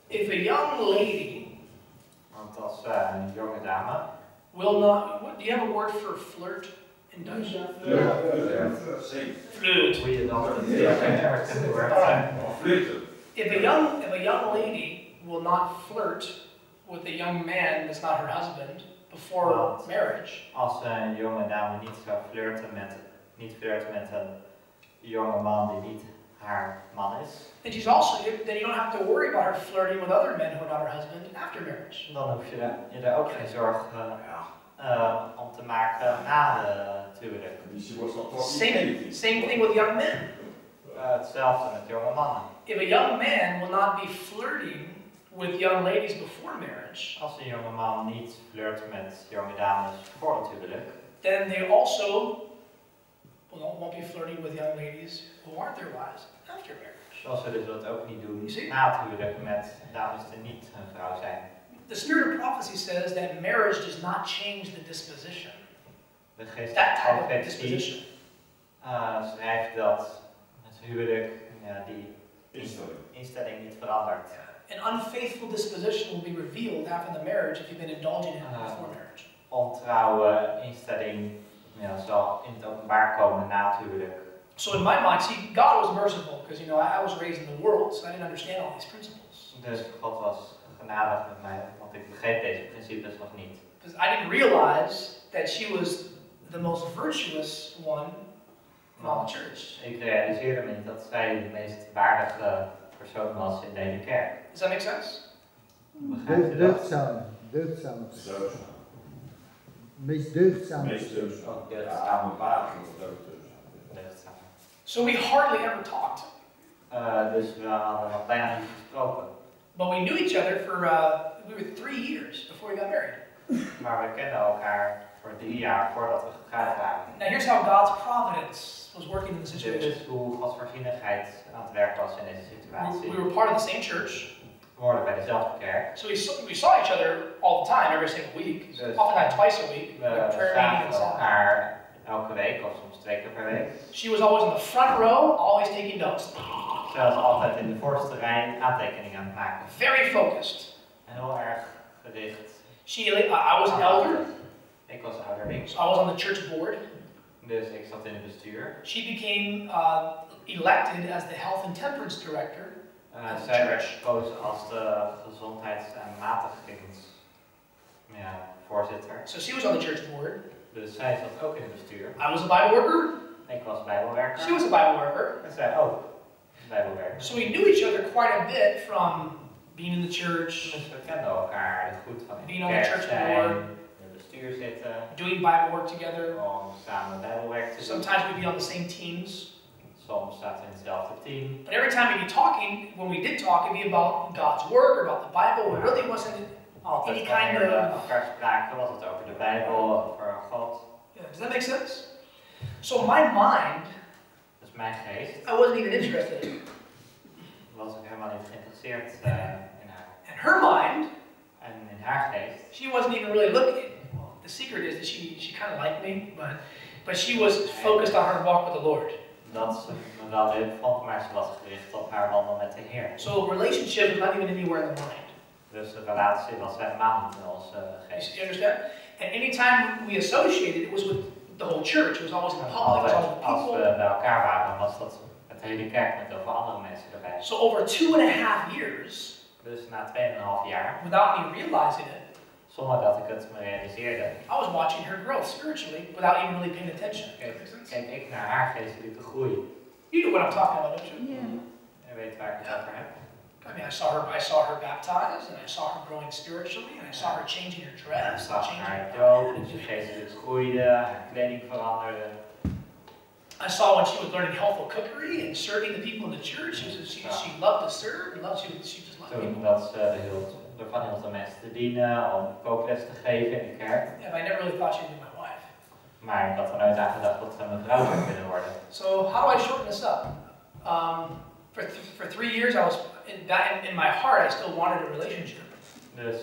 if a young lady Want als een jonge dame. will not, do you have a word for flirt in Dutch? Flirt. Hoe je dan If a young lady will not flirt with a young man that's not her husband before marriage, Als een jonge dame niet zou flirten met een jonge man die niet haar man is. And she's also, then you don't have to worry about her flirting with other men who are not her husband after marriage. Dan hoef je daar ook geen zorgen om te maken na het huwelijk. Same thing with young men. Hetzelfde met jonge mannen. If a young man will not be flirting with young ladies before marriage, Als een jonge man niet flirt met jonge dames voor het huwelijk, then they also won't be flirting with young ladies who aren't their wives after marriage. dan zullen ze dat ook niet doen na het huwelijk met dames die niet een vrouw zijn. The spirit of prophecy says that marriage does not change the disposition. De geest That van type of profetie disposition. schrijft dat het huwelijk die instelling niet verandert. An unfaithful disposition will be revealed after the marriage if you've been indulging in it before marriage. Ontrouwe instelling zal in het openbaar komen na het huwelijk. So in my mind, see, God was merciful because I was raised in the world, so I didn't understand all these principles. Dus God was genadig met mij, want ik begreep deze principes nog niet. Because I didn't realize that she was the most virtuous one in all the church. Ik realiseerde me niet dat zij de meest waardige persoon was in de hele kerk. Does that make sense? Begrijpt u dat? Deugdzaam. Meest deugdzaam. Ook deugdzaam. So we hardly ever talked. Dus we hadden nog bijna niet gesproken. But we knew each other for, we were 3 years before we got married. Maar we kenden elkaar voor 3 jaar voordat we getrouwd waren. Now here's how God's providence was working in the Dit situation. is hoe Gods voorzienigheid aan het werk was in deze situatie. We were part of the same church. We hoorden bij dezelfde kerk. So we saw each other all the time, every single week. Dus Oftentimes twice a week. we Prayer meeting and zagen stuff. elkaar elke week of soms 2 keer per week. She was always in the front row, always taking notes. Ze was altijd in de voorste rij aantekeningen aan het maken. Very focused. Heel erg gericht. I was an elder, Ik was ouderling, so I was on the church board. dus ik zat in het bestuur. She became elected as the health and temperance director. Zij werd gekozen als de gezondheids- en matigheidsvoorzitter. So she was on the church board. Dus zij zat ook in het bestuur. I was a Bible worker. Ik was bijbelwerker. She was a Bible worker. En zij ook bijbelwerker. So we knew each other quite a bit from being in the church, Dus we kenden elkaar goed van in being de on the kerk church zijn, board, in het bestuur zitten, doing Bible work together. om samen bijbelwerk te doen. Sometimes we'd be on the same teams. Soms zaten we in hetzelfde team. But every time we'd be talking, when we did talk, it'd be about God's Word or about the Bible. It really wasn't Altijd any wanneer kind we of... elkaar spraken, was het over de Bijbel, over God. Yeah, does that make sense? So my mind, Dus mijn geest I wasn't even interested in. was ik helemaal niet geïnteresseerd in haar. And her mind, En in haar geest, she wasn't even really looking. Well, the secret is that she kind of liked me, but she was focused on her walk with the Lord. dat ze me wel leuk vond, maar ze was gericht op haar wandel met de Heer. So relationship was not even anywhere in the mind. Dus de relatie was helemaal niet in onze geest. You understand? And anytime we associated, it was with the whole church. It was always in public. It was Altijd always with als we people. bij elkaar waren, was dat het hele kerk met heel veel andere mensen erbij. So over 2.5 years, Dus na 2,5 jaar, without me realizing it, zonder dat ik het me realiseerde, I was watching her growth spiritually without even really paying attention. keek ik naar haar geestelijke groei. You know what I'm talking about, don't you? Yeah. Je weet waar ik het over heb. I mean, I saw her baptized, and I saw her growing spiritually, and I saw her changing her Ik dress, zag changing haar her doop, and ze geestelijk groeide, haar kleding veranderde. I saw when she was learning healthful cookery and serving the people in the church. She loved to serve, and she just loved Toen people. dat ze ervan hield om mensen te dienen, om kookles te geven in de kerk. Yeah, but I never really thought she would be my wife. Maar ik had er nooit aan gedacht dat ze mijn vrouw zou kunnen worden. So how do I shorten this up? For 3 years, I was in my heart, I still wanted a relationship. Dus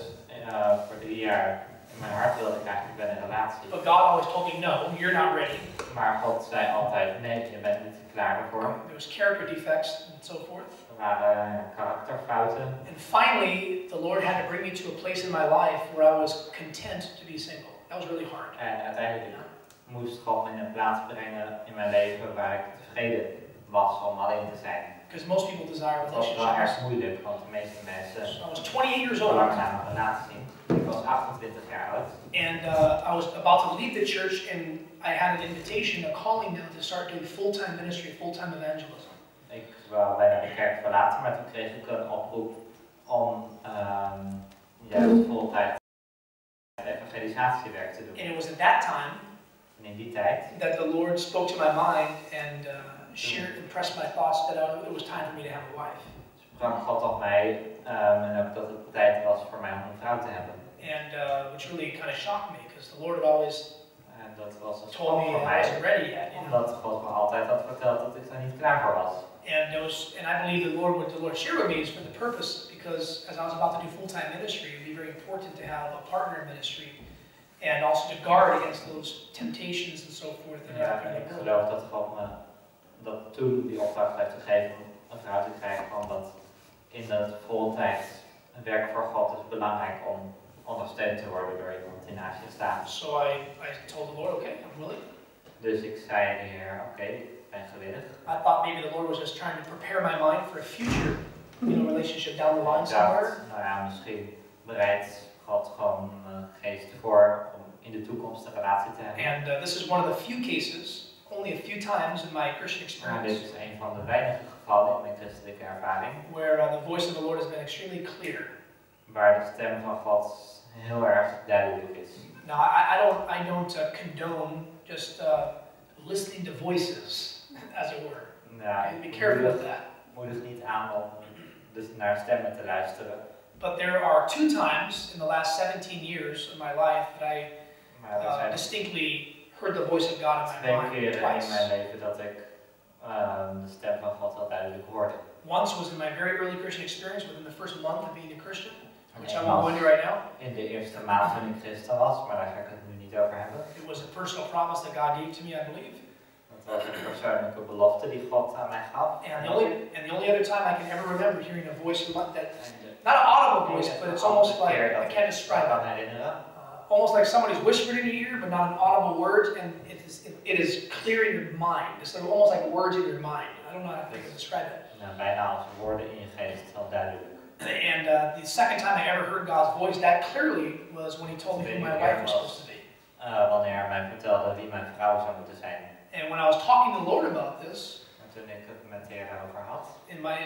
voor 3 jaar in mijn hart wilde ik eigenlijk wel een relatie. But God always told me, no, you're not ready. Maar God zei altijd, nee, je bent niet klaar daarvoor. There was character defects and so forth. Er waren karakterfouten. And finally, the Lord had to bring me to a place in my life where I was content to be single. That was really hard. En uiteindelijk moest God me in een plaats brengen in mijn leven waar ik tevreden was om alleen te zijn. Because most people desire Dat was wel erg relationships. moeilijk, want de meeste mensen So I was 20 years old. verlangen naar een relatie. Ik was 28 jaar oud. And I was about to leave the church, and I had an invitation, a calling now to start doing full-time ministry, full-time evangelism. Ik wou bijna de kerk verlaten, maar toen kreeg ik een oproep om juist voltijd evangelisatiewerk te doen. And it was at that time En in die tijd that the Lord spoke to my mind and impressed my thoughts that it was time for me to have a wife. sprak God tot mij en ook dat het tijd was voor mij om een vrouw te hebben. And which really kind of shocked me because the Lord had always Dat was een told me schok voor I mij, wasn't ready yet. You know? omdat God me altijd had verteld dat ik daar niet klaar voor was. And I believe what the Lord shared with me is for the purpose, because as I was about to do full-time ministry, it would be very important to have a partner in ministry, and also to guard against those temptations and so forth. Ja, ik geloof dat God me dat toen die opdracht heeft gegeven om een vrouw te krijgen, omdat in het voltijd werk voor God is belangrijk om ondersteund te worden door iemand die naast je staat. So I told the Lord, okay, I'm willing. Dus ik zei aan de Heer, oké, ik ben gewillig. I thought maybe the Lord was just trying to prepare my mind for a future, relationship down the line somewhere. Nou ja, misschien bereidt God gewoon mijn geest voor om in de toekomst een relatie te hebben. And this is one of the few cases, only a few times in my Christian Dit experience, is een van de weinige gevallen in mijn christelijke ervaring, where the voice of the Lord has been extremely clear. waar de stem van God heel erg duidelijk is. Now, I don't condone just listening to voices, as it were. Ja, Be careful with that. Moedig niet aan om dus naar stemmen te luisteren. But there are two times in the last 17 years of my life that I distinctly heard the voice of God in my Twee mind keer in twice. mijn leven dat ik de stem van God heel duidelijk hoorde. Once was in my very early Christian experience within the first month of being a Christian, which I won't go into right now. In de eerste maand toen ik christen was, maar daar ga ik het nu niet over hebben. It was a personal promise that God gave to me, I believe. Het was een persoonlijke belofte die God aan mij gaf. And the only other time I can ever remember hearing a voice that, not an audible voice, but it's almost like, I can't describe it. Almost like somebody's whispered in your ear, but not an audible word, and it is clear in your mind. It's like, almost like words in your mind. I don't know how to describe it. Nou, bijna als woorden in je geest, heel duidelijk. And the second time I ever heard God's voice that clearly was when He told me who my wife was supposed to be. Wanneer hij mij vertelde wie mijn vrouw zou moeten zijn. And when I was talking to the Lord about this, En toen ik het met de Heer over had, in my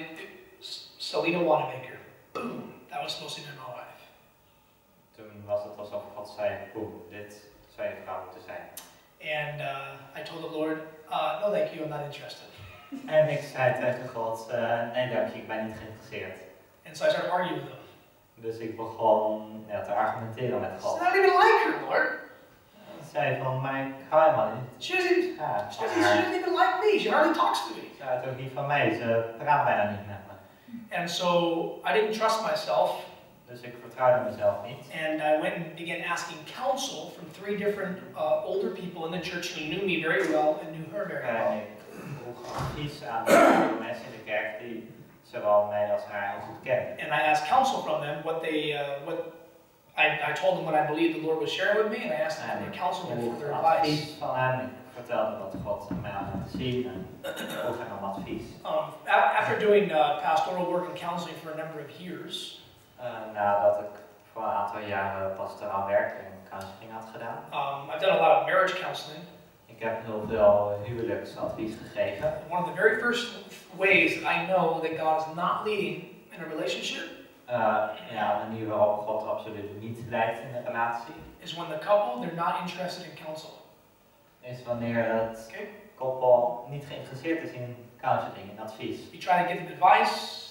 Selena Wanamaker, boom, that was supposed to be my wife. toen was het alsof God zei, boem, dit zou je vrouw moeten zijn. And I told the Lord, no thank you, I'm not interested. En ik zei tegen God, nee dank je, ik ben niet geïnteresseerd. And so I started arguing with Him. Dus ik begon te argumenteren met God. I don't even like her, Lord. Ik zei van, maar ik hou helemaal niet. She doesn't even like me. She hardly talks to me. Ze houdt ook niet van mij, ze praat bijna niet met me. And so I didn't trust myself. Dus ik vertrouwde mezelf niet. And I went and began asking counsel from 3 different older people in the church who knew me very well and knew her very well. En ik vroeg advies aan de mensen in de kerk die zowel mij als haar heel goed kennen. And I asked counsel from them. I told them what I believed the Lord was sharing with me, and I asked them for counsel and for their advice. Advies van hen. Ik vertelde wat God mij had laten zien en vroeg hen om advies. After doing pastoral work and counseling for a number of years, nadat ik voor een aantal jaren pastoraal werk en counseling had gedaan. I've done a lot of marriage counseling. Ik heb heel veel huwelijksadvies gegeven. One of the very first ways that I know that God is not leading in a relationship Ja, een manier waarop God absoluut niet leidt in een relatie is when the couple, they're not interested in counsel. is wanneer het koppel niet geïnteresseerd is in counseling, in advies. You try to give them advice.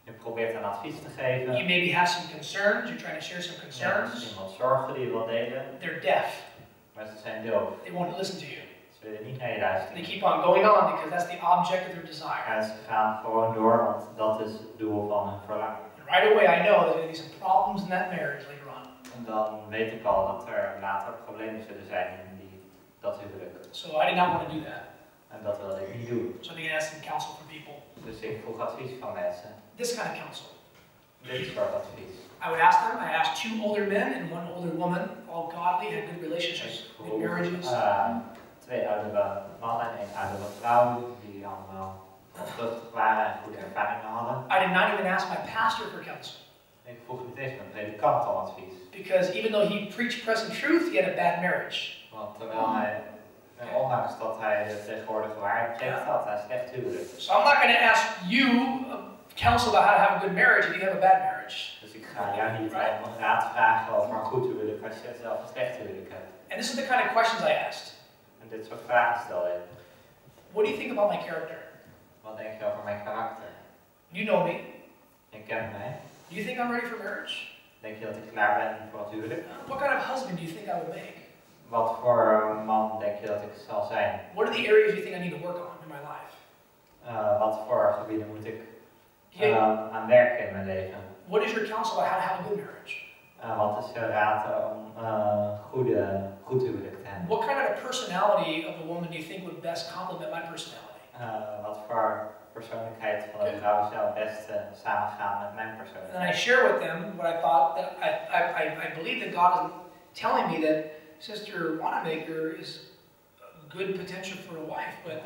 Je probeert een advies te geven. You maybe have some concerns. You're trying to share some concerns. Misschien wat zorgen die je wilt delen. They're deaf. Maar ze zijn doof. They won't listen to you. Ze willen niet naar je luisteren. They keep on going on because that's the object of their desire. En ze gaan gewoon door, want dat is het doel van hun verlangen. And right away I know there's going to be some problems in that marriage later on. En dan weet ik al dat er later problemen zullen zijn in dat huwelijk. So I did not want to do that. En dat wilde ik niet doen. So I began asking counsel from people. Dus ik vroeg advies van mensen. This kind of counsel. Dit soort advies. I would ask them. I asked 2 older men and 1 older woman, all godly, had good relationships, good marriages. 2 oudere mannen en 1 oudere vrouw, die allemaal onvruchtig waren en goede ervaringen hadden. I did not even ask my pastor for counsel. Ik vroeg niet eens mijn predikant om advies. Because even though he preached present truth, he had a bad marriage. Want terwijl hij En ondanks dat hij de tegenwoordige waarheid geeft, had hij slecht huwelijk. So I'm not going to ask you counsel about how to have a good marriage if you have a bad marriage. Dus ik ga jou niet om raad vragen over een goed huwelijk als je zelf een slecht huwelijk hebt. And this is the kind of questions I asked. En dit soort vragen stel je. What do you think about my character? Wat denk je over mijn karakter? You know me. Je kent mij. Do you think I'm ready for marriage? Denk je dat ik klaar ben voor het huwelijk? What kind of husband do you think I would make? Wat voor man denk je dat ik zal zijn? What are the areas you think I need to work on in my life? Wat voor gebieden moet ik aan werken in mijn leven? What is your counsel about how to have a good marriage? Wat is je raad om goed huwelijk te hebben? What kind of a personality of a woman do you think would best complement my personality? Wat voor persoonlijkheid van een vrouw zou het beste samengaan met mijn persoonlijkheid? And then I share with them what I thought, that I believe that God is telling me that Sister Wanamaker is a good potential for a wife, but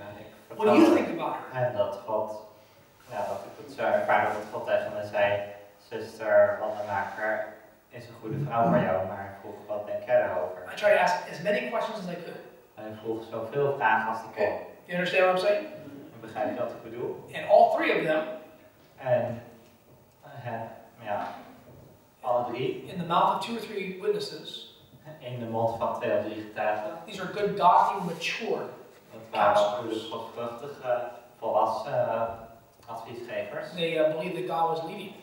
what do you think about her? En dat God, dat ik het zo ervaren dat God tegen me zei, zuster Wanamaker is een goede vrouw voor jou, maar ik vroeg, wat denk jij daarover? I tried to ask as many questions as I could. En ik vroeg zoveel vragen als ik kon. You understand what I'm saying? Begrijp je wat ik bedoel? And all three of them, en alle drie, in the mouth of 2 or 3 witnesses, in de mond van 2 of 3 getuigen, these are good, godly, mature dat waren goede, godvruchtige, volwassen adviesgevers. They believed that God was leading.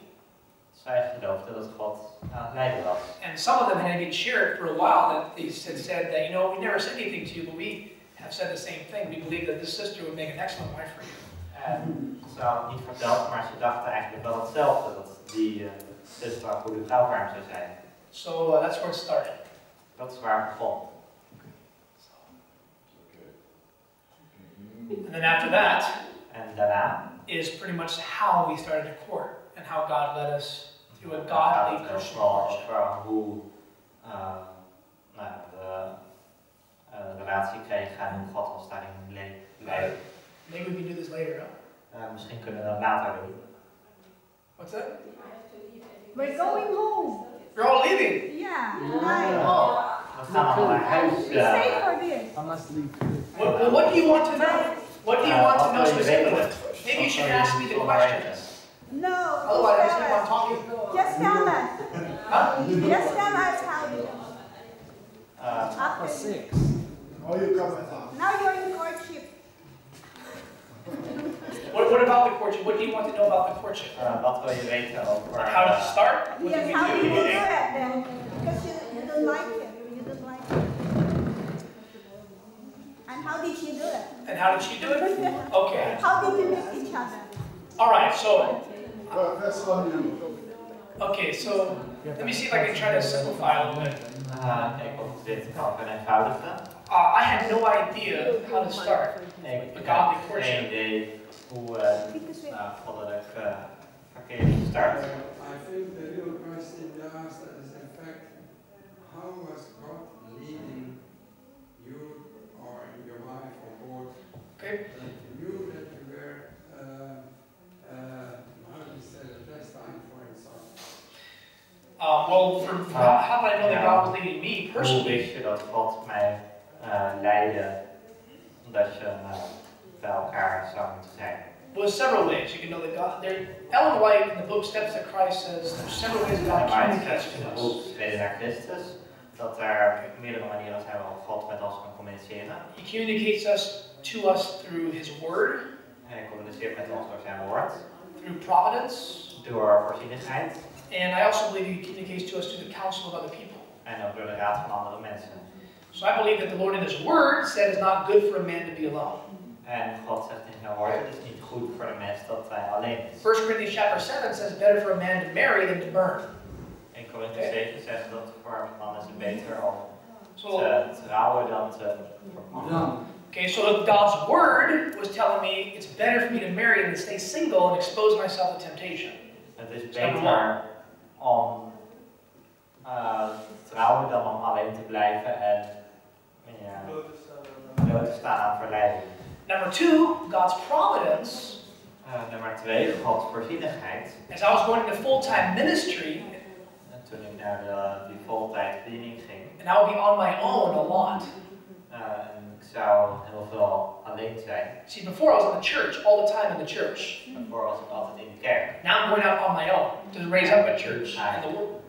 Zij geloofden dat God aan het leiden was. And some of them had even shared for a while that they had said that, you know, we never said anything to you, but we have said the same thing. We believe that this sister would make an excellent wife for you. En ze hadden het niet verteld, maar ze dachten eigenlijk wel hetzelfde, dat die zuster een goede vrouw voor hem zou zijn. So that's where it started. Dat is waar het begon. And then after that, en daarna is pretty much how we started to court and how God led us through a godly Christian relationship. Over hoe de relatie kregen en hoe God ons daarin leidde. Maybe we can do this later, huh? Misschien kunnen we dat later doen. What's that? We're going home. You're all leaving? Yeah. Right. Oh. We gaan allemaal naar huis. We stay for this. I must leave. What do you want to know? What do you want to know specifically? Maybe you should ask me the questions. No. Otherwise, I just keep on talking. Just tell us. Huh? Just tell us how you. After 6. Oh, you come with us. Now you're in courtship. What about the courtship? What do you want to know about the courtship? Wat wil je weten over? How does it start? What Yes, do how we did you do? do it then? Because you don't like it. You don't like it. And how did you do it? And how did she do it? Okay. How did you meet each other? All right. So. That's on you. Okay. So let me see if I can try to simplify a little bit. Kijk of dit kan vereenvoudigen. I had no idea how to start a godly Geen courtship. idee hoe goddelijk verkeer start. I think the real question you asked is in fact, how was God leading you or your wife or both? Okay. That you knew that you were, how do you say, the best time for it? Well, how did I know that God was leading me Hoe personally? wist je dat God mij leidde dat je bij elkaar zou moeten zijn? Well, there's several ways you can know that God. Ellen White in the book Steps to Christ says there's several ways God communicates to Het us. boek Verleden naar Christus, dat er meerdere manieren zijn waarop God met ons kan communiceren. He communicates to us through His Word, Hij communiceert met ons door zijn woord, through providence, door voorzienigheid and I also believe He communicates to us through the counsel of other people. en ook door de raad van andere mensen. So I believe that the Lord in His Word said it's not good for a man to be alone. En God zegt in zijn woord, het is niet goed voor de mens dat hij alleen is. 1 Corinthians chapter 7 says better for a man to marry than to burn. In Korinthe 7 zegt dat voor een man is het beter om te trouwen dan te verbranden. Okay, so God's Word was telling me it's better for me to marry than to stay single and expose myself to temptation. Het is beter om te trouwen dan om alleen te blijven en bloot te staan aan verleiding. Number 2, God's providence. Nummer 2, Gods voorzienigheid. As I was going into full-time ministry, En toen ik naar die voltijdbediening ging, and I would be on my own a lot. en ik zou heel veel alleen zijn. See, before I was in the church, all the time in the church. Daarvoor was ik altijd in de kerk. Now I'm going out on my own to raise up a church in the world.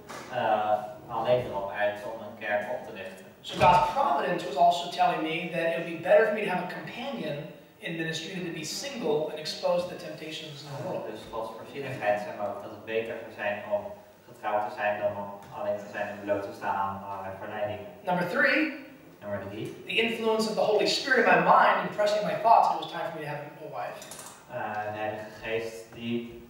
Alleen erop uit om een kerk op te richten. So God's providence was also telling me that it would be better for me to have a companion in ministry than to be single and exposed to the temptations in the world. Dus Gods voorzienigheid zei ook dat het beter zou zijn om getrouwd te zijn dan om alleen te zijn en bloot te staan aan allerlei verleidingen. Number 3. Nummer 3. The influence of the Holy Spirit in my mind impressing my thoughts. It was time for me to have a wife. De Heilige Geest die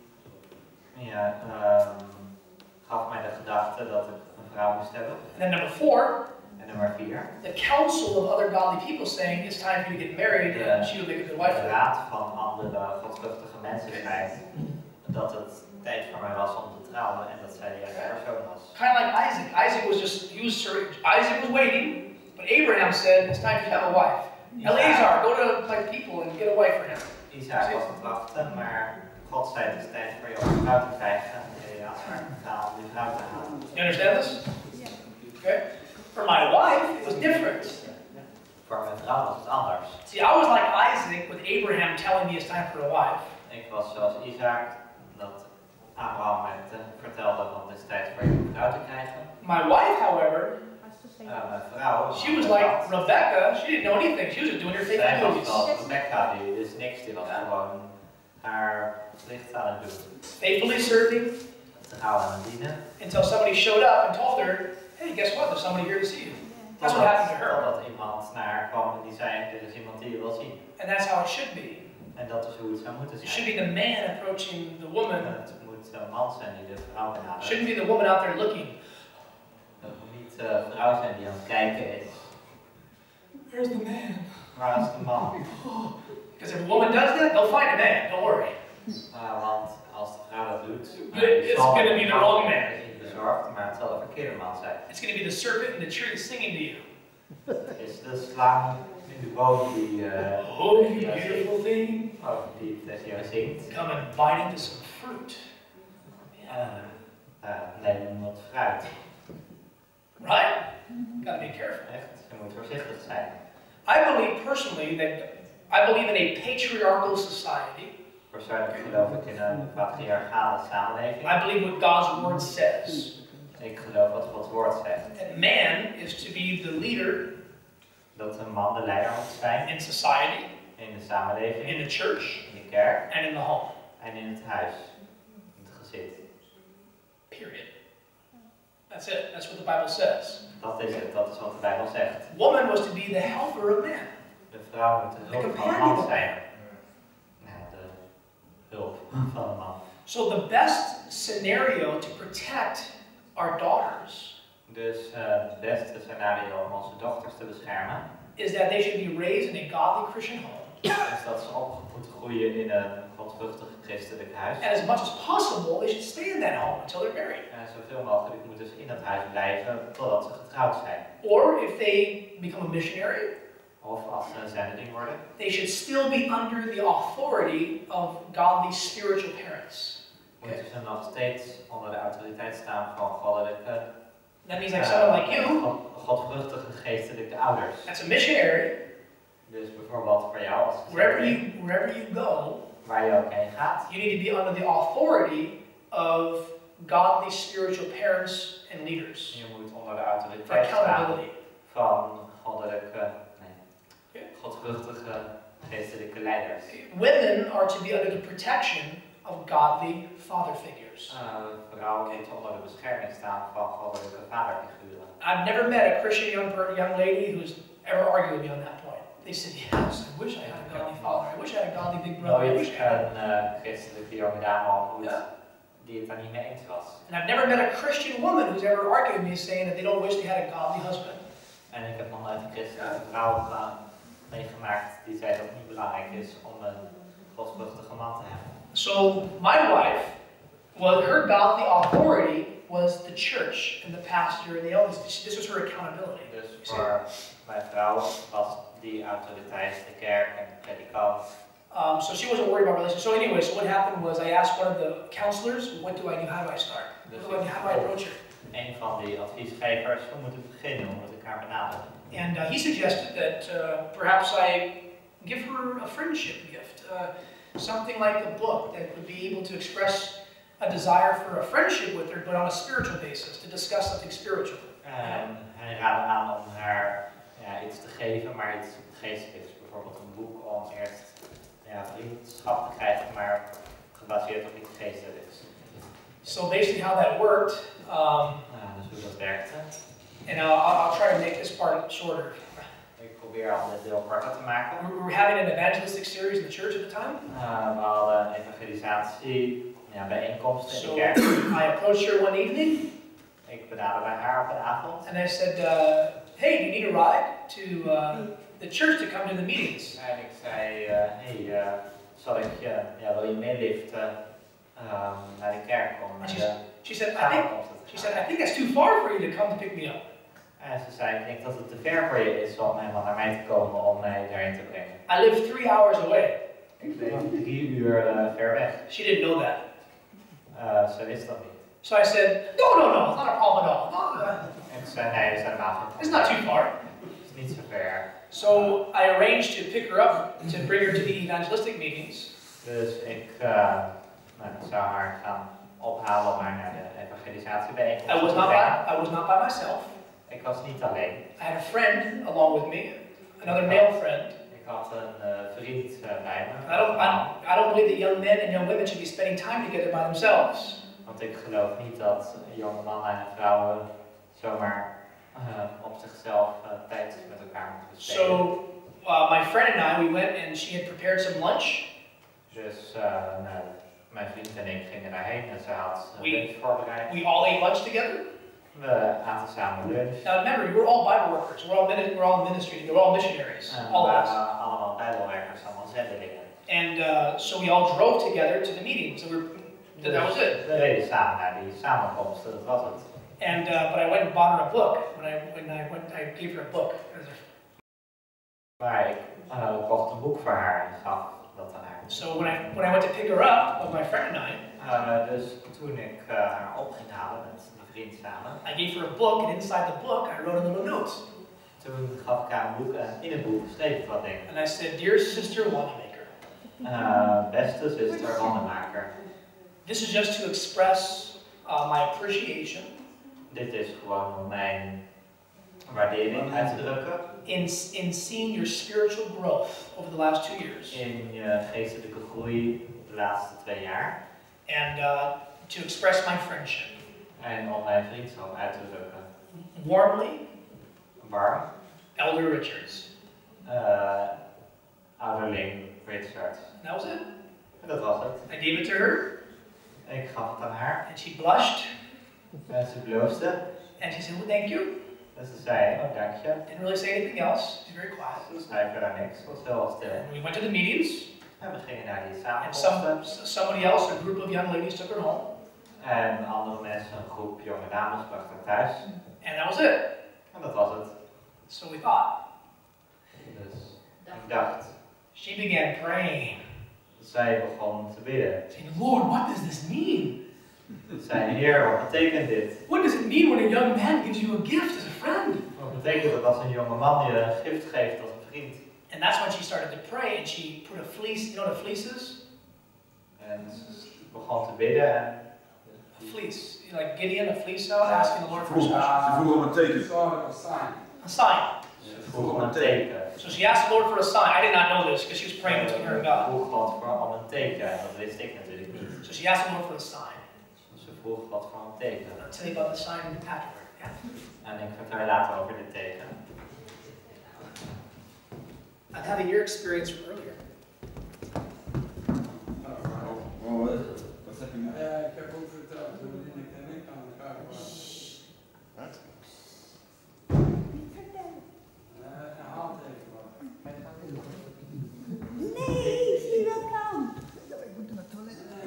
gaf mij de gedachte dat ik een vrouw moest hebben. And then number 4. En nummer 4. The counsel of other godly people saying it's time for you to get married and she will be a good wife. De raad van andere godvruchtige mensen zei dat het tijd voor mij was om te trouwen en dat zij de juiste persoon was. Kind of like Isaac. Isaac was Isaac was waiting, but Abraham said it's time for you to have a wife. Elazar, go to my people and get a wife for him. Isaac was aan het wachten, maar God zei het is tijd voor je om een vrouw te krijgen en Elazar om die vrouw te halen. You understand this? Okay. For my wife, it was different. Voor mijn vrouw was het anders. See, I was like Isaac with Abraham telling me it's time for a wife. Ik was zoals Isaac, dat Abraham mij vertelde van het is tijd voor je een vrouw te krijgen. My wife, however, mijn vrouw, she was like Rebecca. She didn't know anything. She was just doing her zij faithful was duties. zoals Rebecca, die dus niks, die was gewoon haar plicht aan het doen. Faithfully serving. Trouw aan het dienen. Until somebody showed up and told her, hey, guess what? There's somebody here to see you. That's what happened to her. Totdat iemand naar haar kwam en die zei, er is iemand die je wil zien. And that's how it should be. En dat is hoe het zou moeten It zijn. should be the man approaching the woman. Het moet een man zijn die de vrouw benadert. Shouldn't be the woman out there looking. Het moet niet de vrouw zijn die aan het kijken is. Where's the man? Waar is de man? Because if a woman does that, they'll find a man. Don't worry. Want als de vrouw dat doet, It's going to be the wrong man. Bezorgd, maar het zal de verkeerde man zijn. It's going to be the serpent in the tree singing to you. Het is de slang in de boom die, Oh, you beautiful thing. Die tegen jou zingt. Come and bite into some fruit. Neem wat fruit. Right? Gotta be careful. Echt, je moet voorzichtig zijn. I believe personally that I believe in a patriarchal society. Persoonlijk geloof ik in een patriarchale samenleving. I believe what God's word says. Ik geloof wat Gods woord zegt. That man is to be the leader. Dat een man de leider moet zijn. In society. In de samenleving. In the church. In de kerk. And in the home. En in het huis. In het gezin. Period. That's it. That's what the Bible says. Dat is het. Dat is wat de Bijbel zegt. Woman was to be the helper of man. De vrouw moet de hulp van de man zijn. Hulp van een man. So the best scenario to protect our daughters. Dus het beste scenario om onze dochters te beschermen. Is that they should be raised in a godly Christian home. Is dat ze moeten groeien in een godvruchtig christelijk huis. And as much as possible, they should stay in that home until they're married. En zoveel mogelijk moeten ze in dat huis blijven totdat ze getrouwd zijn. Or if they become a missionary. Of als ze een zendeling worden. They should still be under the authority of godly spiritual parents. Moeten ze nog steeds onder de autoriteit staan van goddelijke. That means like someone like you. Godvruchtige geestelijke ouders. That's a missionary. Dus bijvoorbeeld voor jou als wherever you go. Waar je ook heen gaat. You need to be under the authority of godly spiritual parents and leaders. Je moet onder de autoriteit staan van goddelijke. Godvruchtige geestelijke leiders. Women are to be under the protection of godly father figures. Vrouwen moeten onder de bescherming staan van goddelijke vaderfiguren. I've never met a Christian young lady who's ever argued with me on that point. They said, yes, I wish I had a godly father. I wish I had a godly big brother. I wish I had een christelijke jonge dame ontmoet die het daar niet mee eens was. And I've never met a Christian woman who's ever argued with me saying that they don't wish they had a godly husband. En ik heb nog nooit een christelijke vrouw meegemaakt die zei dat het niet belangrijk is om een godsvruchtige man te hebben. So my wife, her godly authority was the church and the pastor and the elders. This was her accountability. Dus voor mijn vrouw was die autoriteit de kerk en de predikant. So she wasn't worried about relationships. So anyway, so what happened was I asked one of the counselors, what do I do? How do I start? How do I approach her? Een van die adviesgevers, hoe moet ik beginnen? Hoe moet ik elkaar benaderen. And he suggested that perhaps I give her a friendship gift, something like a book that would be able to express a desire for a friendship with her, but on a spiritual basis, to discuss something spiritual. Hij raadde aan om haar iets te geven, maar iets geestelijks. Bijvoorbeeld een boek om eerst vriendschap te krijgen, maar gebaseerd op iets geestelijks. So basically how that worked, dus hoe dat werkte. and I'll try to make this part shorter. Ik probeer al dit deel korter te maken. We were having an evangelistic series in the church at the time. We hadden evangelisatie, bijeenkomsten in So de kerk. I approached her one evening, Ik benaderde haar op een avond. and I said, hey, do you need a ride to the church to come to the meetings? En ik zei, wil je meeliften naar de kerk om She said, I think that's too far for you to come to pick me up. En ze zei, ik denk dat het te ver voor je is om helemaal naar mij te komen om mij daarheen te brengen. I live 3 hours away. Ik leef 3 uur ver weg. She didn't know that. Ze wist dat niet. So I said, no, it's not a problem at all. En ik zei, nee, dat is helemaal geen It's not too far. Het is niet zo ver. So I arranged to pick her up, to bring her to the evangelistic meetings. Dus ik zou haar gaan ophalen om haar naar de evangelisatiebijeenkomst te brengen. I was not by myself. Ik was niet alleen. I had a friend along with me, another male friend. Ik had een vriend bij me. I don't believe that young men and young women should be spending time together by themselves. Want ik geloof niet dat jonge mannen en vrouwen zomaar op zichzelf tijd met elkaar moeten besteden. So my friend and I, we went and she had prepared some lunch. Dus mijn vriend en ik gingen daarheen en ze had lunch voorbereid. We all ate lunch together. We aten samen lunch. Now remember, we're all Bible workers. We're all in ministry. We're all missionaries. All of us. Allemaal bijbelwerkers, allemaal zendelingen. And so we all drove together to the meetings. So that was it. We reden samen naar die samenkomsten, dat was het. And but I went and bought her a book. I gave her a book. Maar ik kocht een boek voor haar en gaf dat aan haar. So when I went to pick her up with my friend and I. Dus toen ik haar op ging halen met die vriend samen. I gave her a book, and inside the book I wrote a little note. Toen gaf ik haar een boek en in het boek schreef ik wat dingen. And I said, "Dear sister Wanamaker." Beste zuster Wanamaker. This is just to express my appreciation. Dit is gewoon om mijn waardering uit te drukken. In seeing your spiritual growth over the last 2 years. In je geestelijke groei de laatste 2 jaar. And to express my friendship. En om mijn vriendschap uit te drukken. Warmly. Warm. Elder Richards. Ouderling Richards. And that was it. En dat was het. I gave it to her. Ik gaf het aan haar. And she blushed. En ze bloosde. And she said, "Well, thank you." En ze zei, oh dank je. Didn't really say anything else. She was very quiet. Ze zei verder niks. Het was heel stil. And we went to the meetings. En we gingen naar die And samenkomsten. somebody else, a group of young ladies, took her home. En andere mensen, een groep jonge dames, brachten haar thuis. And that was it. En dat was het. So we thought. Dus ik dacht. She began praying. Zij begon te bidden. Saying, "Lord, what does this mean?" Zei, Heer, wat betekent dit? What does it mean when a young man gives you a gift as a friend? Wat betekent het als een jonge man je een gift geeft als een vriend? And that's when she started to pray and she put a fleece, you know what a fleece is? En ze begon te bidden en... A fleece. Like Gideon, a fleece out, asking the Lord for a sign. Ze vroeg om een teken. A sign. Ze vroeg om een teken. So she asked the Lord for a sign. I did not know this because she was praying between her and God. Ze vroeg God om een teken en dat wist ik natuurlijk niet. So she asked the Lord for a sign. Ze vroeg God voor een teken. I'll tell you about the sign afterward. Yeah. En ik vertel later over dit teken. I'm having your experience from earlier. Wat zeg je nou? Ja, ik heb ook verteld hoe ik en ik aan elkaar kwamen. Wat? Haal even wat. Nee, she will come.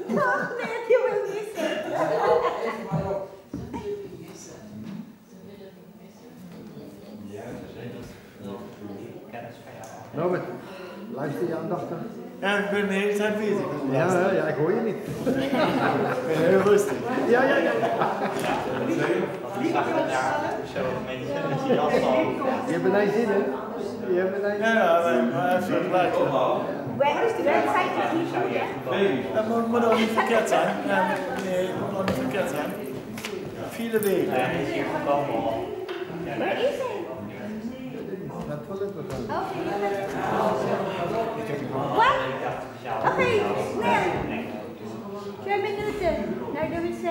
No, Matthew will miss it. Even maar op. Ja, zeker. Kennis van jou. Robert, luister je aan ben de hele tijd bezig. Ja, ik hoor je niet. Ik ben heel rustig. Ja. Je hebt er een zin in. Ja, even gelijk. De website is niet goed, hè? Dat moet ook niet verkeerd zijn. Nee, dat moet ook niet verkeerd zijn. Vierde week. Hij is hier gekomen. Waar is hij? Dat was het wel. Oké, wat? Oké, snel. 2 minuten naar de wc.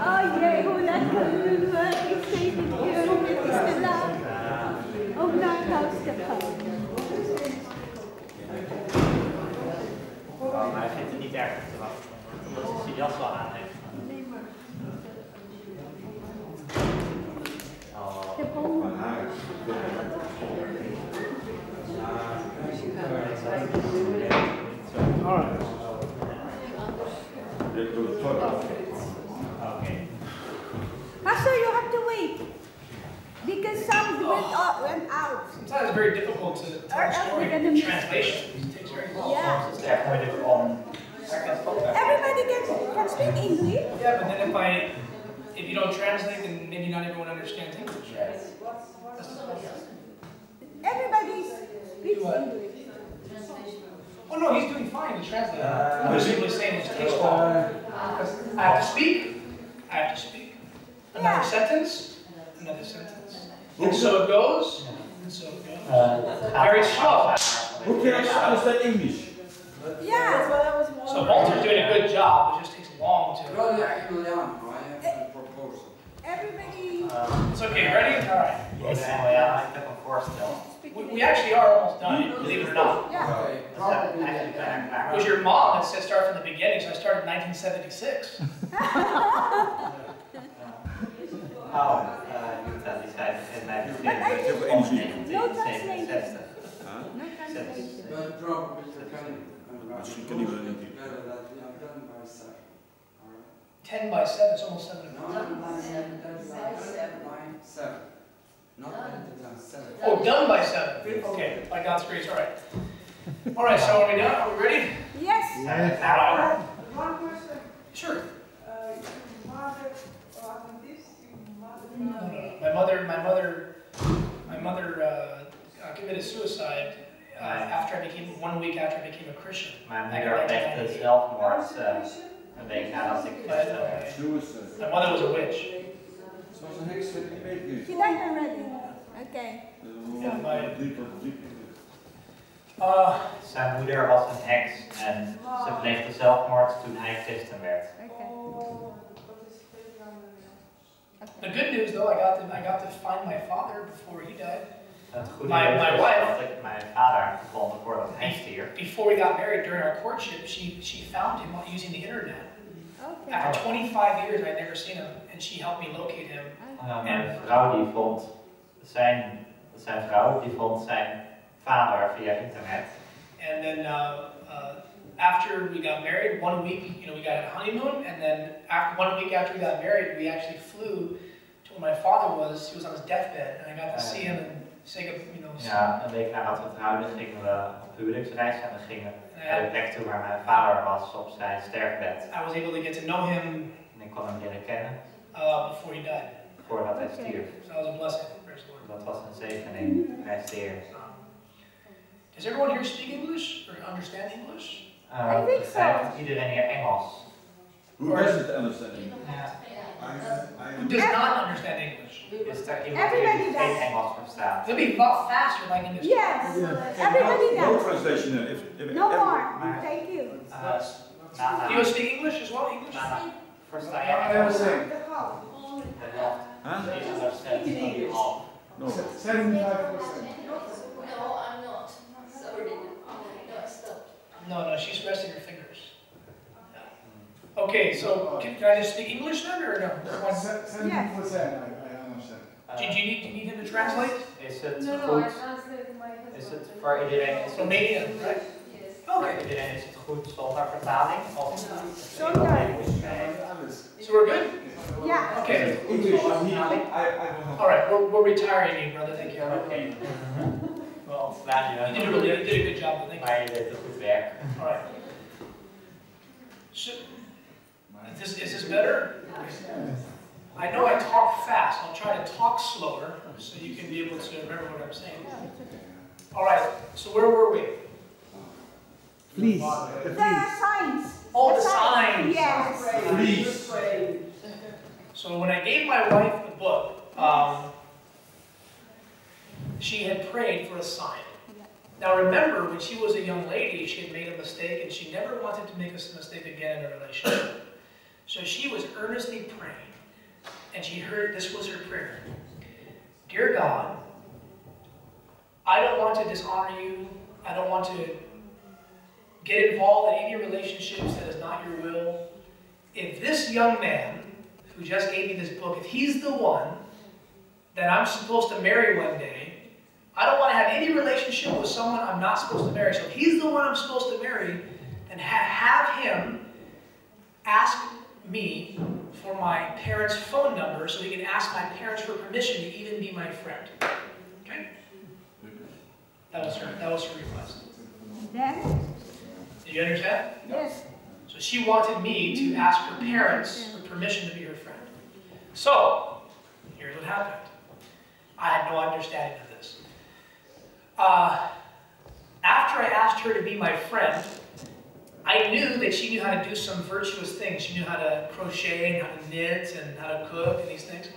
Oh jee, hoe laat kunnen we? Ik steek het uur, het is te laat om naar huis te gaan. Maar hij vindt het niet erg te wachten, omdat hij zijn jas wel aan heeft. Pastor, you have to wait because some went out. Sometimes it's very difficult to tell a story in translation. It takes very long. Yeah. Het is erg moeilijk om. Everybody can speak English. Yeah, but then if you don't translate, then maybe not everyone understands English. Everybody speaks English. Oh no, he's doing fine to translate. I'm simply saying it takes long. Because I have to speak. Another sentence. And so it goes. And so it goes. Very slow. Who can understand English? Yeah. So Walter's doing a good job. It just takes long to. Emiliano, I have a proposal. Everybody. It's okay. Ready? All right. Yes. Ja, ik heb een voorstel. We actually are almost done, believe it or not. Yeah. It was your mom that said start from the beginning, so I started in 1976. Jutta die zei in mijn But I think no translation. 1967. No translation. But probably you can. Misschien kan die wel niet. Better that we are done by 7. Alright? 10 by 7, it's almost 7 No, o'clock. by 7. By 7. Not 7. Oh, done by 7. Okay, by God's grace, all right. All right, so are we done? Are we ready? Yes. One question. Sure. Mother or Adventist? My mother committed suicide after I became 1 week after I became a Christian. Mijn moeder pleegde zelfmoord een week nadat ik christen werd. My mother was a witch. Zoals een heks die weet She died already. Okay. Zijn moeder was een heks en ze pleegde zelfmoord toen hij christen werd. Okay. The good news, though, I got to find my father before he died. Het goede My nieuws is wife- dat ik mijn vader gevonden voordat hij stierf. Before we got married, during our courtship, she found him using the internet. Okay. After 25 years, I'd never seen him, and she helped me locate him. Mijn vrouw die vond zijn vrouw die vond zijn vader via internet. And then after we got married, 1 week, we got a honeymoon, and then 1 week after we got married, we actually flew to where my father was. He was on his deathbed, and I got to see him and say, Ja, een week nadat we trouwden gingen we op huwelijksreis en we gingen naar de plek toe waar mijn vader was op zijn sterfbed. I was able to get to know him En ik kon hem leren kennen before he died. voordat hij stierf. So that was a blessing. Praise the Lord. Dat was een zegening. Hij Zeer. Does everyone here speak English or understand English? I think so. Begrijpt iedereen hier Engels? Who doesn't understand English? Who does not understand English? Is er iemand Everybody die geen does. Engels verstaat? It'll be a lot faster like English. Yes. Everybody No does. translation. No more. Thank you. Do you speak English as well? English? Versta jij Engels? Ja, De helft. Huh? Die understands only half. No. 75%. No, I'm not. Sorry. No, I stopped. No, she's resting her fingers. Yeah. Okay, so can I just speak English then, or no? 70% I understand. Do you need him to translate? Is het No, I goed? translated my husband. Is het voor iedereen? Is het Romanian, right? Yes. Okay. Iedereen is het goed zonder vertaling? Of Zonder. So we're good? Yeah. Okay. All right, we're retiring you, brother. Thank you. Oké. We ontslaan je. You did a good job, thank you. Maar je deed een goed werk. All right. So, is this better? I know I talk fast. I'll try to talk slower so you can be able to remember what I'm saying. All right. So where were we? Please. The signs. Oh, the signs. Yes. Please. So when I gave my wife the book, she had prayed for a sign. Now remember, when she was a young lady, she had made a mistake and she never wanted to make a mistake again in a relationship. So she was earnestly praying, and she heard, this was her prayer. Dear God, I don't want to dishonor you. I don't want to get involved in any relationships that is not your will. If this young man who just gave me this book, if he's the one that I'm supposed to marry one day, I don't want to have any relationship with someone I'm not supposed to marry. So if he's the one I'm supposed to marry, then have him ask me for my parents' phone number so he can ask my parents for permission to even be my friend. Okay? That was her request. Then? Did you understand? Yes. So she wanted me to ask her parents for permission to be her friend. So, here's what happened. I had no understanding of this. After I asked her to be my friend, I knew that she knew how to do some virtuous things. She knew how to crochet and how to knit and how to cook and these things.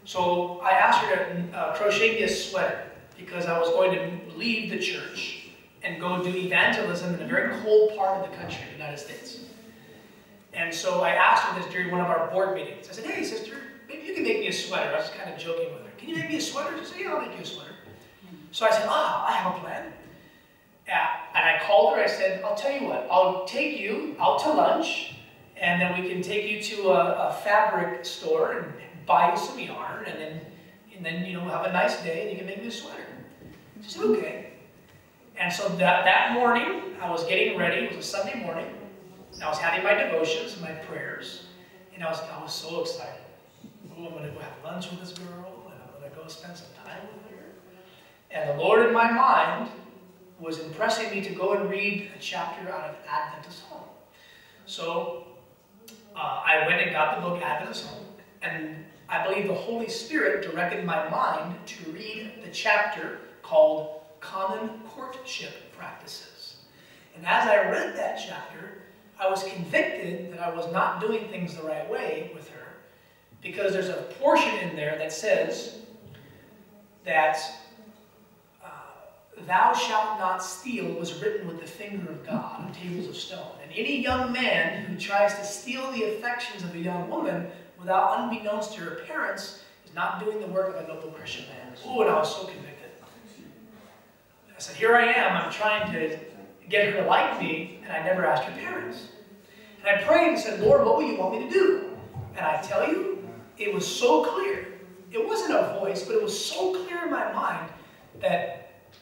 So I asked her to crochet me a sweater because I was going to leave the church and go do evangelism in a very cold part of the country, the United States. And so I asked her this during one of our board meetings. I said, hey, sister, maybe you can make me a sweater. I was kind of joking with her. Can you make me a sweater? She said, yeah, I'll make you a sweater. So I said, I have a plan. And I called her. I said, I'll tell you what. I'll take you out to lunch, and then we can take you to a fabric store and buy you some yarn, and then you know, have a nice day, and you can make me a sweater. She said, okay. And so that morning, I was getting ready. It was a Sunday morning. And I was having my devotions and my prayers, and I was so excited. Oh, I'm going to go have lunch with this girl, and I'm going to go spend some time with her. And the Lord in my mind was impressing me to go and read a chapter out of Adventist Home. So I went and got the book Adventist Home, and I believe the Holy Spirit directed my mind to read the chapter called Common Courtship Practices. And as I read that chapter, I was convicted that I was not doing things the right way with her, because there's a portion in there that says that thou shalt not steal was written with the finger of God on tables of stone. And any young man who tries to steal the affections of a young woman without unbeknownst to her parents is not doing the work of a noble Christian man. Oh, and I was so convicted. I said, here I am, I'm trying to get her to like me, and I never asked her parents. And I prayed and said, Lord, what will you want me to do? And I tell you, it was so clear. It wasn't a voice, but it was so clear in my mind that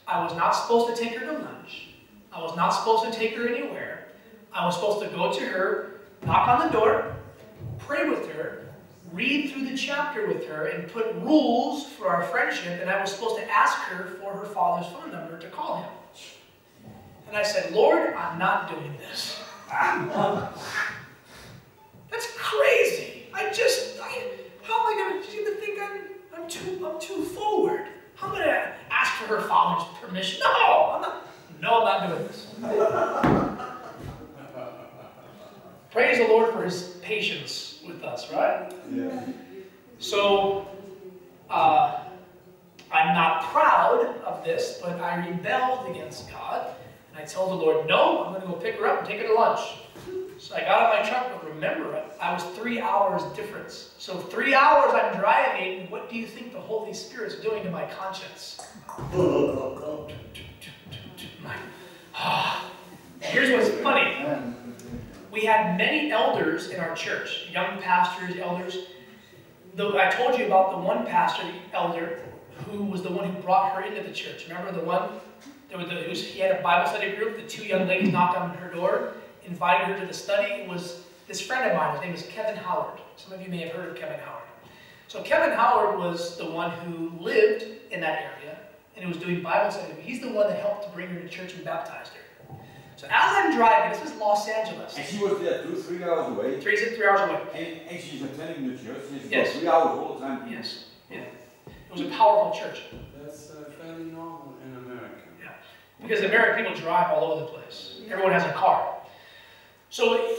I was not supposed to take her to lunch. I was not supposed to take her anywhere. I was supposed to go to her, knock on the door, pray with her, read through the chapter with her, and put rules for our friendship, and I was supposed to ask her for her father's phone number to call him. And I said, Lord, I'm not doing this. That's crazy. How am I going to think I'm too forward? How am I going to ask for her father's permission? No, I'm not doing this. Praise the Lord for his patience with us, right? Yeah. So, I'm not proud of this, but I rebelled against God. And I told the Lord, no, I'm going to go pick her up and take her to lunch. So I got out of my truck, but remember, I was 3 hours difference. So 3 hours I'm driving, what do you think the Holy Spirit's doing to my conscience? Here's what's funny. We had many elders in our church, young pastors, elders. Though I told you about the one pastor, elder, who was the one who brought her into the church. Remember the one He had a Bible study group. The two young ladies knocked on her door, invited her to the study. It was this friend of mine. His name is Kevin Howard. Some of you may have heard of Kevin Howard. So Kevin Howard was the one who lived in that area and who was doing Bible study. He's the one that helped to bring her to church and baptized her. So as I'm driving, this was Los Angeles. And she was there 3 hours away. 3 hours away. And she's attending the church. And Yes. 3 hours all the time. Yes. Yeah. It was a powerful church. That's fairly normal in America. Yeah. Because American people drive all over the place. Everyone has a car. So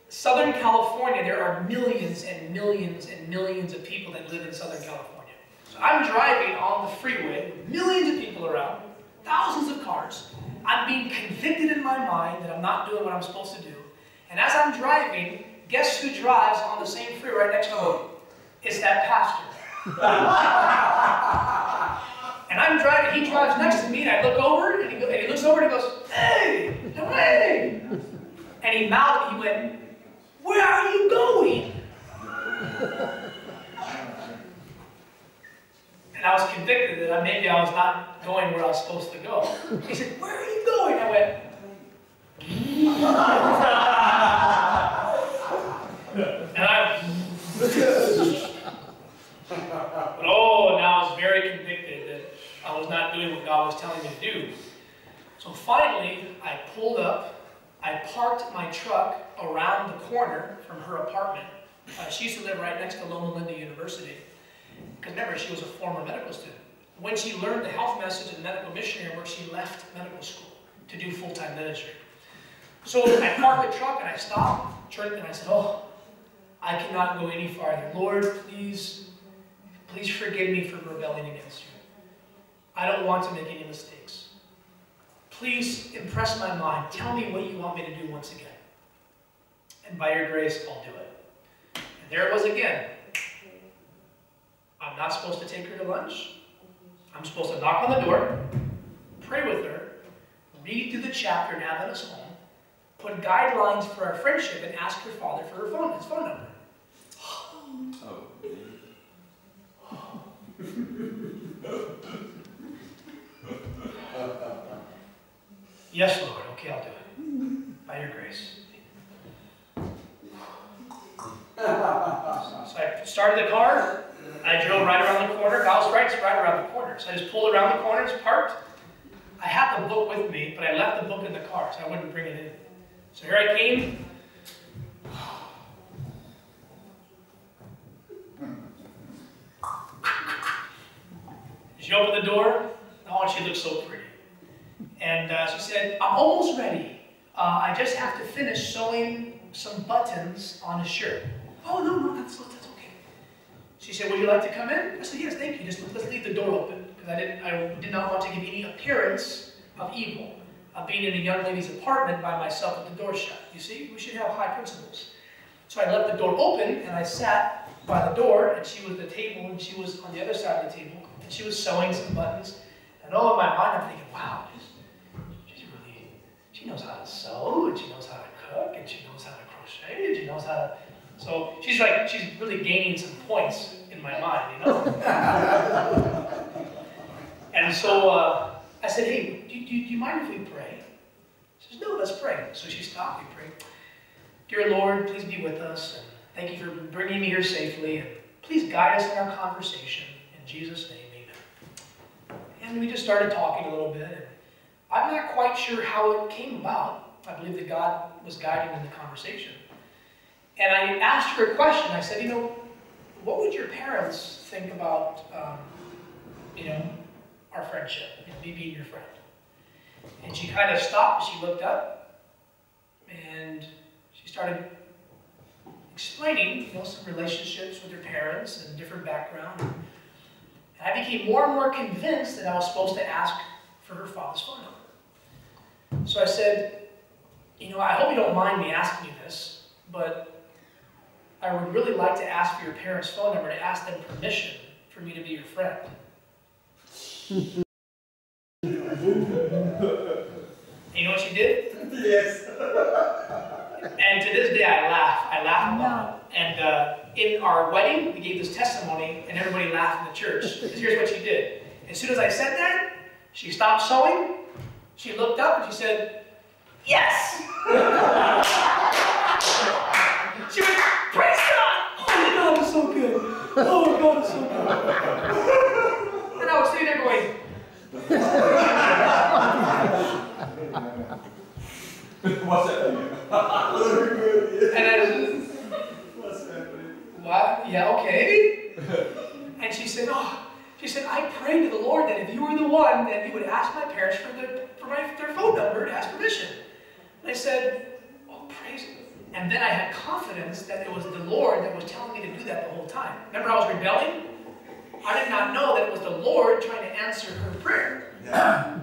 Southern California, there are millions and millions and millions of people that live in Southern California. So I'm driving on the freeway with millions of people around, thousands of cars. I'm being convicted in my mind that I'm not doing what I'm supposed to do. And as I'm driving, guess who drives on the same freeway right next to me? It's that pastor. And I'm driving, he drives next to me, and I look over, and he looks over and he goes, "Hey, hey!" And he mouthed, he went, "Where are you going?" And I was convicted that maybe I was not going where I was supposed to go. He said, "Where are you going?" I went, and but now I was very convicted that I was not doing what God was telling me to do. So finally, I pulled up. I parked my truck around the corner from her apartment. She used to live right next to Loma Linda University. Because remember, she was a former medical student. When she learned the health message and medical missionary work, she left medical school to do full-time ministry. So I parked the truck and I stopped, turned, and I said, "Oh, I cannot go any farther. Lord, please forgive me for rebelling against you. I don't want to make any mistakes. Please impress my mind. Tell me what you want me to do once again. And by your grace, I'll do it." And there it was again. I'm not supposed to take her to lunch. I'm supposed to knock on the door, pray with her, read through the chapter in Adventist home, put guidelines for our friendship, and ask her father for his phone number. Oh. Yes, Lord. Okay, I'll do it. By your grace. So I started the car. I drove right around the corner. House right around the corner. So I just pulled around the corner, it's parked. I had the book with me, but I left the book in the car, so I wouldn't bring it in. So here I came. She opened the door. Oh, and she looked so pretty. And she said, "I'm almost ready. I just have to finish sewing some buttons on a shirt." "Oh, no, that's okay." She said, "Would you like to come in?" I said, "Yes, thank you. Just let's leave the door open." Because I did not want to give any appearance of evil, of being in a young lady's apartment by myself with the door shut. You see, we should have high principles. So I left the door open, and I sat by the door, and she was at the table, and she was on the other side of the table, and she was sewing some buttons. And all in my mind, I'm thinking, wow, she knows how to sew, and she knows how to cook, and she knows how to crochet, and she knows how to... So she's really gaining some points in my mind, you know? And so I said, "Hey, do you mind if we pray?" She says, "No, let's pray." So she stopped, we prayed. "Dear Lord, please be with us, and thank you for bringing me here safely, and please guide us in our conversation. In Jesus' name, amen." And we just started talking a little bit, and I'm not quite sure how it came about. I believe that God was guiding in the conversation. And I asked her a question. I said, "What would your parents think about, our friendship, me being your friend?" And she kind of stopped, she looked up, and she started explaining, some relationships with her parents and different background. And I became more and more convinced that I was supposed to ask for her father's phone number. So I said, "I hope you don't mind me asking you this, but I would really like to ask for your parents' phone number to ask them permission for me to be your friend." And you know what she did? Yes. And to this day, I laugh. I laugh a lot. And in our wedding, we gave this testimony, and everybody laughed in the church. Because here's what she did. As soon as I said that, she stopped sewing, She looked up and she said, yes! She went, praise God! Oh, God is so good. Oh, God is so good. And I was sitting there going, What's happening? and I was, What's happening? what? Yeah, okay. And she said, I prayed to the Lord that if you were the one, that you would ask my parents for their phone number to ask permission. And I said, oh, praise God. And then I had confidence that it was the Lord that was telling me to do that the whole time. Remember I was rebelling? I did not know that it was the Lord trying to answer her prayer. Yeah.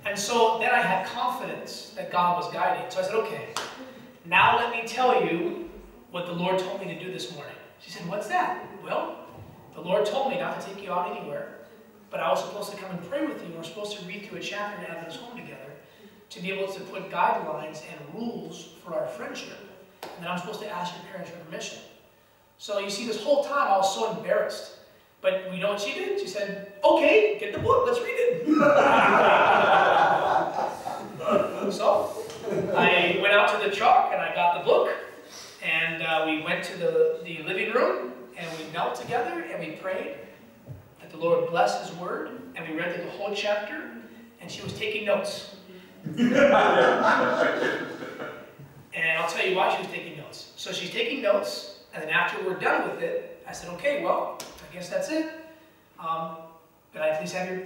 And so then I had confidence that God was guiding. So I said, okay, now let me tell you what the Lord told me to do this morning. She said, what's that? Well, the Lord told me not to take you out anywhere, but I was supposed to come and pray with you. We're supposed to read through a chapter in Advent's home together to be able to put guidelines and rules for our friendship. And then I'm supposed to ask your parents for permission. So you see, this whole time I was so embarrassed. But you know what she did? She said, okay, get the book, let's read it. So I went out to the truck and I got the book. And we went to the living room and we knelt together and we prayed that the Lord bless His word. And we read through the whole chapter and she was taking notes. And I'll tell you why she was taking notes. So she's taking notes, and then after we're done with it, I said, okay, well, I guess that's it. Could I please have your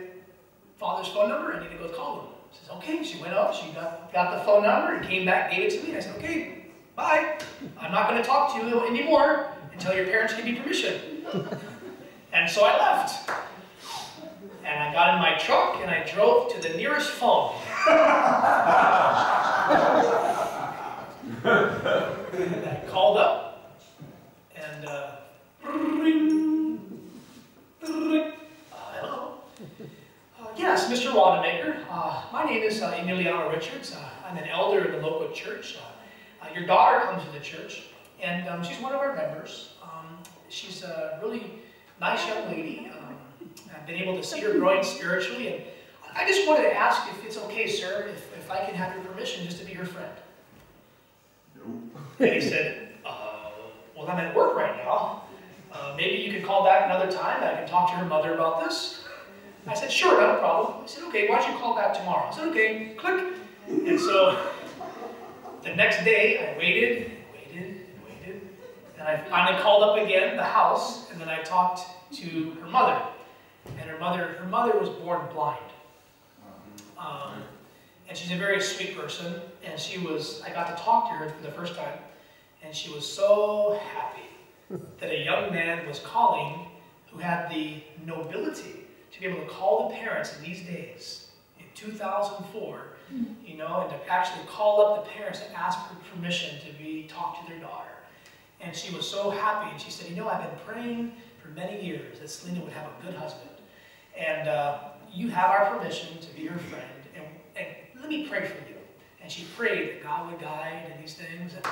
father's phone number? I need to go call him. She says, okay. She went up, she got the phone number, and came back, gave it to me, and I said, okay, bye. I'm not going to talk to you anymore until your parents give me permission. And so I left. And I got in my truck, and I drove to the nearest phone. And I called up, and ring, ring. Hello. Yes, Mr. Wanamaker. My name is Emiliano Richards. I'm an elder in the local church. Your daughter comes to the church, and she's one of our members. She's a really nice young lady. I've been able to see her growing spiritually, and I just wanted to ask if it's okay, sir, if I can have your permission just to be her friend. And he said, well, I'm at work right now. Maybe you can call back another time and I can talk to her mother about this. I said, sure, not a problem. He said, okay, why don't you call back tomorrow? I said, okay, click. And so the next day I waited, and I finally called up again, the house, and then I talked to her mother. And her mother was born blind. And she's a very sweet person, and I got to talk to her for the first time, and she was so happy that a young man was calling who had the nobility to be able to call the parents in these days, in 2004, you know, and to actually call up the parents and ask for permission to talk to their daughter. And she was so happy, and she said, you know, I've been praying for many years that Selena would have a good husband. And you have our permission to be your friend, and let me pray for you. And she prayed that God would guide and these things. And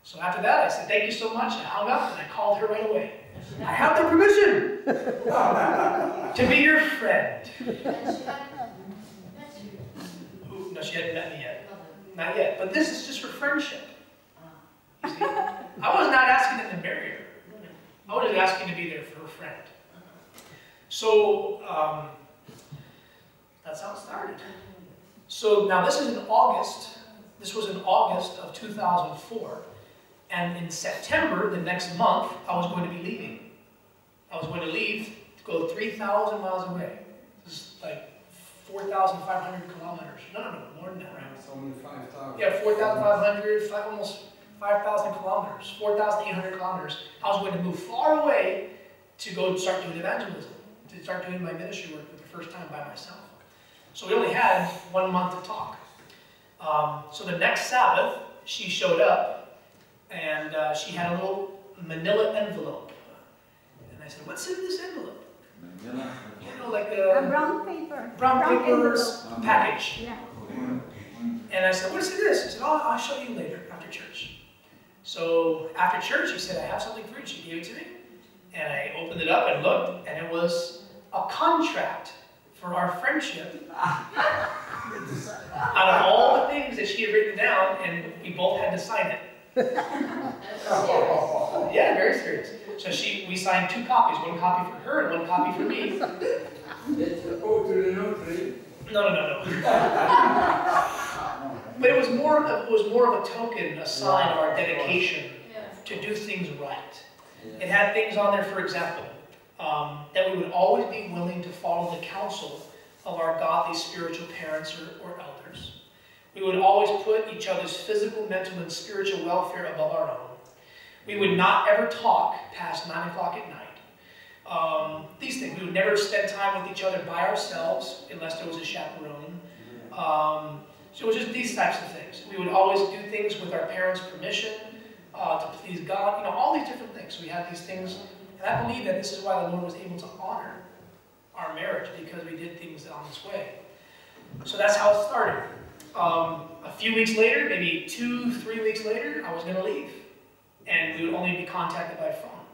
so after that, I said, thank you so much. I hung up and I called her right away. I have the permission to be your friend. No, she hadn't met me yet. Not yet. But this is just for friendship. You see? I was not asking them to marry her. I was just asking to be there for a friend. So that's how it started. So now this is in August. This was in August of 2004. And in September, the next month, I was going to be leaving. I was going to leave to go 3,000 miles away. This is like 4,500 kilometers. No, more than that, right? It's only 5,000. Yeah, 4,500, almost 5,000 kilometers, 4,800 kilometers. I was going to move far away to go start doing evangelism, to start doing my ministry work for the first time by myself. So we only had 1 month to talk. So the next Sabbath, she showed up, and she had a little manila envelope. And I said, what's in this envelope? Manila? You know, like a brown paper. Brown paper's package. Yeah. And I said, what's in this? She said, oh, I'll show you later after church. So after church, she said, I have something for you. She gave it to me. And I opened it up and looked, and it was a contract for our friendship. to sign it. Yeah, very serious. So we signed 2 copies, 1 copy for her and 1 copy for me. Did you go to the notary? No. But it was more of a token, a sign of our dedication to do things right. It had things on there, for example, that we would always be willing to follow the counsel of our godly spiritual parents or elders. We would always put each other's physical, mental, and spiritual welfare above our own. We would not ever talk past 9 o'clock at night. These things, we would never spend time with each other by ourselves unless there was a chaperone. So it was just these types of things. We would always do things with our parents' permission to please God. All these different things. So we had these things, and I believe that this is why the Lord was able to honor our marriage, because we did things on this way. So that's how it started. A few weeks later, maybe 2-3 weeks later, I was going to leave. And we would only be contacted by phone.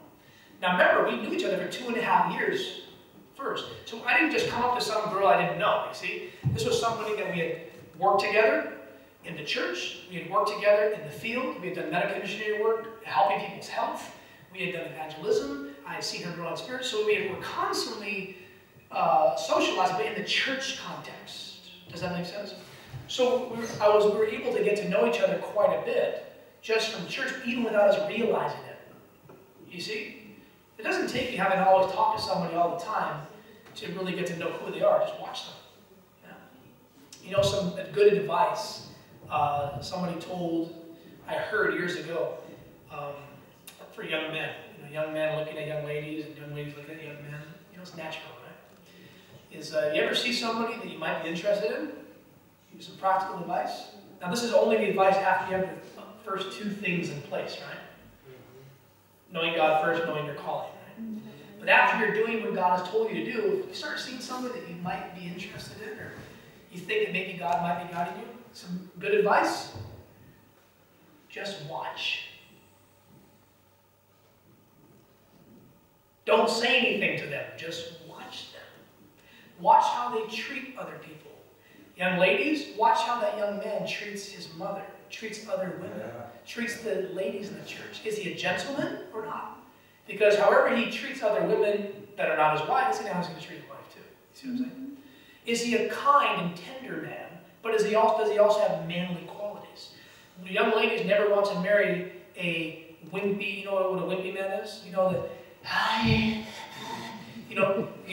Now remember, we knew each other for 2.5 years first. So I didn't just come up to some girl I didn't know, you see. This was somebody that we had worked together in the church. We had worked together in the field. We had done medical missionary work, helping people's health. We had done evangelism. I had seen her grow in spirit. So we were constantly socializing, but in the church context. Does that make sense? So we were able to get to know each other quite a bit just from church, even without us realizing it. You see? It doesn't take you having to always talk to somebody all the time to really get to know who they are. Just watch them. Yeah. Some good advice somebody I heard years ago for young men. Young men looking at young ladies and young ladies looking at young men. It's natural, right? Is you ever see somebody that you might be interested in? Give some practical advice. Now this is only the advice after you have the first 2 things in place, right? Knowing God first, knowing your calling, right? But after you're doing what God has told you to do, if you start seeing somebody that you might be interested in, or you think that maybe God might be guiding you, some good advice, just watch. Don't say anything to them, just watch them. Watch how they treat other people. Young ladies, watch how that young man treats his mother, treats other women, treats the ladies in the church. Is he a gentleman or not? Because however he treats other women that are not his wife, that's how he's going to treat his wife too. You see what I'm saying? Is he a kind and tender man, but does he also have manly qualities? The young ladies never want to marry a wimpy, you know what a wimpy man is? You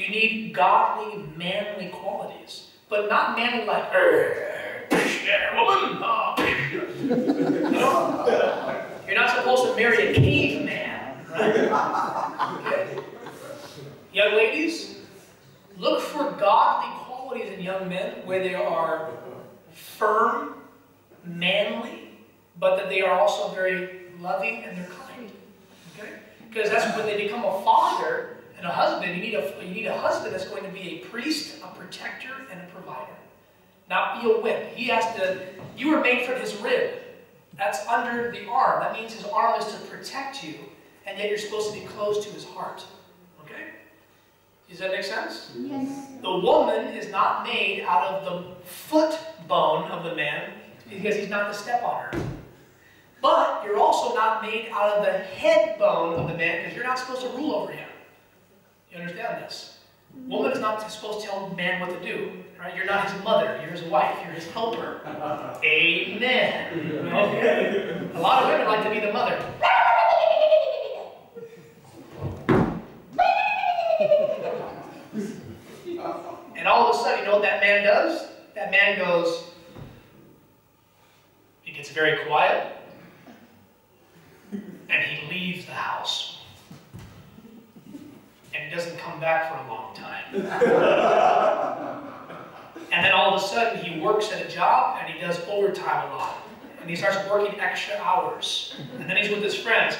need godly, manly qualities. But not manly like, woman. You're not supposed to marry a caveman, right? Okay. Young ladies, look for godly qualities in young men where they are firm, manly, but that they are also very loving and they're kind. Okay? Because that's when they become a father and a husband. You need a husband that's going to be a priest, a protector, and a provider. Not be a whip. You were made from his rib. That's under the arm. That means his arm is to protect you, and yet you're supposed to be close to his heart. Okay? Does that make sense? Yes. The woman is not made out of the foot bone of the man because he's not to step on her. But you're also not made out of the head bone of the man because you're not supposed to rule over him. You understand this? Woman is not supposed to tell man what to do. Right? You're not his mother. You're his wife. You're his helper. Amen. Okay? A lot of women like to be the mother. And all of a sudden, you know what that man does? That man goes, he gets very quiet, and he leaves the house. And he doesn't come back for a long time. And then all of a sudden, he works at a job, and he does overtime a lot. And he starts working extra hours. And then he's with his friends.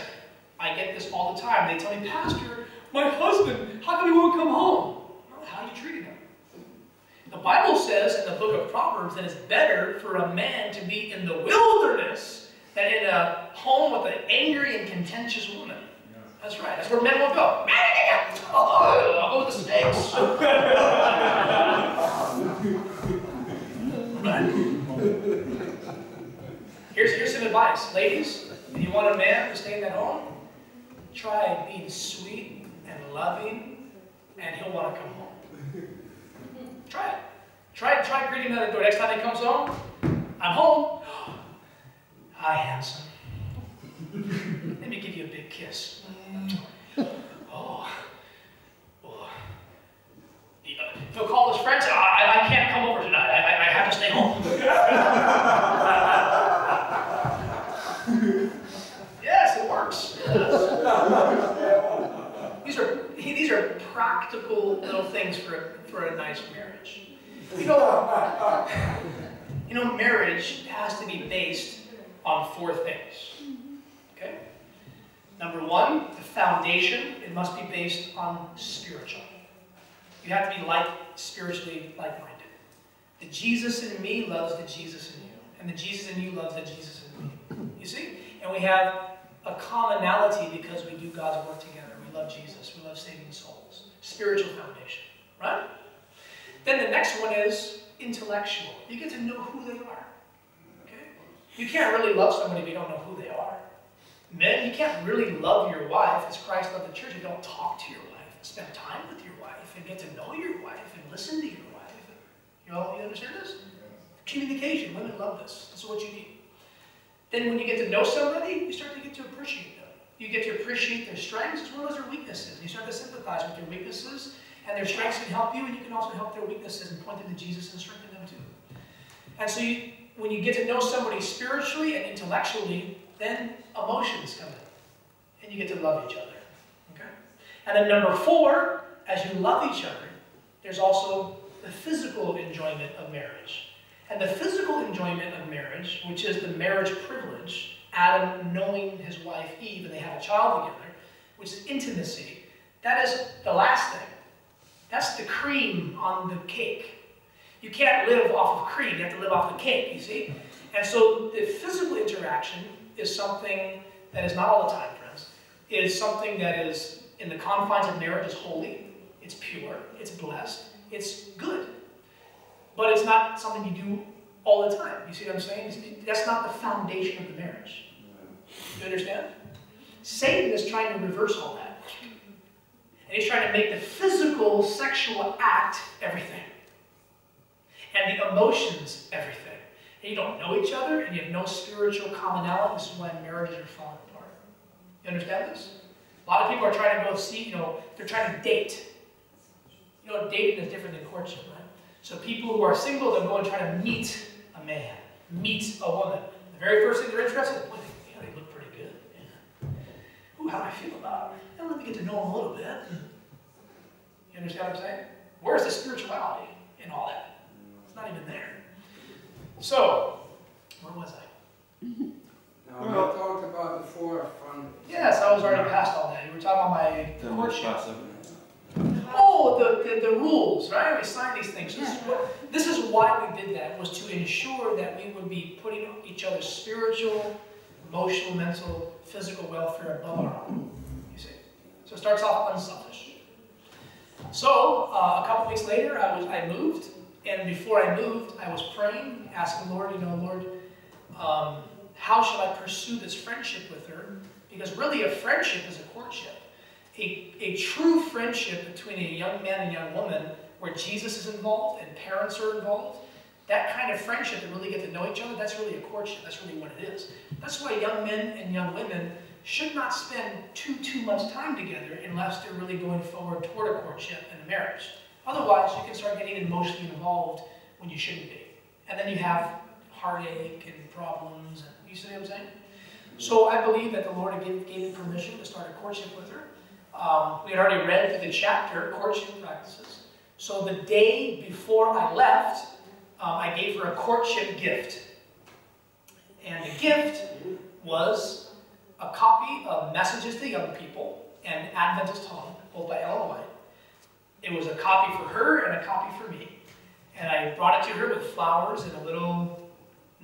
I get this all the time. They tell me, Pastor, my husband, how come he won't come home? Well, how are you treating him? The Bible says in the book of Proverbs that it's better for a man to be in the wilderness than in a home with an angry and contentious woman. That's right. That's where men will go. I'll go with the snakes. Right? Here's some advice. Ladies, if you want a man to stay in that home, try being sweet and loving, and he'll want to come home. Try it. Try greeting him at the door. Next time he comes home, I'm home. Hi, handsome. Let me give you a big kiss. Oh. He'll call his friends. I can't come over tonight. I have to stay home. Yes, it works. These are practical little things for a nice marriage. You know, marriage has to be based on 4 things. Okay? Number 1, the foundation. It must be based on spiritual. You have to be spiritually like-minded. The Jesus in me loves the Jesus in you. And the Jesus in you loves the Jesus in me. You see? And we have a commonality because we do God's work together. We love Jesus. We love saving souls. Spiritual foundation. Right? Then the next one is intellectual. You get to know who they are. Okay? You can't really love somebody if you don't know who they are. Men, you can't really love your wife as Christ loved the church if you don't talk to your wife. Spend time with your wife and get to know your wife and listen to your wife. You understand this? Communication. Women love this. This is what you need. Then when you get to know somebody, you start to get to appreciate them. You get to appreciate their strengths as well as their weaknesses. You start to sympathize with their weaknesses, and their strengths can help you, and you can also help their weaknesses and point them to Jesus and strengthen them too. And so when you get to know somebody spiritually and intellectually, then emotions come in, and you get to love each other. Okay? And then number 4, as you love each other, there's also the physical enjoyment of marriage. And the physical enjoyment of marriage, which is the marriage privilege, Adam knowing his wife Eve, and they had a child together, which is intimacy, that is the last thing. That's the cream on the cake. You can't live off of cream, you have to live off the cake, you see? And so the physical interaction is something that is not all the time, friends. It is something that is, in the confines of marriage, is holy, it's pure, it's blessed, it's good. But it's not something you do all the time. You see what I'm saying? That's not the foundation of the marriage. You understand? Satan is trying to reverse all that. And he's trying to make the physical, sexual act everything. And the emotions everything. And you don't know each other, and you have no spiritual commonality. This is why marriages are falling apart. You understand this? A lot of people are trying to go see, they're trying to date. Dating is different than courtship, right? So people who are single, they'll go and try to meet a man, meet a woman. The very first thing they're interested in, they look pretty good. Yeah. Ooh, how do I feel about them? And let me get to know them a little bit. You understand what I'm saying? Where's the spirituality in all that? It's not even there. So, where was I? Now, we talked about the 4 fun. Yes, I was already past all that. You were talking about my courtship. Oh, the rules, right? We signed these things. This is why we did that, was to ensure that we would be putting each other's spiritual, emotional, mental, physical welfare above our own. You see? So it starts off unselfish. So, a couple weeks later, I moved, and before I moved, I was praying, asking Lord, Lord, how should I pursue this friendship with her? Because really a friendship is a courtship. A true friendship between a young man and young woman where Jesus is involved and parents are involved, that kind of friendship to really get to know each other, that's really a courtship. That's really what it is. That's why young men and young women should not spend too much time together unless they're really going forward toward a courtship and a marriage. Otherwise, you can start getting emotionally involved when you shouldn't be. And then you have heartache and problems. And, you see what I'm saying? So I believe that the Lord gave me permission to start a courtship with her. We had already read through the chapter, courtship practices. So the day before I left, I gave her a courtship gift. And the gift was a copy of Messages to Young People and Adventist Home, both by Ellen White. It was a copy for her and a copy for me. And I brought it to her with flowers and a little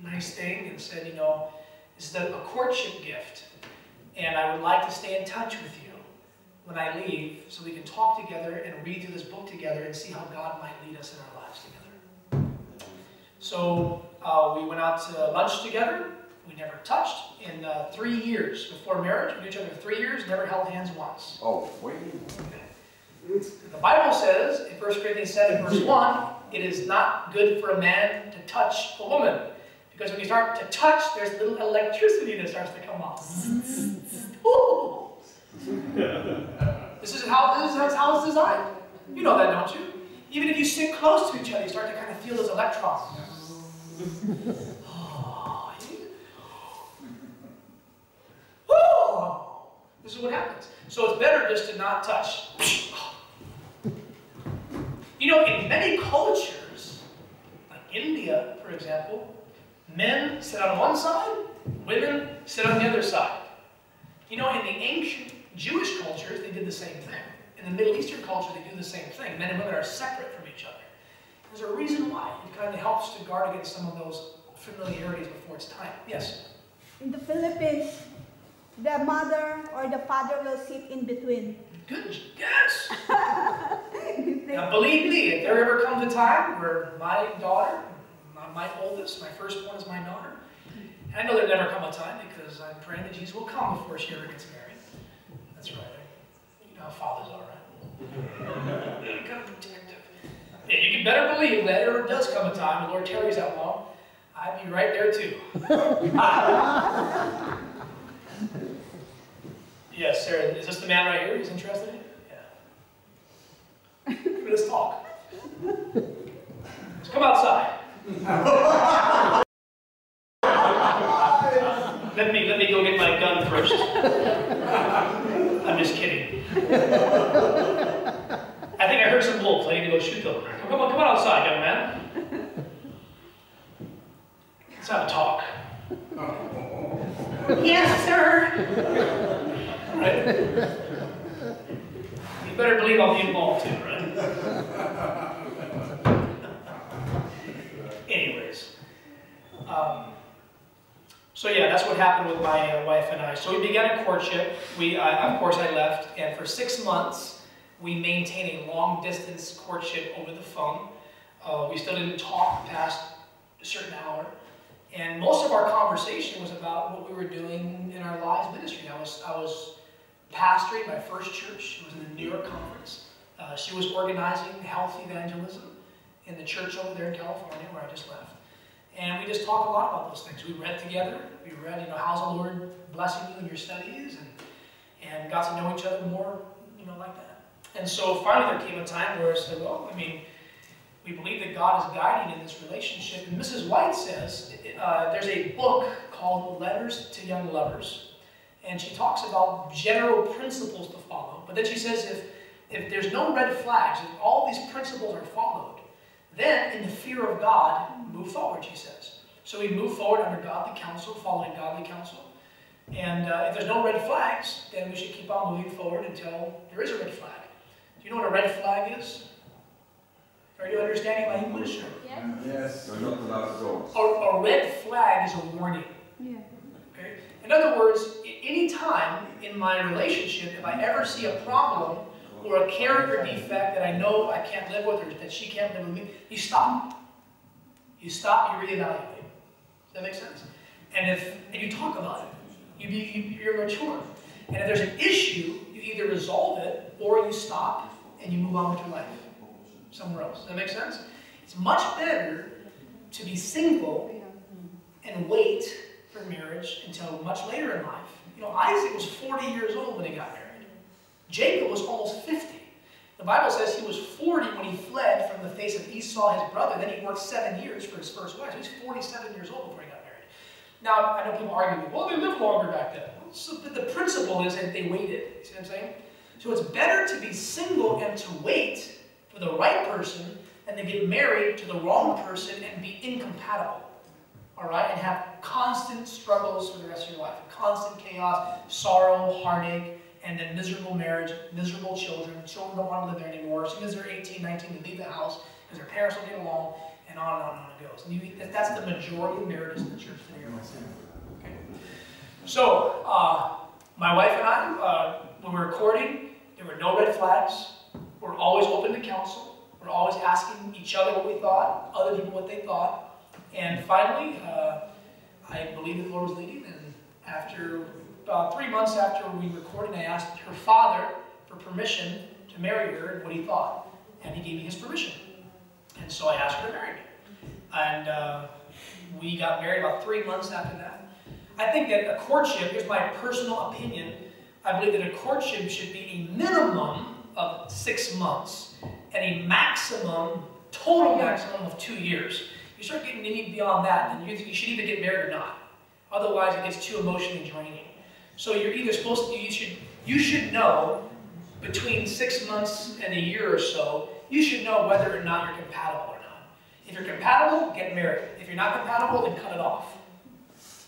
nice thing and said, this is a courtship gift. And I would like to stay in touch with you when I leave so we can talk together and read through this book together and see how God might lead us in our lives together. So we went out to lunch together. We never touched in 3 years before marriage. We knew each other for 3 years, never held hands once. Oh, wait. The Bible says in 1 Corinthians 7, verse 1, it is not good for a man to touch a woman. Because when you start to touch, there's little electricity that starts to come off. This is how it's designed. You know that, don't you? Even if you sit close to each other, you start to kind of feel those electrons. This is what happens. So it's better just to not touch. You know, in many cultures, like India, for example, men sit on one side, women sit on the other side. You know, in the ancient Jewish cultures, they did the same thing. In the Middle Eastern culture, they do the same thing. Men and women are separate from each other. There's a reason why. It kind of helps to guard against some of those familiarities before it's time. Yes? In the Philippines, the mother or the father will sit in between. Good, yes! Now, believe me, if there ever comes a time where my daughter, my oldest, my firstborn is my daughter, and I know there'll never come a time because I'm praying that Jesus will come before she ever gets married. That's right. You know how fathers are, right? They're kind of protective. Yeah, you can better believe that if there does come a time, the Lord tarries that long, I'd be right there too. Yes, Sarah, is this the man right here? He's interested in it? Yeah. Let's talk. Let's come outside. Let me go get my gun first. I'm just kidding. I think I heard some wolves. I need to go shoot them. Come on outside, young man. Let's have a talk. Yes, sir. Right? You better believe I'll be involved too, right? Anyways. So yeah, that's what happened with my wife and I. So we began a courtship. Of course I left, and for 6 months, we maintained a long-distance courtship over the phone. We still didn't talk past a certain hour. And most of our conversation was about what we were doing in our lives ministry. I was pastoring my first church. It was in the New York conference. She was organizing health evangelism in the church over there in California where I just left. And we just talked a lot about those things. We read together. We read, how's the Lord blessing you in your studies? And got to know each other more, like that. And so finally there came a time where I said, well, we believe that God is guiding in this relationship. And Mrs. White says, there's a book called Letters to Young Lovers. And she talks about general principles to follow. But then she says if there's no red flags, if all these principles are followed, then in the fear of God, move forward, she says. So we move forward under godly counsel, following godly counsel. And if there's no red flags, then we should keep on moving forward until there is a red flag. Do you know what a red flag is? Are you understanding my English? Yeah. Yes. You're not allowed to go. A red flag is a warning. Yeah. Okay? In other words, any time in my relationship, if I ever see a problem or a character defect that I know I can't live with or that she can't live with me, you stop. You stop, you reevaluate. Does that make sense? And you talk about it. You're mature. And if there's an issue, you either resolve it or you stop and you move on with your life somewhere else. Does that make sense? It's much better to be single and wait for marriage until much later in life. Isaac was 40 years old when he got married. Jacob was almost 50. The Bible says he was 40 when he fled from the face of Esau, his brother. Then he worked 7 years for his first wife. So he's 47 years old before he got married. Now, I know people argue, well, they lived longer back then. So the principle is that they waited. See what I'm saying? So it's better to be single and to wait for the right person than to get married to the wrong person and be incompatible. All right? And have constant struggles for the rest of your life. Constant chaos, sorrow, heartache, and then miserable marriage, miserable children. Children don't want to live there anymore. As soon as they're 18, 19, they leave the house because their parents don't get along, and on and on and on it goes. And that's the majority of marriages in the church today. Okay? So, my wife and I, when we were courting, there were no red flags. We're always open to counsel. We're always asking each other what we thought, other people what they thought. And finally, I believed the Lord was leading, and after about 3 months after we recorded, I asked her father for permission to marry her and what he thought. And he gave me his permission. And so I asked her to marry me. And we got married about 3 months after that. I think that a courtship, here's my personal opinion, I believe that a courtship should be a minimum of 6 months and a maximum, total maximum of 2 years. If you start getting any beyond that, then you should either get married or not. Otherwise, it gets too emotionally draining. So you're either supposed to, you should know between 6 months and a year or so, you should know whether or not you're compatible or not. If you're compatible, get married. If you're not compatible, then cut it off.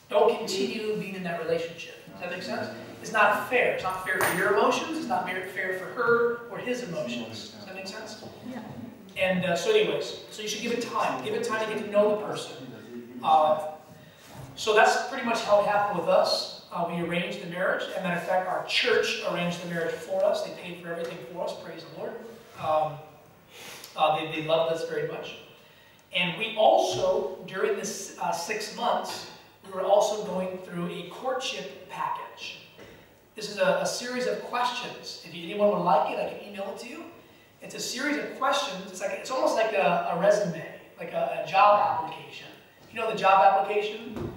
Don't continue being in that relationship. Does that make sense? It's not fair. It's not fair for your emotions. It's not fair for her or his emotions. Does that make sense? Yeah. And so anyways, so you should give it time. Give it time to get to know the person. So that's pretty much how it happened with us. We arranged the marriage. As a matter of fact, our church arranged the marriage for us. They paid for everything for us. Praise the Lord. They loved us very much. And we also, during this 6 months, we were also going through a courtship package. This is a series of questions. If anyone would like it, I can email it to you. It's a series of questions. It's almost like a resume, like a job application. You know the job application?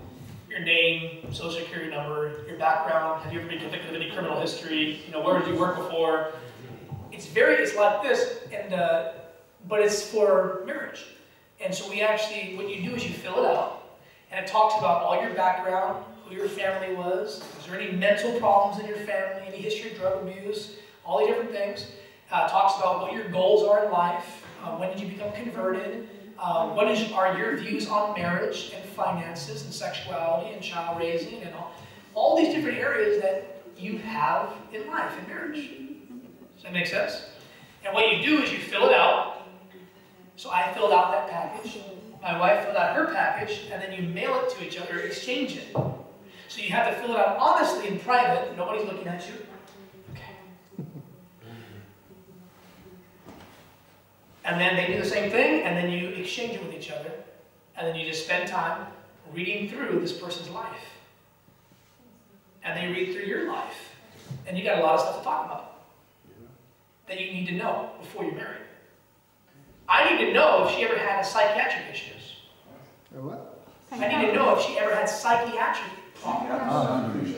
Your name, social security number, your background, have you ever been convicted of any criminal history, you know, where did you work before? It's like this, and but it's for marriage. And so we actually, what you do is you fill it out, and it talks about all your background, who your family was, is there any mental problems in your family, any history of drug abuse, all the different things. Talks about what your goals are in life, when did you become converted, what are your views on marriage and finances and sexuality and child raising and all these different areas that you have in life, in marriage. Does that make sense? And what you do is you fill it out. So I filled out that package. My wife filled out her package, and then you mail it to each other, exchange it. So you have to fill it out honestly in private. Nobody's looking at you. Okay. And then they do the same thing, and then you exchange it with each other. And then you just spend time reading through this person's life. And they read through your life. And you got a lot of stuff to talk about that you need to know before you're married. I need to know if she ever had psychiatric issues. What? I need to know if she ever had psychiatric problems.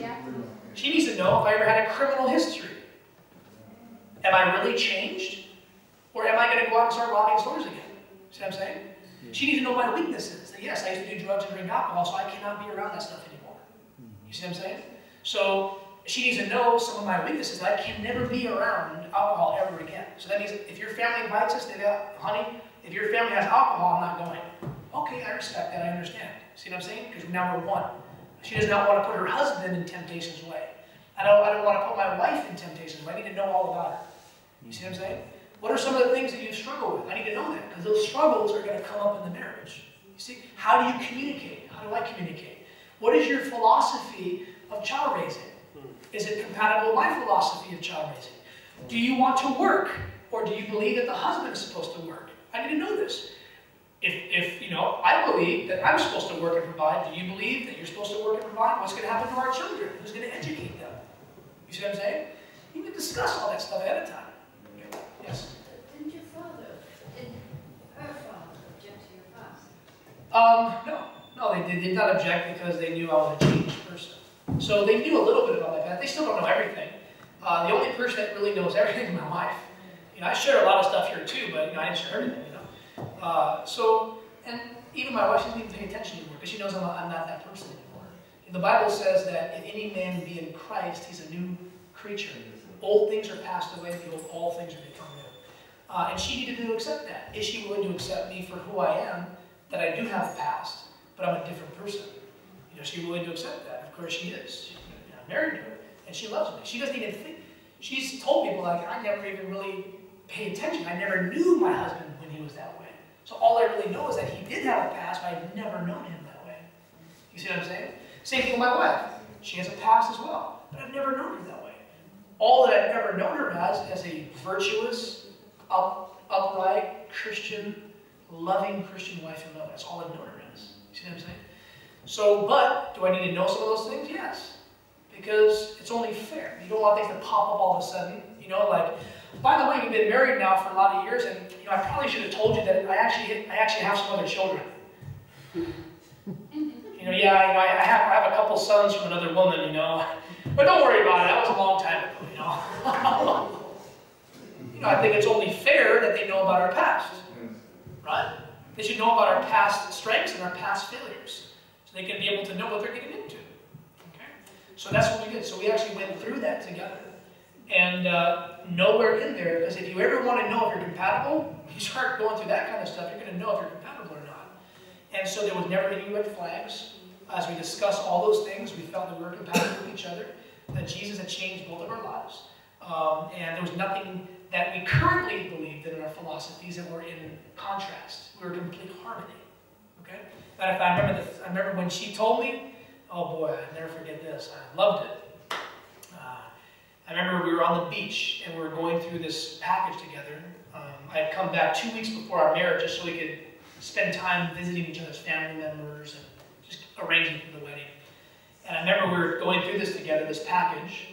She needs to know if I ever had a criminal history. Am I really changed? Or am I going to go out and start robbing stores again? See what I'm saying? She needs to know my weaknesses. That yes, I used to do drugs and drink alcohol, so I cannot be around that stuff anymore. You see what I'm saying? So she needs to know some of my weaknesses. That I can never be around alcohol ever again. So that means if your family invites us, they go, honey, if your family has alcohol, I'm not going. Okay, I respect that. I understand. See what I'm saying? Because now we're one. She does not want to put her husband in temptation's way. I don't want to put my wife in temptation's way. I need to know all about her. You see what I'm saying? What are some of the things that you struggle with? I need to know that, because those struggles are going to come up in the marriage. You see, how do you communicate? How do I communicate? What is your philosophy of child raising? Is it compatible with my philosophy of child raising? Do you want to work, or do you believe that the husband is supposed to work? I need to know this. If you know, I believe that I'm supposed to work and provide. Do you believe that you're supposed to work and provide? What's going to happen to our children? Who's going to educate them? You see what I'm saying? You can discuss all that stuff ahead of time. Yes? Didn't your father, did her father object to your past? No, they did not object because they knew I was a changed person. So they knew a little bit about my past. They still don't know everything. The only person that really knows everything is my wife. You know, I share a lot of stuff here too, but you know, I didn't share everything. You know, and even my wife doesn't even pay attention anymore because she knows I'm not that person anymore. The Bible says that if any man be in Christ, he's a new creature. Old things are passed away, behold, all things are become new. And she needed to accept that. Is she willing to accept me for who I am, that I do have a past, but I'm a different person? You know, is she willing to accept that? Of course she is. You know, I'm married to her, and she loves me. She doesn't even think. She's told people, like, I never even really paid attention. I never knew my husband when he was that way. So all I really know is that he did have a past, but I've never known him that way. You see what I'm saying? Same thing with my wife. She has a past as well, but I've never known her that way. All that I've ever known her as a virtuous, upright, Christian, loving Christian wife and mother. That's all I've known her as. You see what I'm saying? So, but do I need to know some of those things? Yes. Because it's only fair. You don't want things to pop up all of a sudden. You know, like, by the way, we've been married now for a lot of years, and you know, I probably should have told you that I actually have some other children. You know, yeah, you know, I have a couple sons from another woman, you know. But don't worry about it. That was a long time ago, you know. You know, I think it's only fair that they know about our past, right? They should know about our past strengths and our past failures, so they can be able to know what they're getting into. Okay? So that's what we did. So we actually went through that together. And nowhere in there, because if you ever want to know if you're compatible, you start going through that kind of stuff, you're going to know if you're compatible or not. And so there was never any red flags. As we discussed all those things, we felt that we were compatible with each other, that Jesus had changed both of our lives. And there was nothing that we currently believed in our philosophies that were in contrast. We were in complete harmony. Okay? Matter of fact, I remember when she told me, oh boy, I'll never forget this. I loved it. I remember we were on the beach and we were going through this package together. I had come back 2 weeks before our marriage just so we could spend time visiting each other's family members and just arranging for the wedding. And I remember we were going through this together, this package,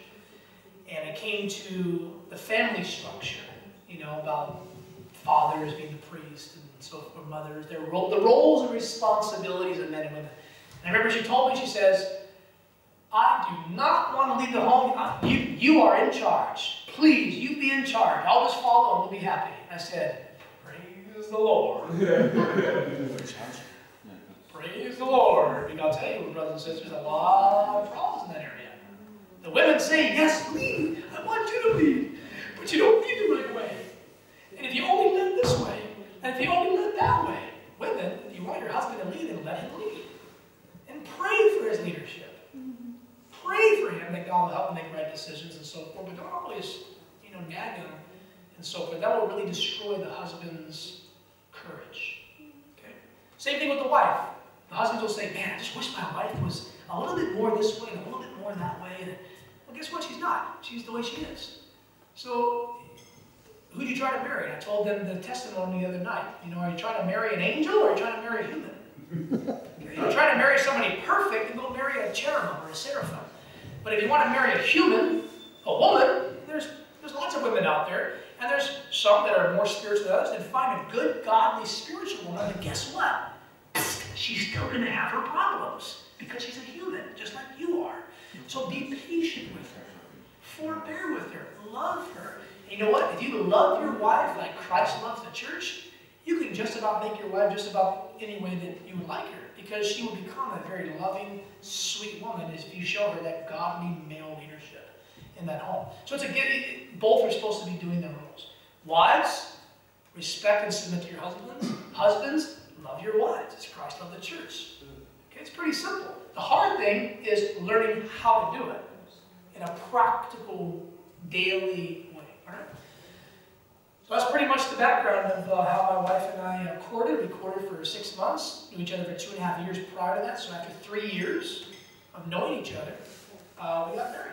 and it came to the family structure, you know, about fathers being the priest and so forth, mothers, the roles and responsibilities of men and women. And I remember she told me, she says, I do not want to leave the home. You are in charge. Please, you be in charge. I'll just follow and we'll be happy. I said, praise the Lord. Praise the Lord. And I'll tell you, brothers and sisters, a lot of problems in that area. The women say, yes, lead. I want you to lead. But you don't lead the right way. And if you only live this way, and if you only live that way, women, if you want your husband to lead, then let him lead. And pray for his leadership. Pray for him that God will help him make right decisions and so forth, but don't always, you know, nag him and so forth. That will really destroy the husband's courage. Okay? Same thing with the wife. The husbands will say, man, I just wish my wife was a little bit more this way and a little bit more that way. And, well, guess what? She's not. She's the way she is. So, who do you try to marry? I told them the testimony the other night. You know, are you trying to marry an angel or are you trying to marry a human? If you're trying to marry somebody perfect, then go marry a cherubim or a seraphim. But if you want to marry a human, a woman, there's lots of women out there, and there's some that are more spiritual than others, and find a good, godly, spiritual woman, and guess what? She's still going to have her problems, because she's a human, just like you are. So be patient with her. Forbear with her. Love her. And you know what? If you love your wife like Christ loves the church, you can just about make your wife just about any way that you would like her, because she will become a very loving, sweet woman if you show her that godly male leadership in that home. So both are supposed to be doing their roles. Wives, respect and submit to your husbands. Husbands, love your wives as Christ loved the church. Okay, it's pretty simple. The hard thing is learning how to do it in a practical, daily way. All right? So that's pretty much the background of how my wife and I courted. We courted for 6 months, knew each other for 2.5 years prior to that. So after 3 years of knowing each other, we got married.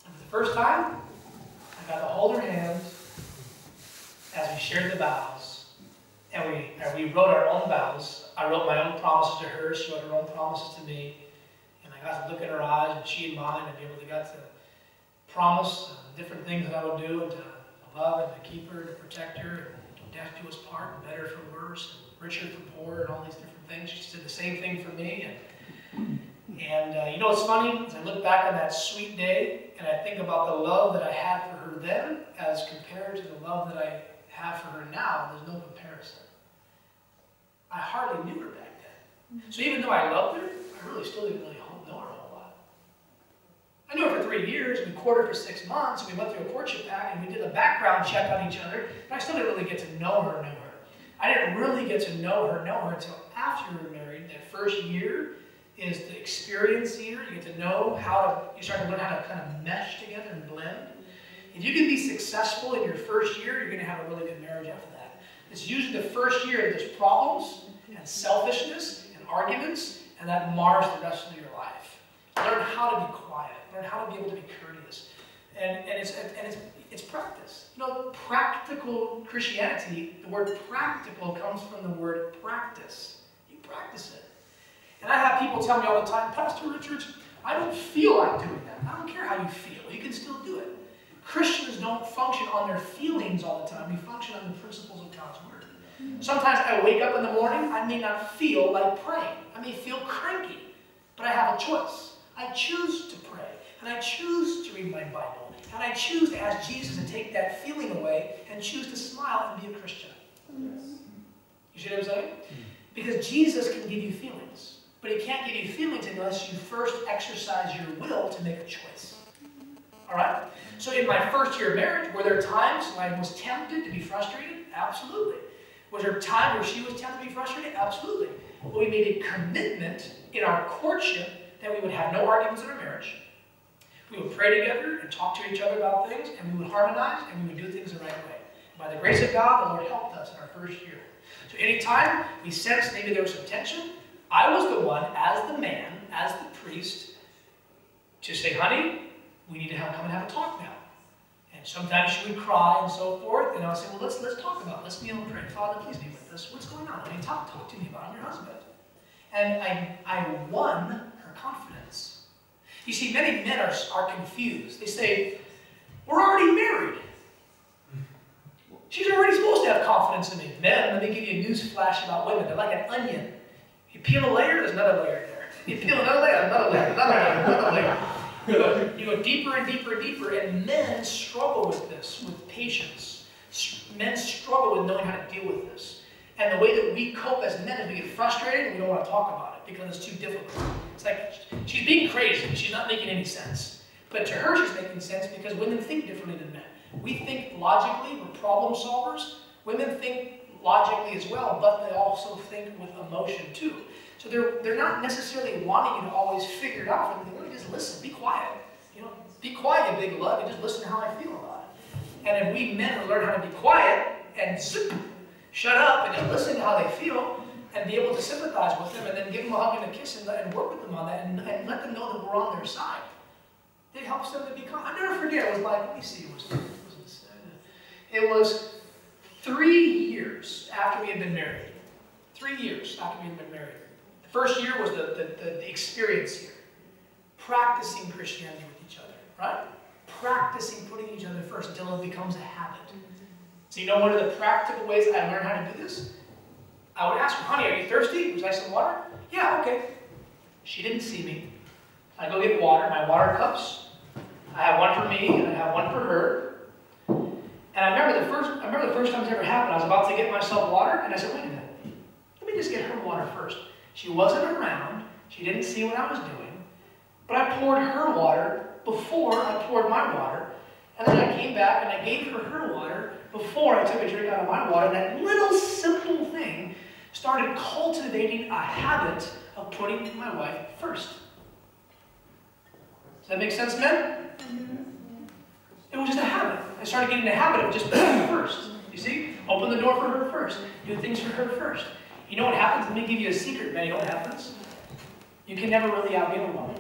And for the first time, I got to hold her hand as we shared the vows. And we wrote our own vows. I wrote my own promises to her. She wrote her own promises to me. And I got to look in her eyes, and she in mine, and be able to get to promise different things that I would do, and to love and to keep her, to protect her, and death do us part, and better for worse, and richer for poorer, and all these different things. She did the same thing for me. And you know what's funny? As I look back on that sweet day, and I think about the love that I had for her then, as compared to the love that I have for her now, there's no comparison. I hardly knew her back then. So even though I loved her, I really still didn't really know her a whole lot. I knew her for 3 years, we courted for 6 months, and we went through a courtship pack, and we did a background check on each other, but I still didn't really get to know her. I didn't really get to know her until after we were married. That first year is the experience year. You get to know you start to learn how to kind of mesh together and blend. If you can be successful in your first year, you're going to have a really good marriage after that. It's usually the first year that there's problems and selfishness and arguments, and that mars the rest of your life. Learn how to be quiet. Learn how to be able to be courteous. And it's practice. You know, practical Christianity, the word practical comes from the word practice. You practice it. And I have people tell me all the time, Pastor Richards, I don't feel like doing that. I don't care how you feel. You can still do it. Christians don't function on their feelings all the time. We function on the principles of God's Word. Sometimes I wake up in the morning, I may not feel like praying. I may feel cranky, but I have a choice. I choose to pray, and I choose to read my Bible, and I choose to ask Jesus to take that feeling away and choose to smile and be a Christian. You see what I'm saying? Because Jesus can give you feelings, but he can't give you feelings unless you first exercise your will to make a choice. All right? So in my first year of marriage, were there times when I was tempted to be frustrated? Absolutely. Was there a time where she was tempted to be frustrated? Absolutely. But we made a commitment in our courtship that we would have no arguments in our marriage. We would pray together and talk to each other about things, and we would harmonize, and we would do things the right way. By the grace of God, the Lord helped us in our first year. So anytime we sensed maybe there was some tension, I was the one, as the man, as the priest, to say, honey, we need to come and have a talk now. And sometimes she would cry and so forth, and I would say, well, let's talk about it. Let's kneel and pray. Father, please be with us. What's going on? I mean, talk to me about it. I'm your husband. And I won her confidence. You see, many men are confused. They say, we're already married. She's already supposed to have confidence in me. Men, let me give you a news flash about women. They're like an onion. You peel a layer, there's another layer there. You peel another layer, another layer, another layer, another layer. You go deeper and deeper and deeper, and men struggle with this, with patience. Men struggle with knowing how to deal with this. And the way that we cope as men is we get frustrated and we don't want to talk about it because it's too difficult. It's like, she's being crazy. She's not making any sense. But to her, she's making sense because women think differently than men. We think logically, we're problem solvers. Women think logically as well, but they also think with emotion too. So they're not necessarily wanting you to always figure it out. They want to just listen, be quiet. You know, be quiet, you big lug, and just listen to how I feel about it. And if we men learn how to be quiet and zip, shut up and just listen to how they feel and be able to sympathize with them and then give them a hug and a kiss and work with them on that and let them know that we're on their side. It helps them to become, I never forget, it was like, let me see, it was 3 years after we had been married. 3 years after we had been married. The first year was the experience year. Practicing Christianity with each other, right? Practicing putting each other first until it becomes a habit. So you know one of the practical ways I learned how to do this? I would ask her, honey, are you thirsty? Would you like some water? Yeah, okay. She didn't see me. I go get water, my water cups. I have one for me and I have one for her. And I remember the first time this ever happened, I was about to get myself water, and I said, wait a minute, let me just get her water first. She wasn't around, she didn't see what I was doing, but I poured her water before I poured my water, and then I came back and I gave her water before I took a drink out of my water. And that little simple thing started cultivating a habit of putting my wife first. Does that make sense, men? It was just a habit. I started getting the habit of just putting her first. You see? Open the door for her first. Do things for her first. You know what happens? Let me give you a secret, man. You know what happens? You can never really outgive a woman.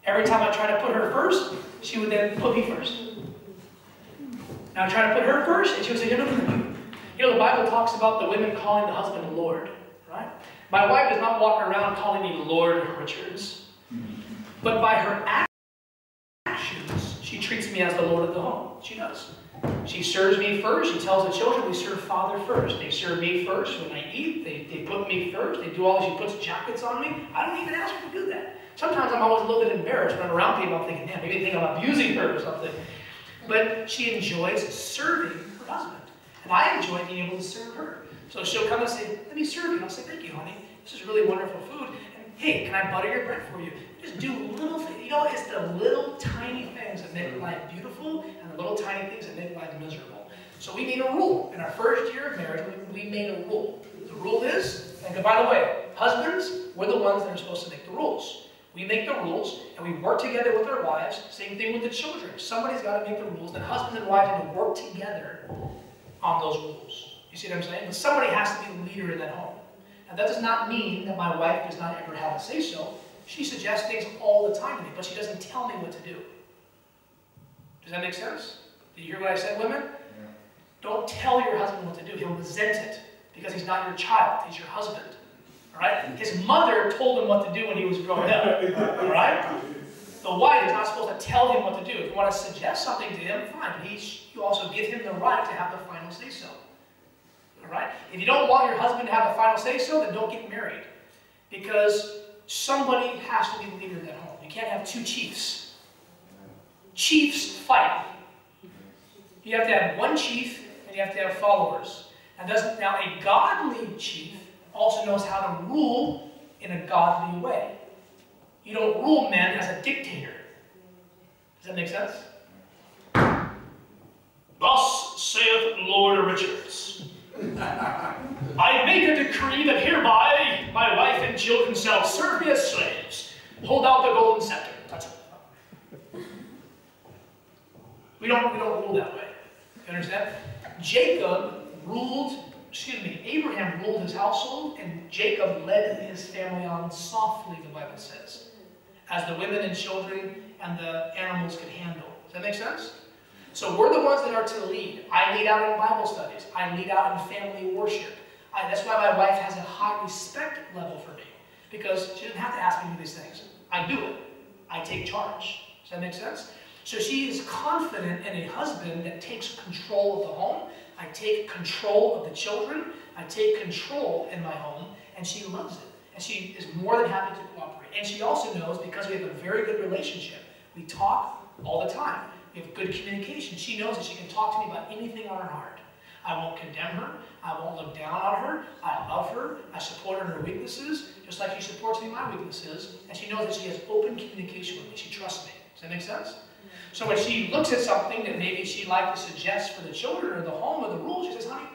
Every time I try to put her first, she would then put me first. Now I try to put her first, and she would say, no. You know, the Bible talks about the women calling the husband Lord, right? My wife does not walk around calling me Lord Richards. But by her actions, she treats me as the Lord of the home. She does. She serves me first. She tells the children, we serve Father first. They serve me first when I eat. They put me first. They do all this. She puts jackets on me. I don't even ask her to do that. Sometimes I'm always a little bit embarrassed when I'm around people. I'm thinking, man, maybe they think I'm abusing her or something. But she enjoys serving her husband. And I enjoy being able to serve her. So she'll come and say, let me serve you. And I'll say, thank you, honey. This is really wonderful food. And hey, can I butter your bread for you? Just do little things. You know, it's the little tiny things that make life beautiful and the little tiny things that make life miserable. So we made a rule. In our first year of marriage, we made a rule. The rule is, and by the way, husbands, we're the ones that are supposed to make the rules. We make the rules, and we work together with our wives. Same thing with the children. Somebody's got to make the rules, and husbands and wives need to work together on those rules. You see what I'm saying? But somebody has to be the leader in that home. Now, that does not mean that my wife does not ever have a say-so. She suggests things all the time to me, but she doesn't tell me what to do. Does that make sense? Did you hear what I said, women? Yeah. Don't tell your husband what to do. He'll resent it because he's not your child. He's your husband. All right? His mother told him what to do when he was growing up. All right? The wife is not supposed to tell him what to do. If you want to suggest something to him, fine. But you also give him the right to have the final say-so. All right? If you don't want your husband to have the final say-so, then don't get married. Because somebody has to be the leader of that home. You can't have two chiefs. Chiefs fight. You have to have one chief, and you have to have followers. Now, a godly chief also knows how to rule in a godly way. You don't rule men as a dictator. Does that make sense? Thus saith Lord Richards, I make a decree that hereby my wife and children shall serve me as slaves. Hold out the golden scepter. That's it. We don't rule that way. You understand? Abraham ruled his household, and Jacob led his family on softly, the Bible says, as the women and children and the animals could handle. Does that make sense? So we're the ones that are to lead. I lead out in Bible studies. I lead out in family worship. That's why my wife has a high respect level for me, because she doesn't have to ask me to do these things. I do it. I take charge. Does that make sense? So she is confident in a husband that takes control of the home. I take control of the children. I take control in my home, and she loves it. And she is more than happy to cooperate. And she also knows, because we have a very good relationship, we talk all the time. We have good communication. She knows that she can talk to me about anything on her heart. I won't condemn her. I won't look down on her. I love her. I support her in her weaknesses, just like she supports me in my weaknesses. And she knows that she has open communication with me. She trusts me. Does that make sense? So when she looks at something that maybe she'd like to suggest for the children or the home or the rules, she says, honey,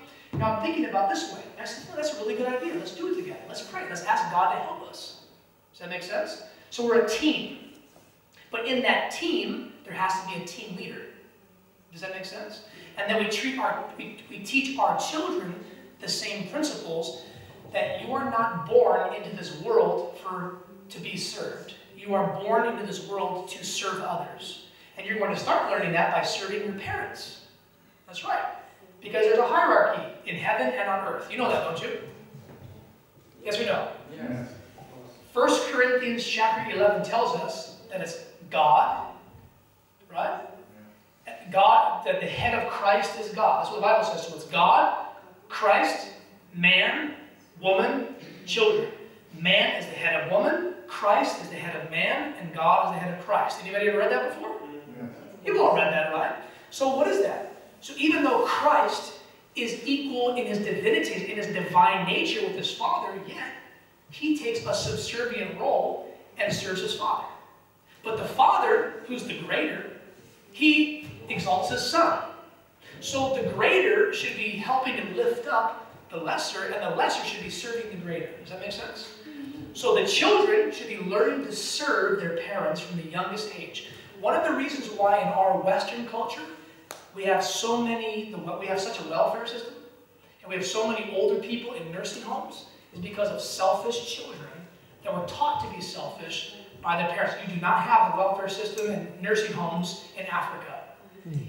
I'm thinking about this way. I said, that's a really good idea. Let's do it together. Let's pray. Let's ask God to help us. Does that make sense? So we're a team. But in that team, there has to be a team leader. Does that make sense? And then we teach our children the same principles, that you are not born into this world to be served. You are born into this world to serve others. And you're going to start learning that by serving your parents. That's right. Because there's a hierarchy in heaven and on earth. You know that, don't you? Yes or no? Yes. 1 Corinthians chapter 11 tells us that it's God, right? God, that the head of Christ is God. That's what the Bible says. So it's God, Christ, man, woman, children. Man is the head of woman, Christ is the head of man, and God is the head of Christ. Anybody ever read that before? You've all read that, right? So what is that? So even though Christ is equal in his divinity, in his divine nature with his Father, yet he takes a subservient role and serves his Father. But the Father, who's the greater, he exalts his Son. So the greater should be helping to lift up the lesser, and the lesser should be serving the greater. Does that make sense? So the children should be learning to serve their parents from the youngest age. One of the reasons why in our Western culture we have such a welfare system, and we have so many older people in nursing homes, is because of selfish children that were taught to be selfish by their parents. You do not have the welfare system in nursing homes in Africa.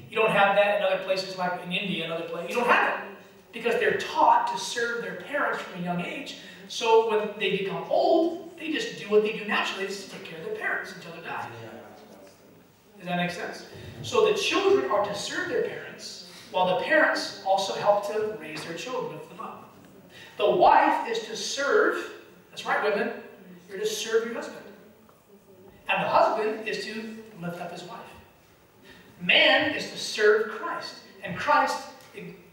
You don't have that in other places like in India and other places. You don't have it because they're taught to serve their parents from a young age. So when they become old, they just do what they do naturally, is to take care of their parents until they die. Does that make sense? So the children are to serve their parents, while the parents also help to raise their children, lift them up. The wife is to serve. That's right, women. You're to serve your husband. And the husband is to lift up his wife. Man is to serve Christ. And Christ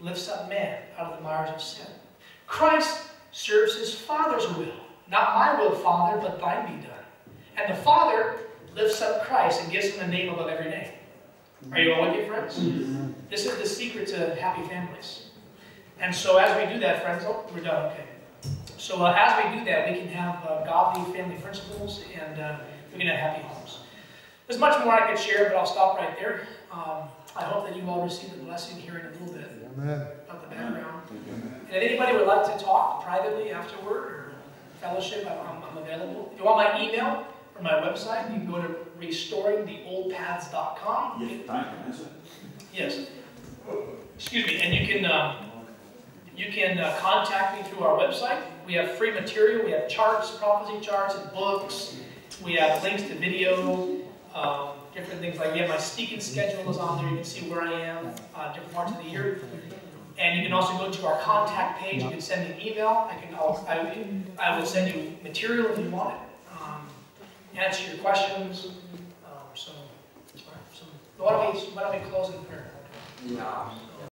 lifts up man out of the mires of sin. Christ serves his Father's will. Not my will, Father, but thine be done. And the Father lifts up Christ and gives him a name above every name. Are you all with me, friends? This is the secret to happy families. And so as we do that, friends, we're done, okay. So as we do that, we can have godly family principles, and we can have happy homes. There's much more I could share, but I'll stop right there. I hope that you all received the blessing here in a little bit about the background. And if anybody would like to talk privately afterward or fellowship, I'm available. If you want my email or my website, you can go to restoringtheoldpaths.com. Yes. Excuse me. And you You can contact me through our website. We have free material. We have charts, prophecy charts, and books. We have links to video, different things like, my speaking schedule is on there. You can see where I am, different parts of the year. And you can also go to our contact page. You can send me an email. I will send you material if you want it. Answer your questions. So why don't we close in prayer? Ja.